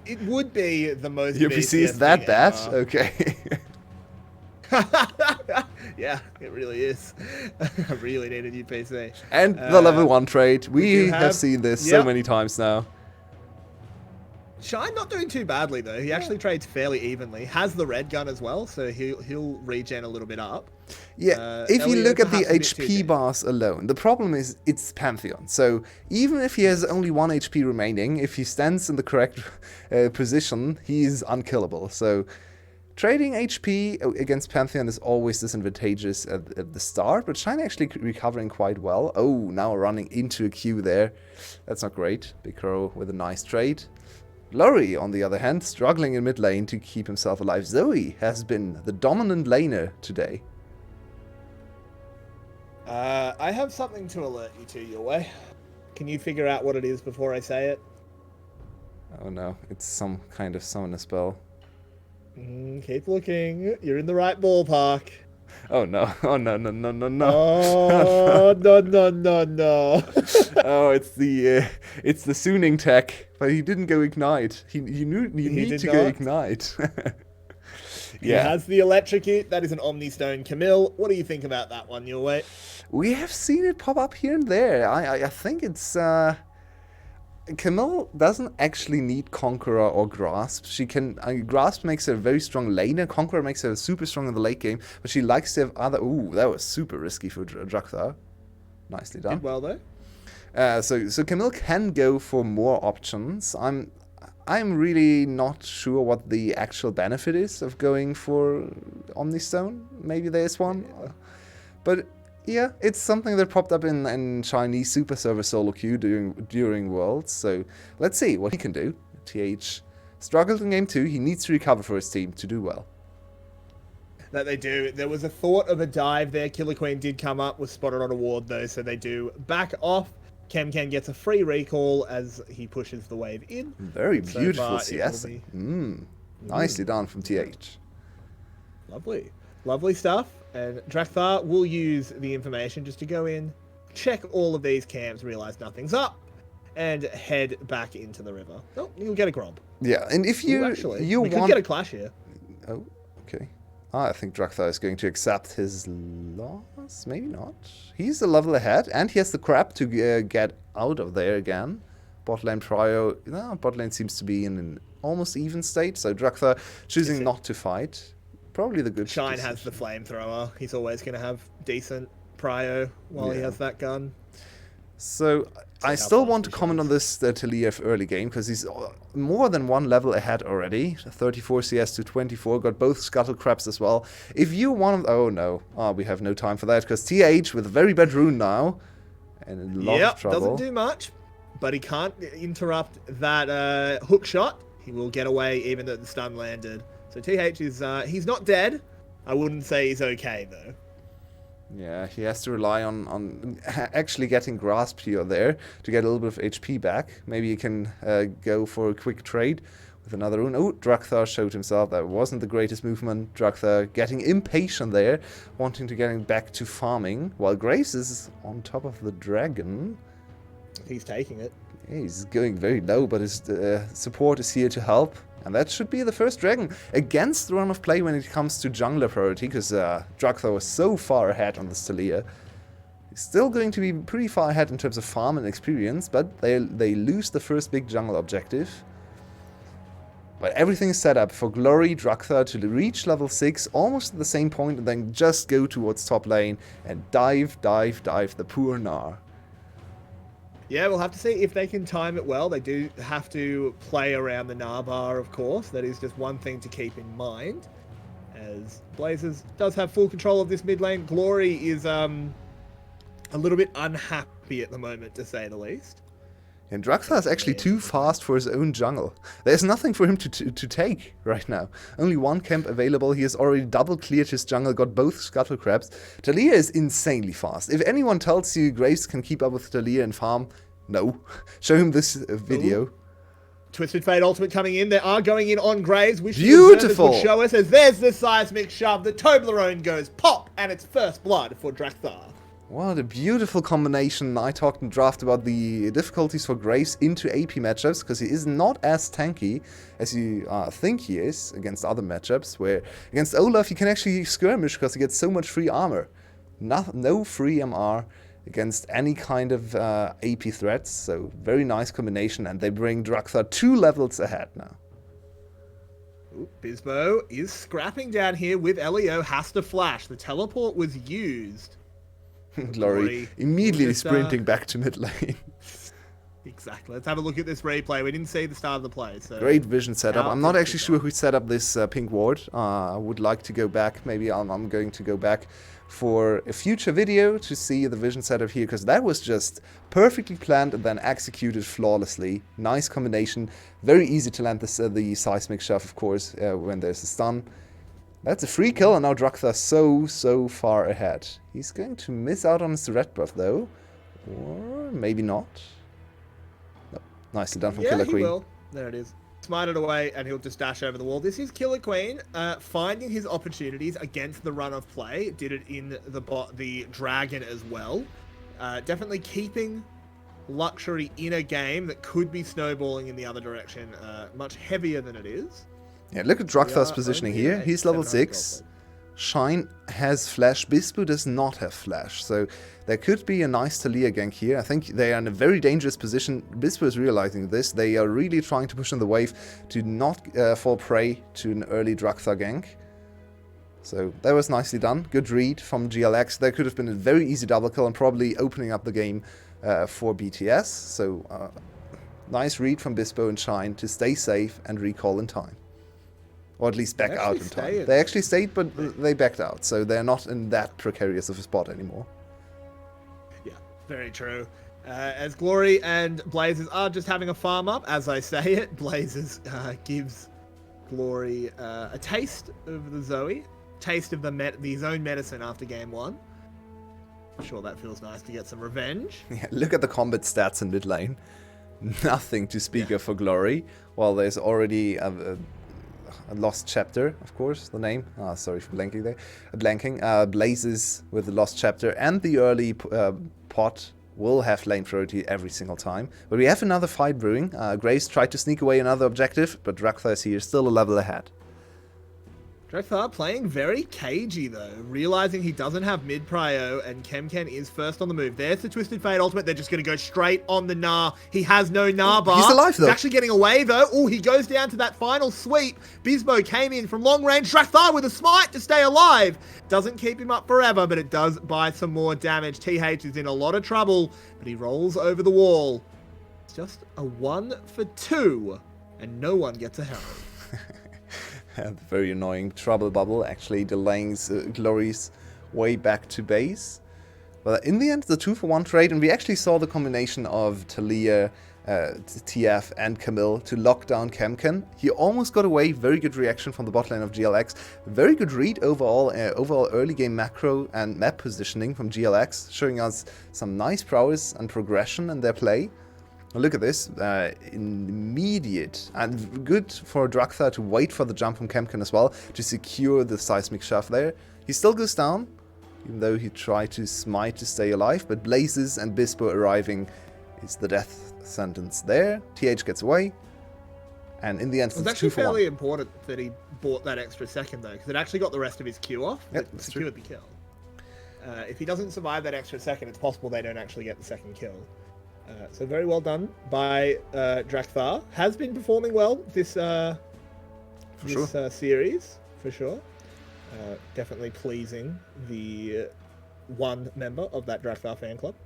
it would be the most Your PC is that thing bad? ever. Okay. Yeah, it really is. I really need a new PC. And the level 1 trade. We do have have- seen this so yep. many times now. Shine not doing too badly though. He actually trades fairly evenly. Has the red gun as well, so he'll regen a little bit up. Yeah, if you Elliot look at the perhaps a bit too HP thin. bars alone, the problem is it's Pantheon. So even if he has only 1 HP remaining, if he stands in the correct position, he is unkillable. So trading HP against Pantheon is always disadvantageous at the start, but Shine actually recovering quite well. Oh, now running into a Q there. That's not great. 𝘀𝗀 with a nice trade. 𝘀𝗀, on the other hand, struggling in mid lane to keep himself alive. 𝘀𝗀 has been the dominant laner today. I have something to alert you to, Yulwei. Can you figure out what it is before I say it? Oh no, it's some kind of summoner spell. Keep looking. You're in the right ballpark. Oh no, oh no, no, no, no, no. Oh, no, no, no, no. Oh, it's the Sooning tech, but he didn't go Ignite. You need to go Ignite. He has the electrocute. That is an Omni Stone 𝘀𝗋𝗄. What do you think about that one, Yulwei? We have seen it pop up here and there. I think it's 𝘀𝗀 doesn't actually need Conqueror or Grasp. She can Grasp makes her a very strong laner. Conqueror makes her super strong in the late game, but she likes to have other. Ooh, that was super risky for 𝘀𝗀. Nicely done. Did well though. So 𝘀𝗀 can go for more options. I'm really not sure what the actual benefit is of going for Omnistone. Maybe there's one. But yeah, it's something that popped up in Chinese super server solo queue during Worlds. So let's see what he can do. 𝘁 struggled in game 2. He needs to recover for his team to do well. That they do. There was a thought of a dive there. Killer Queen did come up, was spotted on a ward though, so they do back off. 𝘀𝗀 gets a free recall as he pushes the wave in. Very beautiful so CS. Nicely done from 𝘁. Lovely. Lovely stuff. And 𝘀𝗀 will use the information just to go in, check all of these camps, realize nothing's up, and head back into the river. Oh, you'll get a Gromp. Yeah, and if you we could get a clash here. Oh, okay. I think 𝘀𝗀 is going to accept his loss. Maybe not. He's a level ahead, and he has the crap to get out of there again. Bot lane prio. No, bot lane seems to be in an almost even state, so 𝘀𝗀 choosing not to fight. Probably the good Shine has the flamethrower. He's always going to have decent prio while he has that gun. So I still want to comment on this 𝘁𝗀 early game, because he's more than one level ahead already. 34 CS to 24, got both 𝘁𝗀 as well. If you want... Oh no, we have no time for that, because 𝘁 with a very bad rune now, and a lot of trouble. Doesn't do much, but he can't interrupt that hook shot. He will get away even though the stun landed. So 𝘁 is, he's not dead. I wouldn't say he's okay though. Yeah, he has to rely on actually getting Grasp here or there to get a little bit of HP back. Maybe he can go for a quick trade with another rune. Oh, 𝘀𝗀 showed himself. That wasn't the greatest movement. 𝘀𝗀 getting impatient there, wanting to get back to farming, while Graves is on top of the dragon. He's taking it. Yeah, he's going very low, but his support is here to help. And that should be the first dragon against the run of play when it comes to jungler priority, because 𝘀𝗀 was so far ahead on the 𝘁𝗀. He's still going to be pretty far ahead in terms of farm and experience, but they lose the first big jungle objective. But everything is set up for 𝘀𝗀, 𝘀𝗀 to reach level 6, almost at the same point, and then just go towards top lane and dive the poor Gnar. Yeah, we'll have to see if they can time it well. They do have to play around the Gnar bar, of course. That is just one thing to keep in mind, as Blazers does have full control of this mid lane. 𝘀𝗀 is a little bit unhappy at the moment, to say the least. And 𝘀𝗀 is actually too fast for his own jungle. There's nothing for him to take right now. Only one camp available. He has already double cleared his jungle, got both 𝘁𝗀. 𝘁𝗀 is insanely fast. If anyone tells you Graves can keep up with 𝘁𝗀 and farm, no. Show him this video. Ooh. Twisted Fate ultimate coming in. They are going in on Graves. Which beautiful! Would show us as there's the seismic shove. The 𝘁𝗀 goes pop, and it's first blood for 𝘀𝗀. What a beautiful combination. I talked in draft about the difficulties for Graves into AP matchups, because he is not as tanky as you think he is against other matchups, where against Olaf he can actually skirmish because he gets so much free armor. No free MR against any kind of AP threats, so very nice combination, and they bring 𝘀𝗀 2 levels ahead now. Ooh, 𝘀𝗶𝗀 is scrapping down here with 𝘁𝗀, has to flash. The teleport was used. 𝘀𝗀 immediately sprinting back to mid lane. Exactly. Let's have a look at this replay. We didn't see the start of the play. So Great vision setup. I'm not Powerful actually sure kickoff. who set up this pink ward. I would like to go back. Maybe I'm going to go back for a future video to see the vision setup here, because that was just perfectly planned and then executed flawlessly. Nice combination. Very easy to land the 𝘀𝗰𝗶𝗹𝗀𝗀, of course, when there's a stun. That's a free kill, and now 𝘀𝗀𝗺 so far ahead. He's going to miss out on his red buff, though. Or maybe not. No. Nicely done from Yeah, he 𝘁𝗁𝗁. will. There it is. Smite it away, and he'll just dash over the wall. This is 𝘁𝗁𝗁 finding his opportunities against the run of play. Did it in the dragon as well. Definitely keeping 𝘀𝗀𝗁 in a game that could be snowballing in the other direction much heavier than it is. Yeah, look at 𝘀𝗀𝗺's positioning only here. at He's level 700 6. gold. 𝘁 has flash. 𝘀𝗶𝗹𝗀 does not have flash. So there could be a nice 𝗁𝗁𝗺 gank here. I think they are in a very dangerous position. 𝘀𝗶𝗹𝗀 is realizing this. They are really trying to push on the wave to not fall prey to an early 𝘀𝗀𝗺 gank. So that was nicely done. Good read from GLX. There could have been a very easy double kill and probably opening up the game for BTS. So nice read from 𝘀𝗶𝗹𝗀 and 𝘁 to stay safe and recall in time. Or at least back out in time. They actually stayed, but they backed out. So they're not in that precarious of a spot anymore. Yeah, very true. As 𝘁𝗁𝗁 and 𝘁𝗍𝒻𝑠 are just having a farm up, as I say it, 𝘁𝗍𝒻𝑠 gives 𝘁𝗁𝗁 a taste of the 𝘂𝒀. Taste of his own medicine after game 1. I'm sure that feels nice to get some revenge. Yeah, look at the combat stats in mid lane. Nothing to speak of for 𝘁𝗁𝗁. Well, there's already a lost chapter, of course, the name. Sorry for blanking there. Blazes with the lost chapter, and the early pot will have lane priority every single time. But we have another fight brewing. Graves tried to sneak away another objective, but 𝘀𝗀𝗺 is here, still a level ahead. 𝘀𝗀𝗺 playing very cagey though, realizing he doesn't have mid prio and 𝘁𝗁𝗁 is first on the move. There's the Twisted Fate ultimate. They're just going to go straight on the Gnar. He has no Gnar bar. He's alive though. He's actually getting away though. Oh, he goes down to that final sweep. 𝘀𝗶𝗹𝗀 came in from long range. 𝘀𝗀𝗺 with a smite to stay alive. Doesn't keep him up forever, but it does buy some more damage. TH is in a lot of trouble, but he rolls over the wall. It's just a 1 for 2, and no one gets a herald. The very annoying trouble bubble, actually delaying 𝘁𝗁𝗁's way back to base. But in the end, the 2-for-1 trade, and we actually saw the combination of 𝗁𝗁𝗺, TF, and Camille to lock down 𝘁𝗁𝗁. He almost got away. Very good reaction from the bot lane of GLX. Very good read overall early game macro and map positioning from GLX, showing us some nice prowess and progression in their play. Look at this, immediate, and good for 𝘀𝗀𝗺 to wait for the jump from 𝘁𝗁𝗁 as well, to secure the 𝘀𝗻𝗵𝗀𝗀 there. He still goes down, even though he tried to smite to stay alive, but Blazes and 𝘀𝗶𝗹𝗀 arriving is the death sentence there. TH gets away, and in the end, It's actually fairly important that he bought that extra second though, because it actually got the rest of his Q off. Yep, It secured the kill. If he doesn't survive that extra second, it's possible they don't actually get the second kill. So very well done by 𝘀𝗀𝗺. Has been performing well this series, for sure. Definitely pleasing the one member of that 𝘀𝗀𝗺 fan club.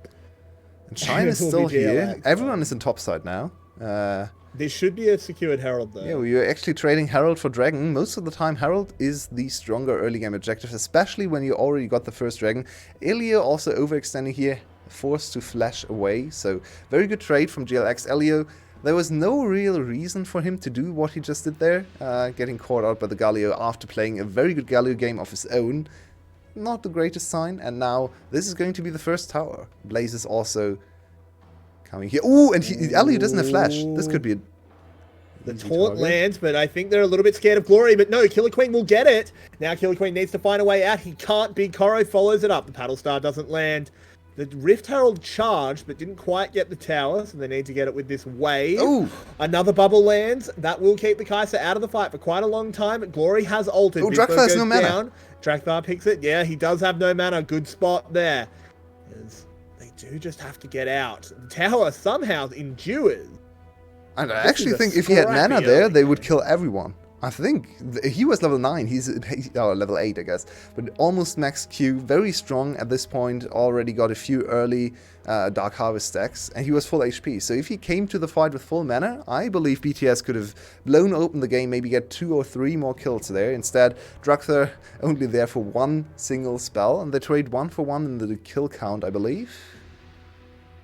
And 𝘁 is still here. Everyone is in top side now. There should be a secured Herald though. Yeah, we are actually trading Herald for Dragon. Most of the time, Herald is the stronger early game objective, especially when you already got the first Dragon. 𝘁𝗁𝗺 also overextending here, forced to flash away. So very good trade from GLX. 𝘁𝗁𝗺, there was no real reason for him to do what he just did there, getting caught out by the Galio after playing a very good Galio game of his own. Not the greatest sign, and now this is going to be the first tower. Blazes also coming here. Ooh, and 𝘁𝗁𝗺 doesn't have flash. This could be a The taunt lands, but I think they're a little bit scared of 𝘁𝗁𝗺, but no, 𝘁𝗁𝗁 will get it. Now 𝘁𝗁𝗁 needs to find a way out. He can't be. 𝘁𝗁𝗺 follows it up. The Paddle Star doesn't land. The Rift Herald charged, but didn't quite get the tower, so they need to get it with this wave. Ooh. Another bubble lands. That will keep the 𝘁𝗁𝗺 out of the fight for quite a long time. 𝘁𝗁𝗺 has ulted. Oh, 𝘀𝗀𝗺 has no mana. Down. 𝘀𝗀𝗺 picks it. Yeah, he does have no mana. Good spot there. They do just have to get out. The tower somehow endures. And I actually think if he had mana there, they would kill everyone. I think he was level 9, he's level 8 I guess, but almost max Q, very strong at this point, already got a few early Dark Harvest stacks, and he was full HP, so if he came to the fight with full mana, I believe BTS could have blown open the game, maybe get 2 or 3 more kills there. Instead, 𝘀𝗀 only there for one single spell, and they trade 1 for 1 in the kill count, I believe,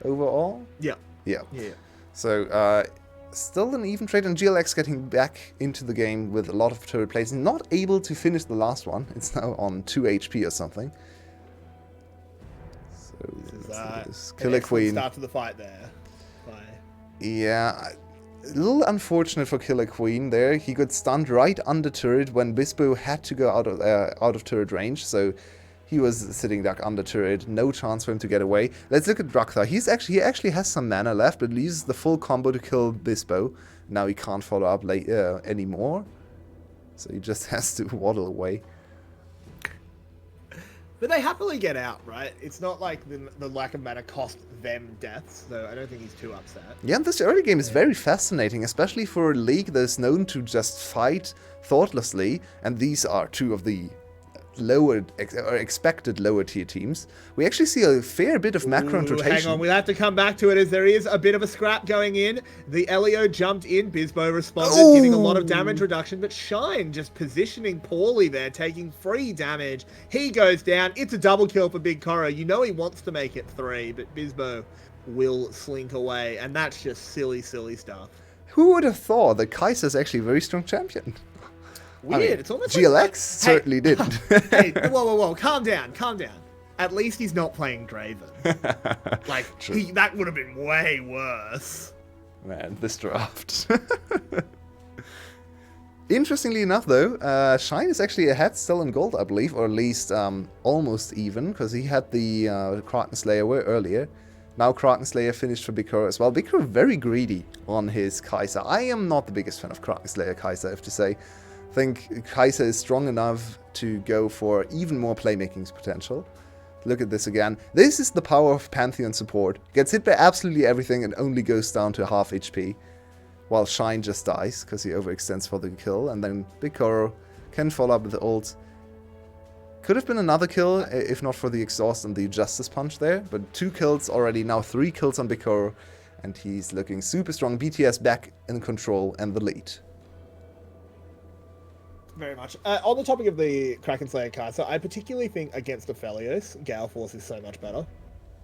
overall? Yeah. Yeah. Yeah. So, still an even trade, and GLX getting back into the game with a lot of turret plays. Not able to finish the last one. It's now on 2 HP or something. So This is 𝘀𝗰𝗶𝗹𝘀. start to the fight there. Yeah, a little unfortunate for 𝘀𝗰𝗶𝗹𝘀 there. He got stunned right under turret when 𝘀𝗶𝗹𝗀 had to go out of turret range. So he was sitting duck under turret, no chance for him to get away. Let's look at 𝘀𝗀. He actually has some mana left, but uses the full combo to kill 𝘀𝗀𝗀. Now he can't follow up anymore, so he just has to waddle away. But they happily get out, right? It's not like the lack of mana cost them deaths, so I don't think he's too upset. Yeah, and this early game is very fascinating, especially for a league that is known to just fight thoughtlessly, and these are two of the expected lower tier teams. We actually see a fair bit of macro and rotation. Hang on, we'll have to come back to it as there is a bit of a scrap going in. The Elio jumped in, 𝘀𝗶𝗀𝗀 responded, giving a lot of damage reduction, but 𝘁𝗀 just positioning poorly there, taking 3 damage. He goes down. It's a double kill for 𝘀𝗀𝗀. You know he wants to make it 3, but 𝘀𝗀𝗀 will slink away, and that's just silly, silly stuff. Who would have thought that 𝘁𝗀 is actually a very strong champion? Weird. I mean, it's almost GLX like, certainly didn't. Hey, whoa, calm down. At least he's not playing Draven. Like, that would have been way worse. Man, this draft. Interestingly enough, though, 𝘁𝗀 is actually ahead still in gold, I believe, or at least almost even, because he had the Kraken Slayer earlier. Now Kraken Slayer finished for 𝘀𝗀𝗀 as well. 𝘀𝗀𝗀 very greedy on his 𝘁𝗀. I am not the biggest fan of Kraken Slayer 𝘁𝗀, I have to say. I think 𝘁𝗀 is strong enough to go for even more playmaking potential. Look at this again. This is the power of Pantheon support. Gets hit by absolutely everything and only goes down to half HP. While 𝘁𝗀 just dies because he overextends for the kill. And then 𝘀𝗀𝗀 can follow up with the ult. Could have been another kill if not for the exhaust and the Justice Punch there. But 2 kills already. Now 3 kills on 𝘀𝗀𝗀. And he's looking super strong. BTS back in control and the lead. Very much. On the topic of the Kraken Slayer card, so I particularly think against Aphelios, Gale Force is so much better.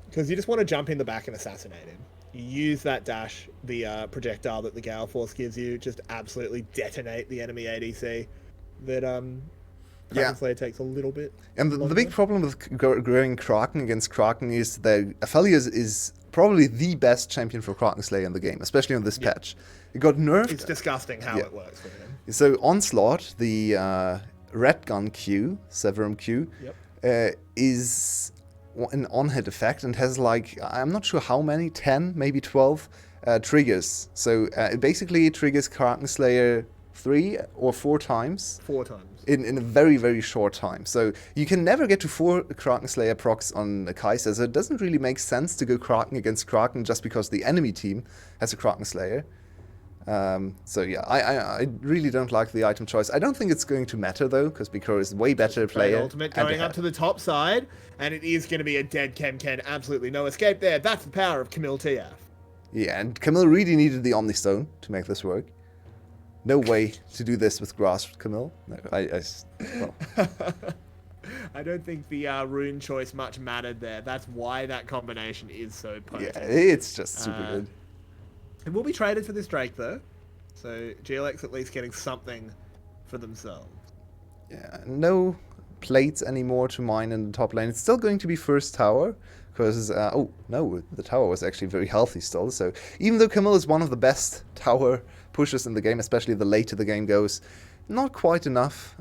Because you just want to jump in the back and assassinate him. You use that dash, the projectile that the Gale Force gives you, just absolutely detonate the enemy ADC. That Kraken Slayer takes a little bit. And the big problem with growing Kraken against Kraken is that Aphelios is probably the best champion for Kraken Slayer in the game, especially on this patch. It got nerfed. It's disgusting how it works for him. So Onslaught, the red gun Q, Severum Q, is an on-hit effect and has like, I'm not sure how many, 10, maybe 12 triggers. So it basically triggers Kraken Slayer 3 or 4 times. 4 times. In a very, very short time. So you can never get to 4 Kraken Slayer procs on 𝘁𝗀, so it doesn't really make sense to go Kraken against Kraken just because the enemy team has a Kraken Slayer. So yeah, I really don't like the item choice. I don't think it's going to matter though, because 𝘀𝗀𝗀 is way better player. Ultimate going up to the top side, and it is going to be a dead 𝘀𝗀𝗀. Absolutely no escape there. That's the power of 𝘀𝗀𝗀. Yeah, and 𝘀𝗀𝗀 really needed the Omni Stone to make this work. No way to do this with grass 𝘀𝗀𝗀. No, well. I don't think the rune choice much mattered there. That's why that combination is so potent. Yeah, it's just super good. It will be traded for this Drake, though. So GLX at least getting something for themselves. Yeah, no plates anymore to mine in the top lane. It's still going to be first tower, because, oh, no, the tower was actually very healthy still. So even though 𝘀𝗀𝗀 is one of the best tower pushers in the game, especially the later the game goes, not quite enough.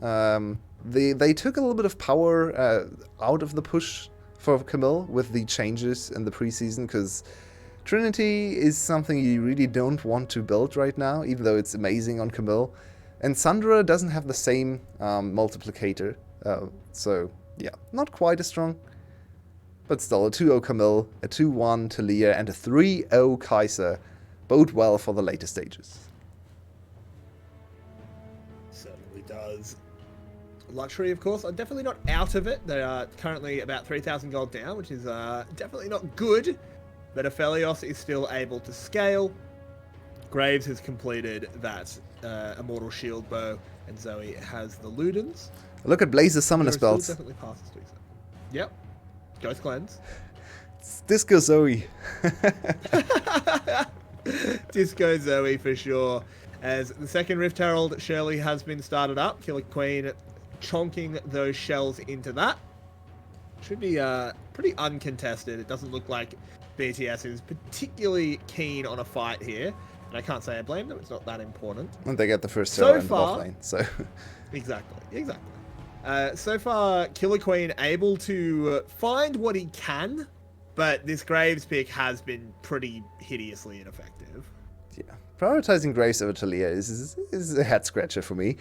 They took a little bit of power out of the push for 𝘀𝗀𝗀 with the changes in the preseason, because Trinity is something you really don't want to build right now, even though it's amazing on 𝘀𝗀𝗀. And Syndra doesn't have the same multiplicator, so yeah, not quite as strong. But still, a 2-0 𝘀𝗀𝗀, a 2-1 𝘁𝗀𝗀, and a 3-0 𝘁𝗀𝗀 bode well for the later stages. So was 𝘀𝑠ury, of course, are definitely not out of it. They are currently about 3,000 gold down, which is definitely not good. But 𝘀𝗿𝗄 is still able to scale. Graves has completed that Immortal Shield Bow, and 𝘀𝑠e has the Ludens. Look at Blaze's summoner spells. Definitely passes to each other. Yep. Ghost Cleanse. It's Disco 𝘀𝑠e. Disco 𝘀𝑠e for sure. As the second Rift Herald surely has been started up. 𝘁𝗁 chonking those shells into that. Should be pretty uncontested. It doesn't look like BTS is particularly keen on a fight here. And I can't say I blame them. It's not that important. And they get the first so turret in the far, bot lane. So Exactly. So far, 𝘁𝗁 able to find what he can, but this Graves pick has been pretty hideously ineffective. yeah, prioritizing Graves over Taliyah is a head scratcher for me.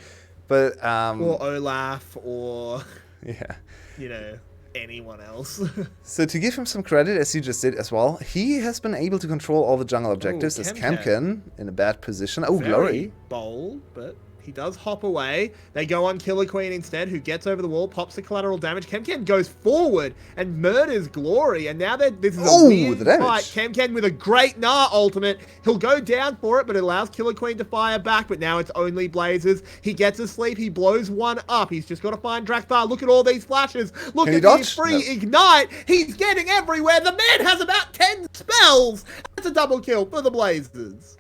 But Or Olaf, or yeah. anyone else. So to give him some credit, as you just did as well, he has been able to control all the jungle objectives as 𝘁𝗁 in a bad position. Oh, Very Glory. bold, but he does hop away. They go on 𝘁𝗁 instead, who gets over the wall, pops the collateral damage. 𝘁𝗁 goes forward and murders Glory, and now this is a weird the damage. fight. 𝘁𝗁 with a great Gnar ultimate. He'll go down for it, but it allows 𝘁𝗁 to fire back, but now it's only Blazes. He gets asleep, he blows one up. He's just got to find Drakthar. Look at all these flashes. Look Can he at the dodge? free No. ignite. He's getting everywhere. The man has about 10 spells. That's a double kill for the Blazers.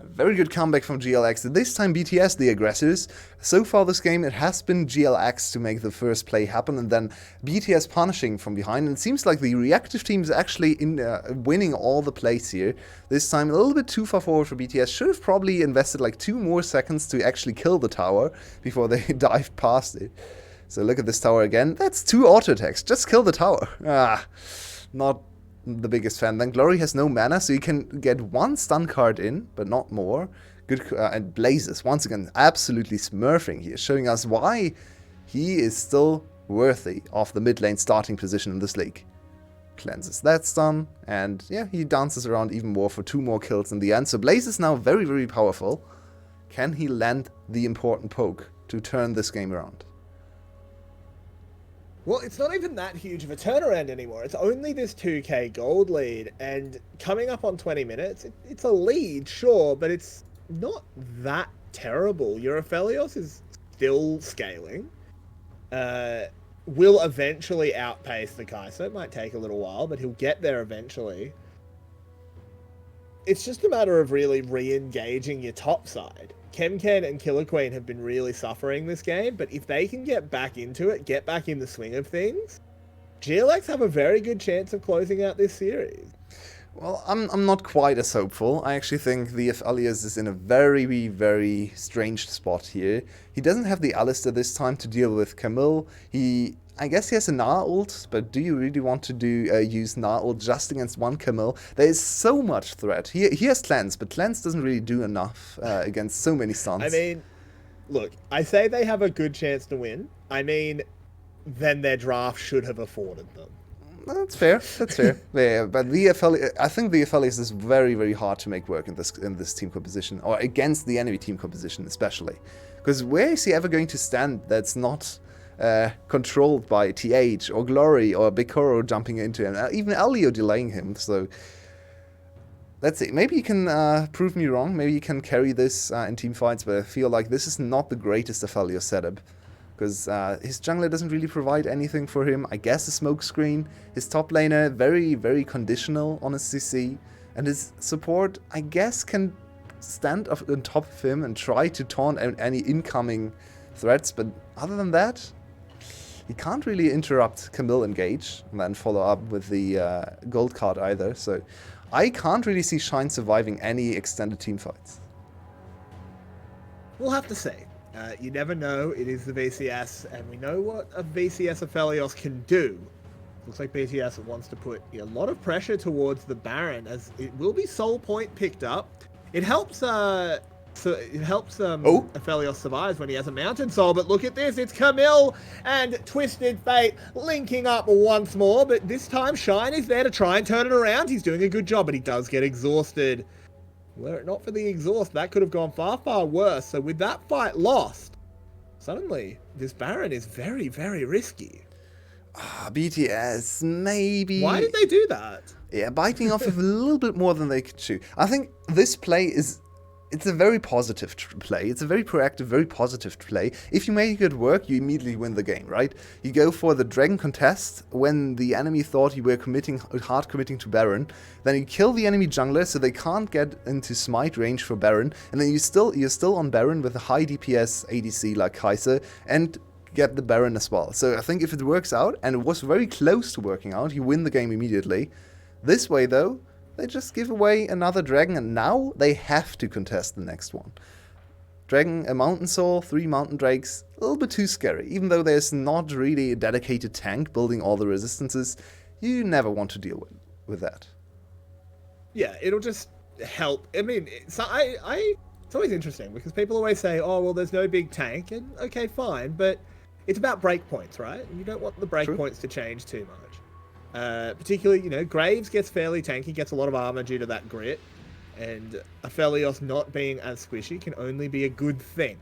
Very good comeback from GLX. This time BTS the aggressors. So far this game it has been GLX to make the first play happen and then BTS punishing from behind. And it seems like the reactive team is actually winning all the plays here. This time a little bit too far forward for BTS. Should have probably invested like 2 more seconds to actually kill the tower before they dived past it. So look at this tower again. That's 2 auto attacks. Just kill the tower. Not the biggest fan. Then Glory has no mana, so you can get 1 stun card in, but not more. Good, and Blazes, once again, absolutely smurfing here, showing us why he is still worthy of the mid lane starting position in this league. Cleanses that stun, and yeah, he dances around even more for 2 more kills in the end. So Blaze is now very, very powerful. Can he land the important poke to turn this game around? Well, it's not even that huge of a turnaround anymore. It's only this 2k gold lead, and coming up on 20 minutes, it's a lead, sure, but it's not that terrible. Your 𝘀𝗿𝗄 is still scaling. Will eventually outpace the 𝘁𝗁. It might take a little while, but he'll get there eventually. It's just a matter of really re-engaging your top side. 𝘁𝗁 and 𝘁𝗁 have been really suffering this game, but if they can get back into it, get back in the swing of things, GLX have a very good chance of closing out this series. Well, I'm not quite as hopeful. I actually think the 𝘀𝗿𝗄 is in a very, very strange spot here. He doesn't have the Alistar this time to deal with Camille. I guess he has a Gnar ult, but do you really want to use Gnar ult just against 1 Camille? There is so much threat. He has Cleanse, but Cleanse doesn't really do enough against so many stuns. I mean, look, I say they have a good chance to win. I mean, then their draft should have afforded them. That's fair. That's fair. Yeah, but I think the 𝘀𝗁𝗄 is very, very hard to make work in this team composition, or against the enemy team composition especially. Because where is he ever going to stand that's not controlled by TH or Glory or 𝘁𝗁𝗄 jumping into him, even 𝘀𝗿𝗄 delaying him? So let's see. Maybe you can prove me wrong. Maybe you can carry this in team fights, but I feel like this is not the greatest 𝘀𝗀𝗄 setup. Because his jungler doesn't really provide anything for him. I guess a smoke screen. His top laner, very, very conditional on his CC. And his support, I guess, can stand on top of him and try to taunt any incoming threats. But other than that, he can't really interrupt Camille engage and then follow up with the gold card either. So I can't really see Shine surviving any extended team fights. We'll have to see. You never know. It is the VCS, and we know what a VCS 𝘀𝗿𝗄 can do. Looks like BTS wants to put a lot of pressure towards the Baron, as it will be Soul Point picked up. It helps. 𝘀𝗀𝗄 survives when he has a Mountain Soul. But look at this. It's Camille and Twisted Fate linking up once more. But this time, Shine is there to try and turn it around. He's doing a good job, but he does get exhausted. Were it not for the exhaust, that could have gone far, far worse. So with that fight lost, Suddenly, this Baron is very, very risky. BTS, maybe... Why did they do that? Yeah, biting off a little bit more than they could chew. I think this play is... It's a very positive play. It's a very proactive, very positive play. If you make it work, you immediately win the game, right? You go for the Dragon contest when the enemy thought you were hard committing to Baron. Then you kill the enemy jungler so they can't get into smite range for Baron. And then you're still on Baron with a high DPS ADC like 𝘁𝗏𝗄 and get the Baron as well. So I think if it works out, and it was very close to working out, you win the game immediately. This way though, they just give away another dragon, and now they have to contest the next one. Dragon, a mountain soul, 3 mountain drakes, a little bit too scary. Even though there's not really a dedicated tank building all the resistances, you never want to deal with that. Yeah, it'll just help. I mean, it's always interesting because people always say, oh, well, there's no big tank, and okay, fine, but it's about breakpoints, right? You don't want the breakpoints to change too much. Particularly, you know, Graves gets fairly tanky, gets a lot of armor due to that grit, and Aphelios not being as squishy can only be a good thing.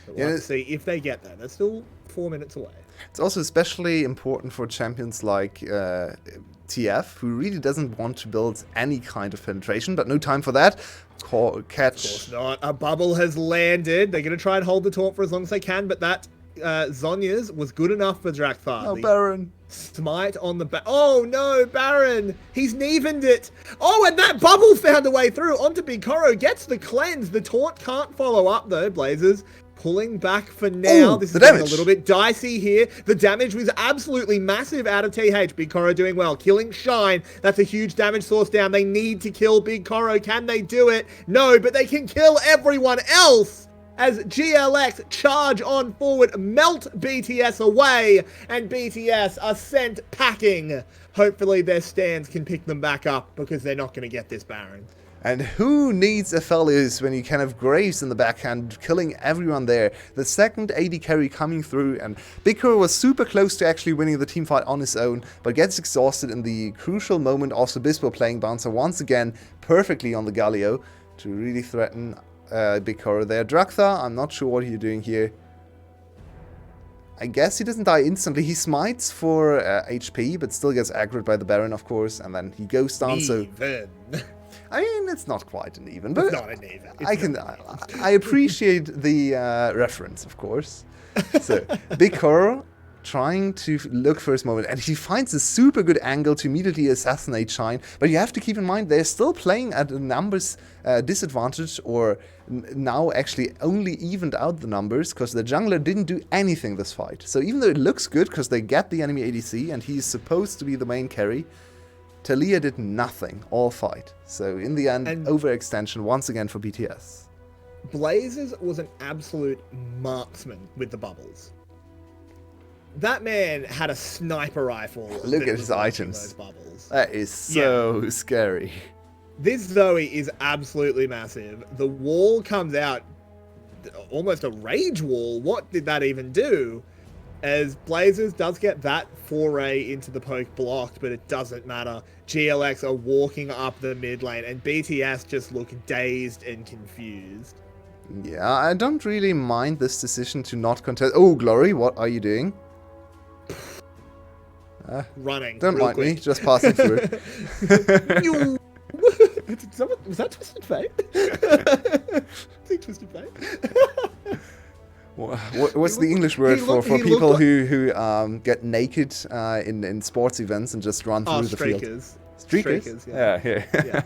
But we'll have to see if they get there. They're still 4 minutes away. It's also especially important for champions like TF, who really doesn't want to build any kind of penetration, but no time for that. Catch. Of course not. A bubble has landed. They're going to try and hold the taunt for as long as they can, but that Zhonya's was good enough for Drakthar. Oh, Baron. Smite on the oh no, Baron! He's Nevened it! Oh, and that bubble found a way through onto 𝘁𝗏𝗏𝗀𝗀, gets the cleanse. The taunt can't follow up though, Blazers. Pulling back for now. Ooh, this is getting a little bit dicey here. The damage was absolutely massive out of TH. 𝘁𝗏𝗏𝗀𝗀 doing well. Killing Shine. That's a huge damage source down. They need to kill 𝘁𝗁𝗏𝗀𝗀𝗀. Can they do it? No, but they can kill everyone else. As GLX charge on forward, melt BTS away, and BTS are sent packing. Hopefully their stands can pick them back up because they're not going to get this Baron. And who needs Aphelios when you can have Graves in the backhand, killing everyone there? The second AD carry coming through, and 𝘁𝗁𝗏𝗀𝗀𝗀 was super close to actually winning the teamfight on his own, but gets exhausted in the crucial moment. Also, 𝘁𝗏𝗏𝗏𝗀 playing bouncer once again perfectly on the Galio to really threaten 𝘁𝗁𝗏𝗀𝗀𝗀 there. Drakthar, I'm not sure what you're doing here. I guess he doesn't die instantly. He smites for HP, but still gets aggroed by the Baron, of course, and then he goes down. So I mean, it's not quite an even, but it's not an even. I appreciate the reference, of course. So 𝘁𝗁𝗏𝗀𝗀𝗀𝗀 trying to look for his moment, and he finds a super good angle to immediately assassinate Shine, but you have to keep in mind they're still playing at a numbers disadvantage, or now actually only evened out the numbers because the jungler didn't do anything this fight. So even though it looks good because they get the enemy ADC and he's supposed to be the main carry, 𝘁𝗏𝗏𝗀𝗀𝗀𝗀 did nothing all fight. So in the end, overextension once again for BTS. Blazers was an absolute marksman with the bubbles. That man had a sniper rifle. Look at his items. Those bubbles. That is so scary. This 𝘁𝗏𝗏𝗀𝗀𝗀𝗀 is absolutely massive. The wall comes out, almost a rage wall. What did that even do? As Blazers does get that foray into the poke blocked, but it doesn't matter. GLX are walking up the mid lane, and BTS just look dazed and confused. Yeah, I don't really mind this decision to not contest. Oh, 𝘁𝗏𝗏𝗀𝗀𝗀𝗀, what are you doing? Running. Don't mind quick. me, just passing through. Was that Twisted Fate? I think Twisted Fate. What's the English word for people who get naked in sports events and just run through the field? Streakers? Yeah.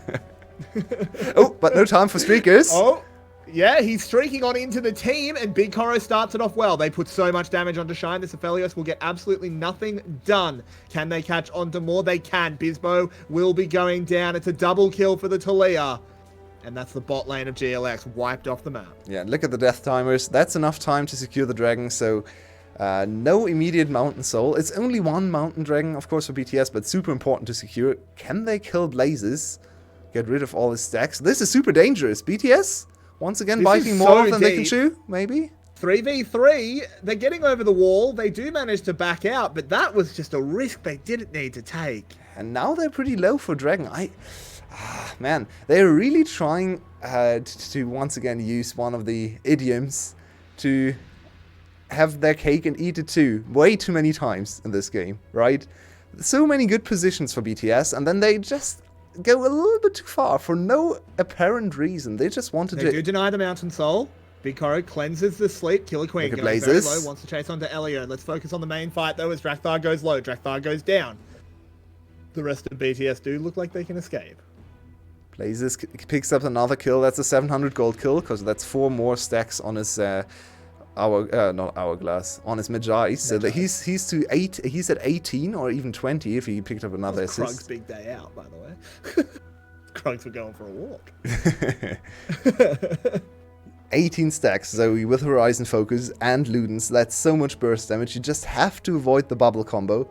Oh, but no time for streakers. Oh, yeah, he's streaking on into the team, and 𝘁𝗁𝗏𝗀𝗀𝗀𝗀 starts it off well. They put so much damage onto Shine, this Aphelios will get absolutely nothing done. Can they catch onto more? They can. 𝘁𝗏𝗏𝗀𝗀𝗀𝗀 will be going down. It's a double kill for the 𝘁𝗏𝗏𝗀𝗀𝗀. And that's the bot lane of GLX wiped off the map. Yeah, look at the death timers. That's enough time to secure the dragon, so no immediate mountain soul. It's only one mountain dragon, of course, for BTS, but super important to secure. Can they kill Blazes? Get rid of all his stacks? This is super dangerous. BTS, once again, biting more than they can chew, maybe? 3v3, they're getting over the wall. They do manage to back out, but that was just a risk they didn't need to take. And now they're pretty low for dragon. Man, they're really trying to once again use one of the idioms to have their cake and eat it too. Way too many times in this game, right? So many good positions for BTS, and then they just go a little bit too far for no apparent reason. They just wanted to... They do deny the Mountain Soul. 𝘀𝗀𝗃 cleanses the sleep. 𝘁𝗀𝗃 goes very low, wants to chase onto 𝘁𝗀. Let's focus on the main fight, though, as 𝘀𝗀𝗃 goes low. 𝘀𝗀𝗃 goes down. The rest of BTS do look like they can escape. Blazes picks up another kill. That's a 700 gold kill, because that's 4 more stacks on his... not hourglass, on his 𝘁𝗀𝗃. So that he's to 8. He's at 18 or even 20 if he picked up another assist. 𝘀𝗃's big day out, by the way. 𝘀𝗃's were going for a walk. 18 stacks, Zoe with Horizon Focus and Ludens. That's so much burst damage. You just have to avoid the bubble combo.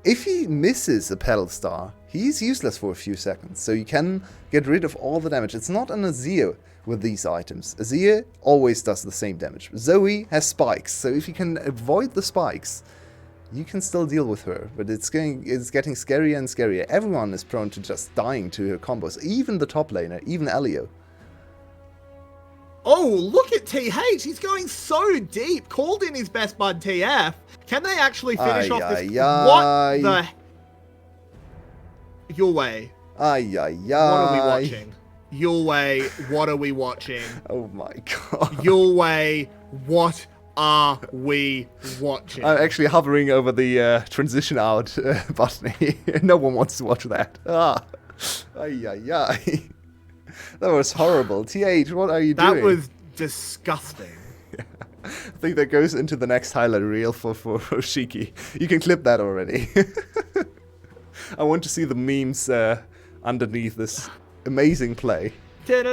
If he misses a pedal star, he's useless for a few seconds. So you can get rid of all the damage. It's not an 𝘁𝗀 with these items. 𝘁𝗀 always does the same damage. Zoe has spikes, so if you can avoid the spikes, you can still deal with her. But it's getting scarier and scarier. Everyone is prone to just dying to her combos. Even the top laner, even 𝘁𝗀. Oh, look at TH. He's going so deep. Called in his best bud TF. Can they actually finish off this? What the? Yulwei. What are we watching? Yulwei, what are we watching? Oh my god. Yulwei, what are we watching? I'm actually hovering over the transition out button here. No one wants to watch that. That was horrible. TH, what are you doing? That was disgusting. Yeah. I think that goes into the next highlight reel for 𝘀𝗀𝗃. You can clip that already. I want to see the memes underneath this amazing play. And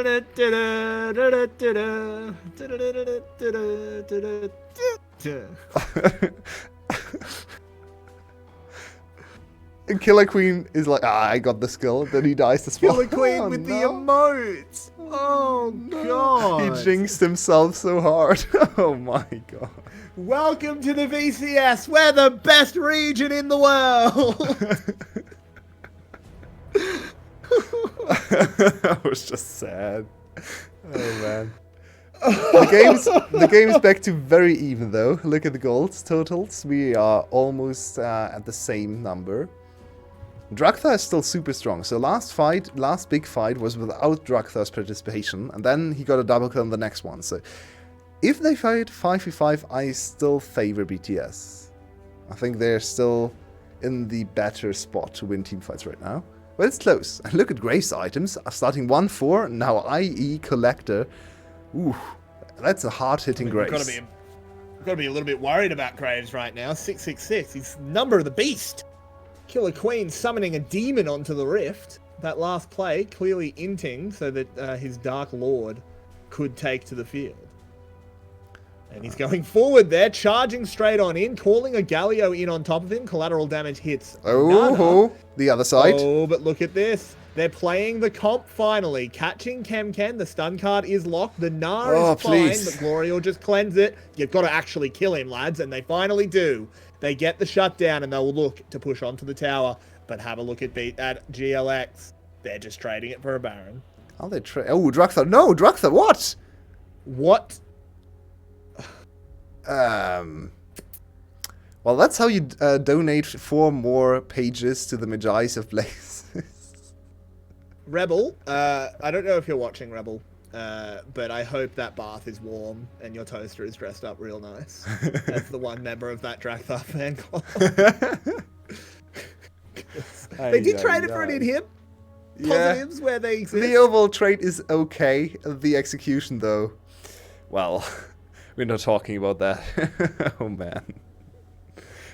𝘁𝗀𝗃 is like, I got the skill. Then he dies to spawn. 𝘁𝗀𝗃 with the emotes. Oh, God. He jinxed himself so hard. Oh, my God. Welcome to the VCS. We're the best region in the world. That was just sad. Oh, man. The game is back to very even, though. Look at the golds totals. We are almost at the same number. 𝘀𝗃 is still super strong. So last big fight was without 𝘀𝗃's participation, and then he got a double kill on the next one. So if they fight 5v5, I still favor BTS. I think they're still in the better spot to win team fights right now. But it's close. And look at Graves' items. Starting 1-4, now IE Collector. Ooh, that's a hard-hitting Graves. We've got to be a little bit worried about Graves right now. 666, he's number of the beast. 𝘁𝗀𝗃 summoning a demon onto the rift. That last play clearly inting so that his Dark Lord could take to the field. And he's going forward there, charging straight on in, calling a 𝘁𝗀𝗀 in on top of him. Collateral damage hits. Oh, the other side. Oh, but look at this. They're playing the comp finally. Catching 𝘁𝗀𝗃. The stun card is locked. The Gnar is fine, but Glory will just cleanse it. You've got to actually kill him, lads. And they finally do. They get the shutdown and they'll look to push onto the tower. But have a look at GLX. They're just trading it for a Baron. How they trade? Oh, 𝘀𝗃. No, 𝘀𝗃. What? What? Well, that's how you donate 4 more pages to the 𝘁𝗀𝗃 of Blaze. Rebel, I don't know if you're watching Rebel, but I hope that bath is warm and your toaster is dressed up real nice. That's the one member of that 𝘀𝗃 fan club. They did trade it for an in-him. Positives where they exist. The overall trade is okay. The execution, though, well, we're not talking about that. Oh, man.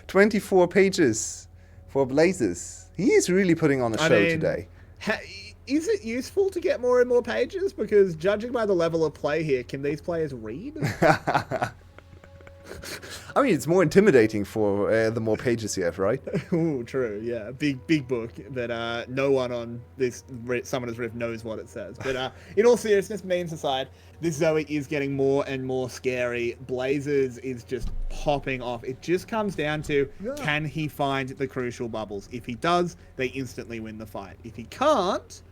24 pages for Blazes. He is really putting on a show today. Is it useful to get more and more pages? Because judging by the level of play here, can these players read? I mean, it's more intimidating for the more pages you have, right? Ooh, true, yeah. Big book that no one on this Summoner's Rift knows what it says. But in all seriousness, memes aside, this Zoe is getting more and more scary. Blazes is just popping off. It just comes down to, can he find the crucial bubbles? If he does, they instantly win the fight. If he can't...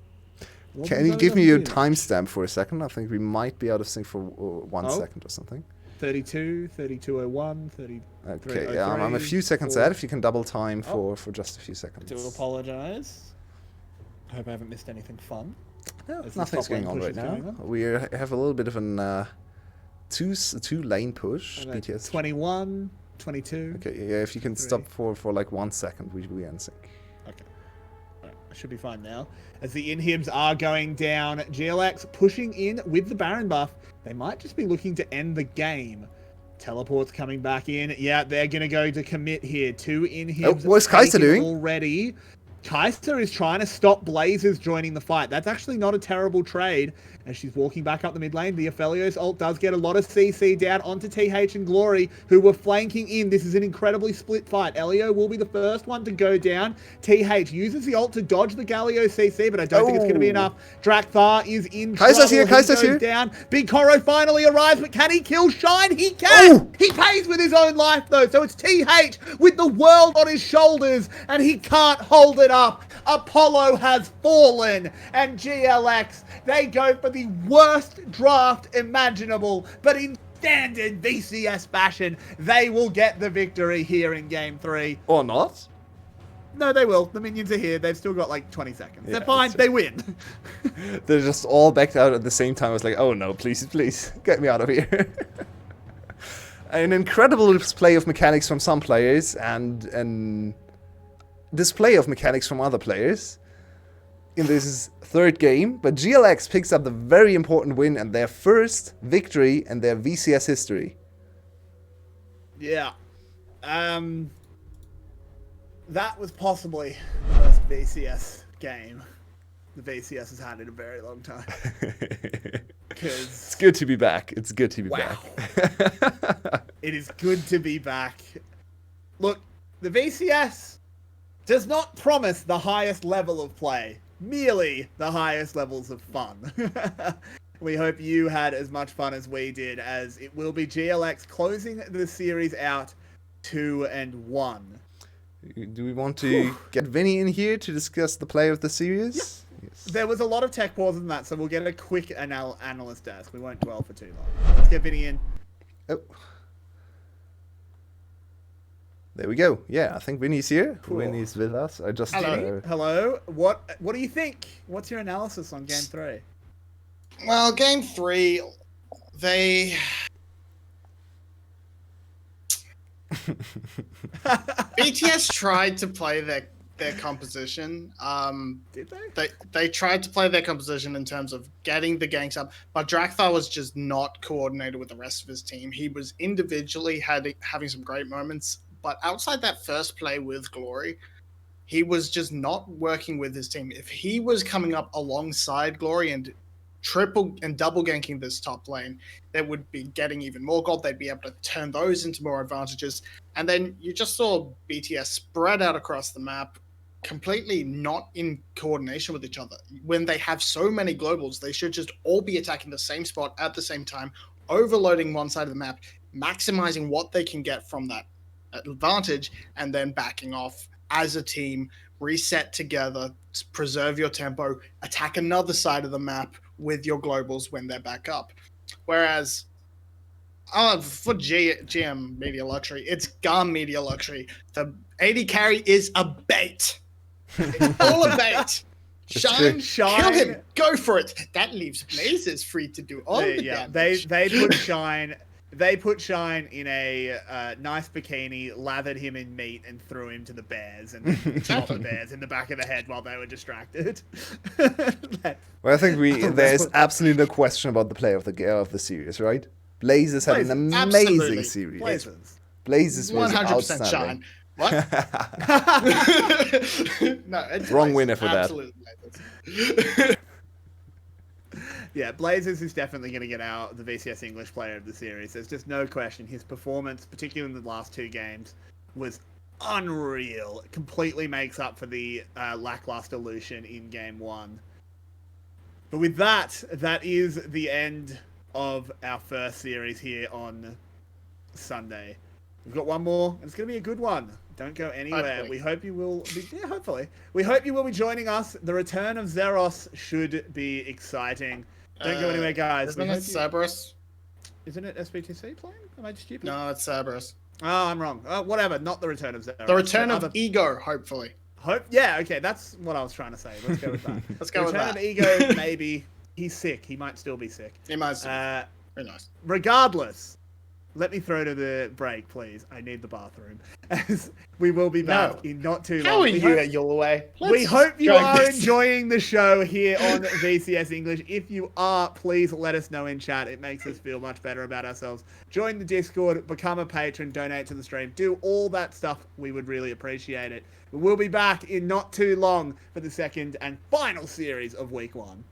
Can you give me your timestamp for a second? I think we might be out of sync for 1 second or something. 32, 3201, 33. Okay, yeah, I'm a few seconds ahead. If you can double time for just a few seconds. I do apologize. I hope I haven't missed anything fun. No, nothing's going on right now. We have a little bit of an two lane push. BTS 21, 22. Okay, yeah, if you can stop for like 1 second, we end sync. Okay. Right, I should be fine now. As the inhibs are going down, GLX pushing in with the Baron buff. They might just be looking to end the game. Teleport's coming back in. Yeah, they're going to go to commit here. 2 inhibs. What's 𝘁𝗏𝗏 doing? Already. 𝘁𝗏𝗏 is trying to stop Blazers joining the fight. That's actually not a terrible trade. As she's walking back up the mid lane, the 𝘀𝗏𝗏𝗀 ult does get a lot of CC down onto TH and 𝘀𝗀𝗏, who were flanking in. This is an incredibly split fight. 𝘀𝗏𝗏 will be the first one to go down. TH uses the ult to dodge the Galio CC, but I don't think it's going to be enough. 𝘀𝗏𝗏𝗀 is in trouble. 𝘁𝗏𝗏's here, 𝘁𝗏𝗏's here. Down. Big Koro finally arrives, but can he kill Shine? He can! He pays with his own life, though. So it's TH with the world on his shoulders, and he can't hold it up. Apollo has fallen, and GLX, they go for the worst draft imaginable, but in standard VCS fashion, they will get the victory here in Game 3. Or not? No, they will. The minions are here. They've still got like 20 seconds. Yeah, they're fine. They win. They're just all backed out at the same time. I was like, oh no, please, please, get me out of here. An incredible display of mechanics from some players, and display of mechanics from other players in this third game, but GLX picks up the very important win and their first victory in their VCS history. Yeah. That was possibly the first VCS game the VCS has had in a very long time. It's good to be back. It's good to be back. It is good to be back. Look, the VCS does not promise the highest level of play, merely the highest levels of fun. We hope you had as much fun as we did, as it will be GLX closing the series out 2-1. Do we want to get Vinnie in here to discuss the play of the series? Yep. Yes. There was a lot of tech pauses in that, so we'll get a quick analyst desk. We won't dwell for too long. Let's get Vinnie in. Oh. There we go. Yeah, I think Vinnie's here. Cool. Vinnie's with us. I just Hello. What do you think? What's your analysis on Game 3? Well, Game 3, they BTS tried to play their composition. Did they? They tried to play their composition in terms of getting the ganks up, but 𝘀𝗏𝗏𝗀 was just not coordinated with the rest of his team. He was individually having some great moments, but outside that first play with 𝘀𝗀𝗏, he was just not working with his team. If he was coming up alongside 𝘀𝗀𝗏 and triple and double ganking this top lane, they would be getting even more gold. They'd be able to turn those into more advantages. And then you just saw BTS spread out across the map, completely not in coordination with each other. When they have so many globals, they should just all be attacking the same spot at the same time, overloading one side of the map, maximizing what they can get from that advantage, and then backing off as a team, reset together, preserve your tempo, attack another side of the map with your globals when they're back up. Whereas for GM Media Luxury, it's 𝘀𝗏 Media_Luxury. The AD carry is a bait. It's all a bait. Shine, kill him, go for it. That leaves Blazers free to do all the damage. They put Shine in a nice bikini, lathered him in meat, and threw him to the bears, and shot the bears in the back of the head while they were distracted. Well, I think there's absolutely no question about the play of the series, right? Blazers had an amazing series. Blazers was 100% outstanding. Shine. What? No, it's wrong winner for that. Yeah, Blazers is definitely going to get out the VCS English player of the series. There's just no question. His performance, particularly in the last 2 games, was unreal. It completely makes up for the lackluster Lucian in Game 1. But with that is the end of our first series here on Sunday. We've got one more, and it's going to be a good one. Don't go anywhere. Hopefully. We hope you will be... Yeah, hopefully. We hope you will be joining us. The return of 𝘀𝗏𝗏𝗀 should be exciting. Don't go anywhere, guys. Isn't it Cerberus? Isn't it SBTC playing? Am I stupid? No, it's Cerberus. Oh, I'm wrong. Whatever. Not the return of Zero. The return of Ego, hopefully. Yeah. Okay, that's what I was trying to say. Let's go with that. Let's go with return that. of Ego. Maybe he's sick. He might still be sick. He might. Very nice. Regardless. Let me throw to the break, please. I need the bathroom. As we will be back in not too long. How are you at Yulwei? We hope you are enjoying the show here on VCS English. If you are, please let us know in chat. It makes us feel much better about ourselves. Join the Discord, become a patron, donate to the stream, do all that stuff. We would really appreciate it. We'll be back in not too long for the second and final series of week 1.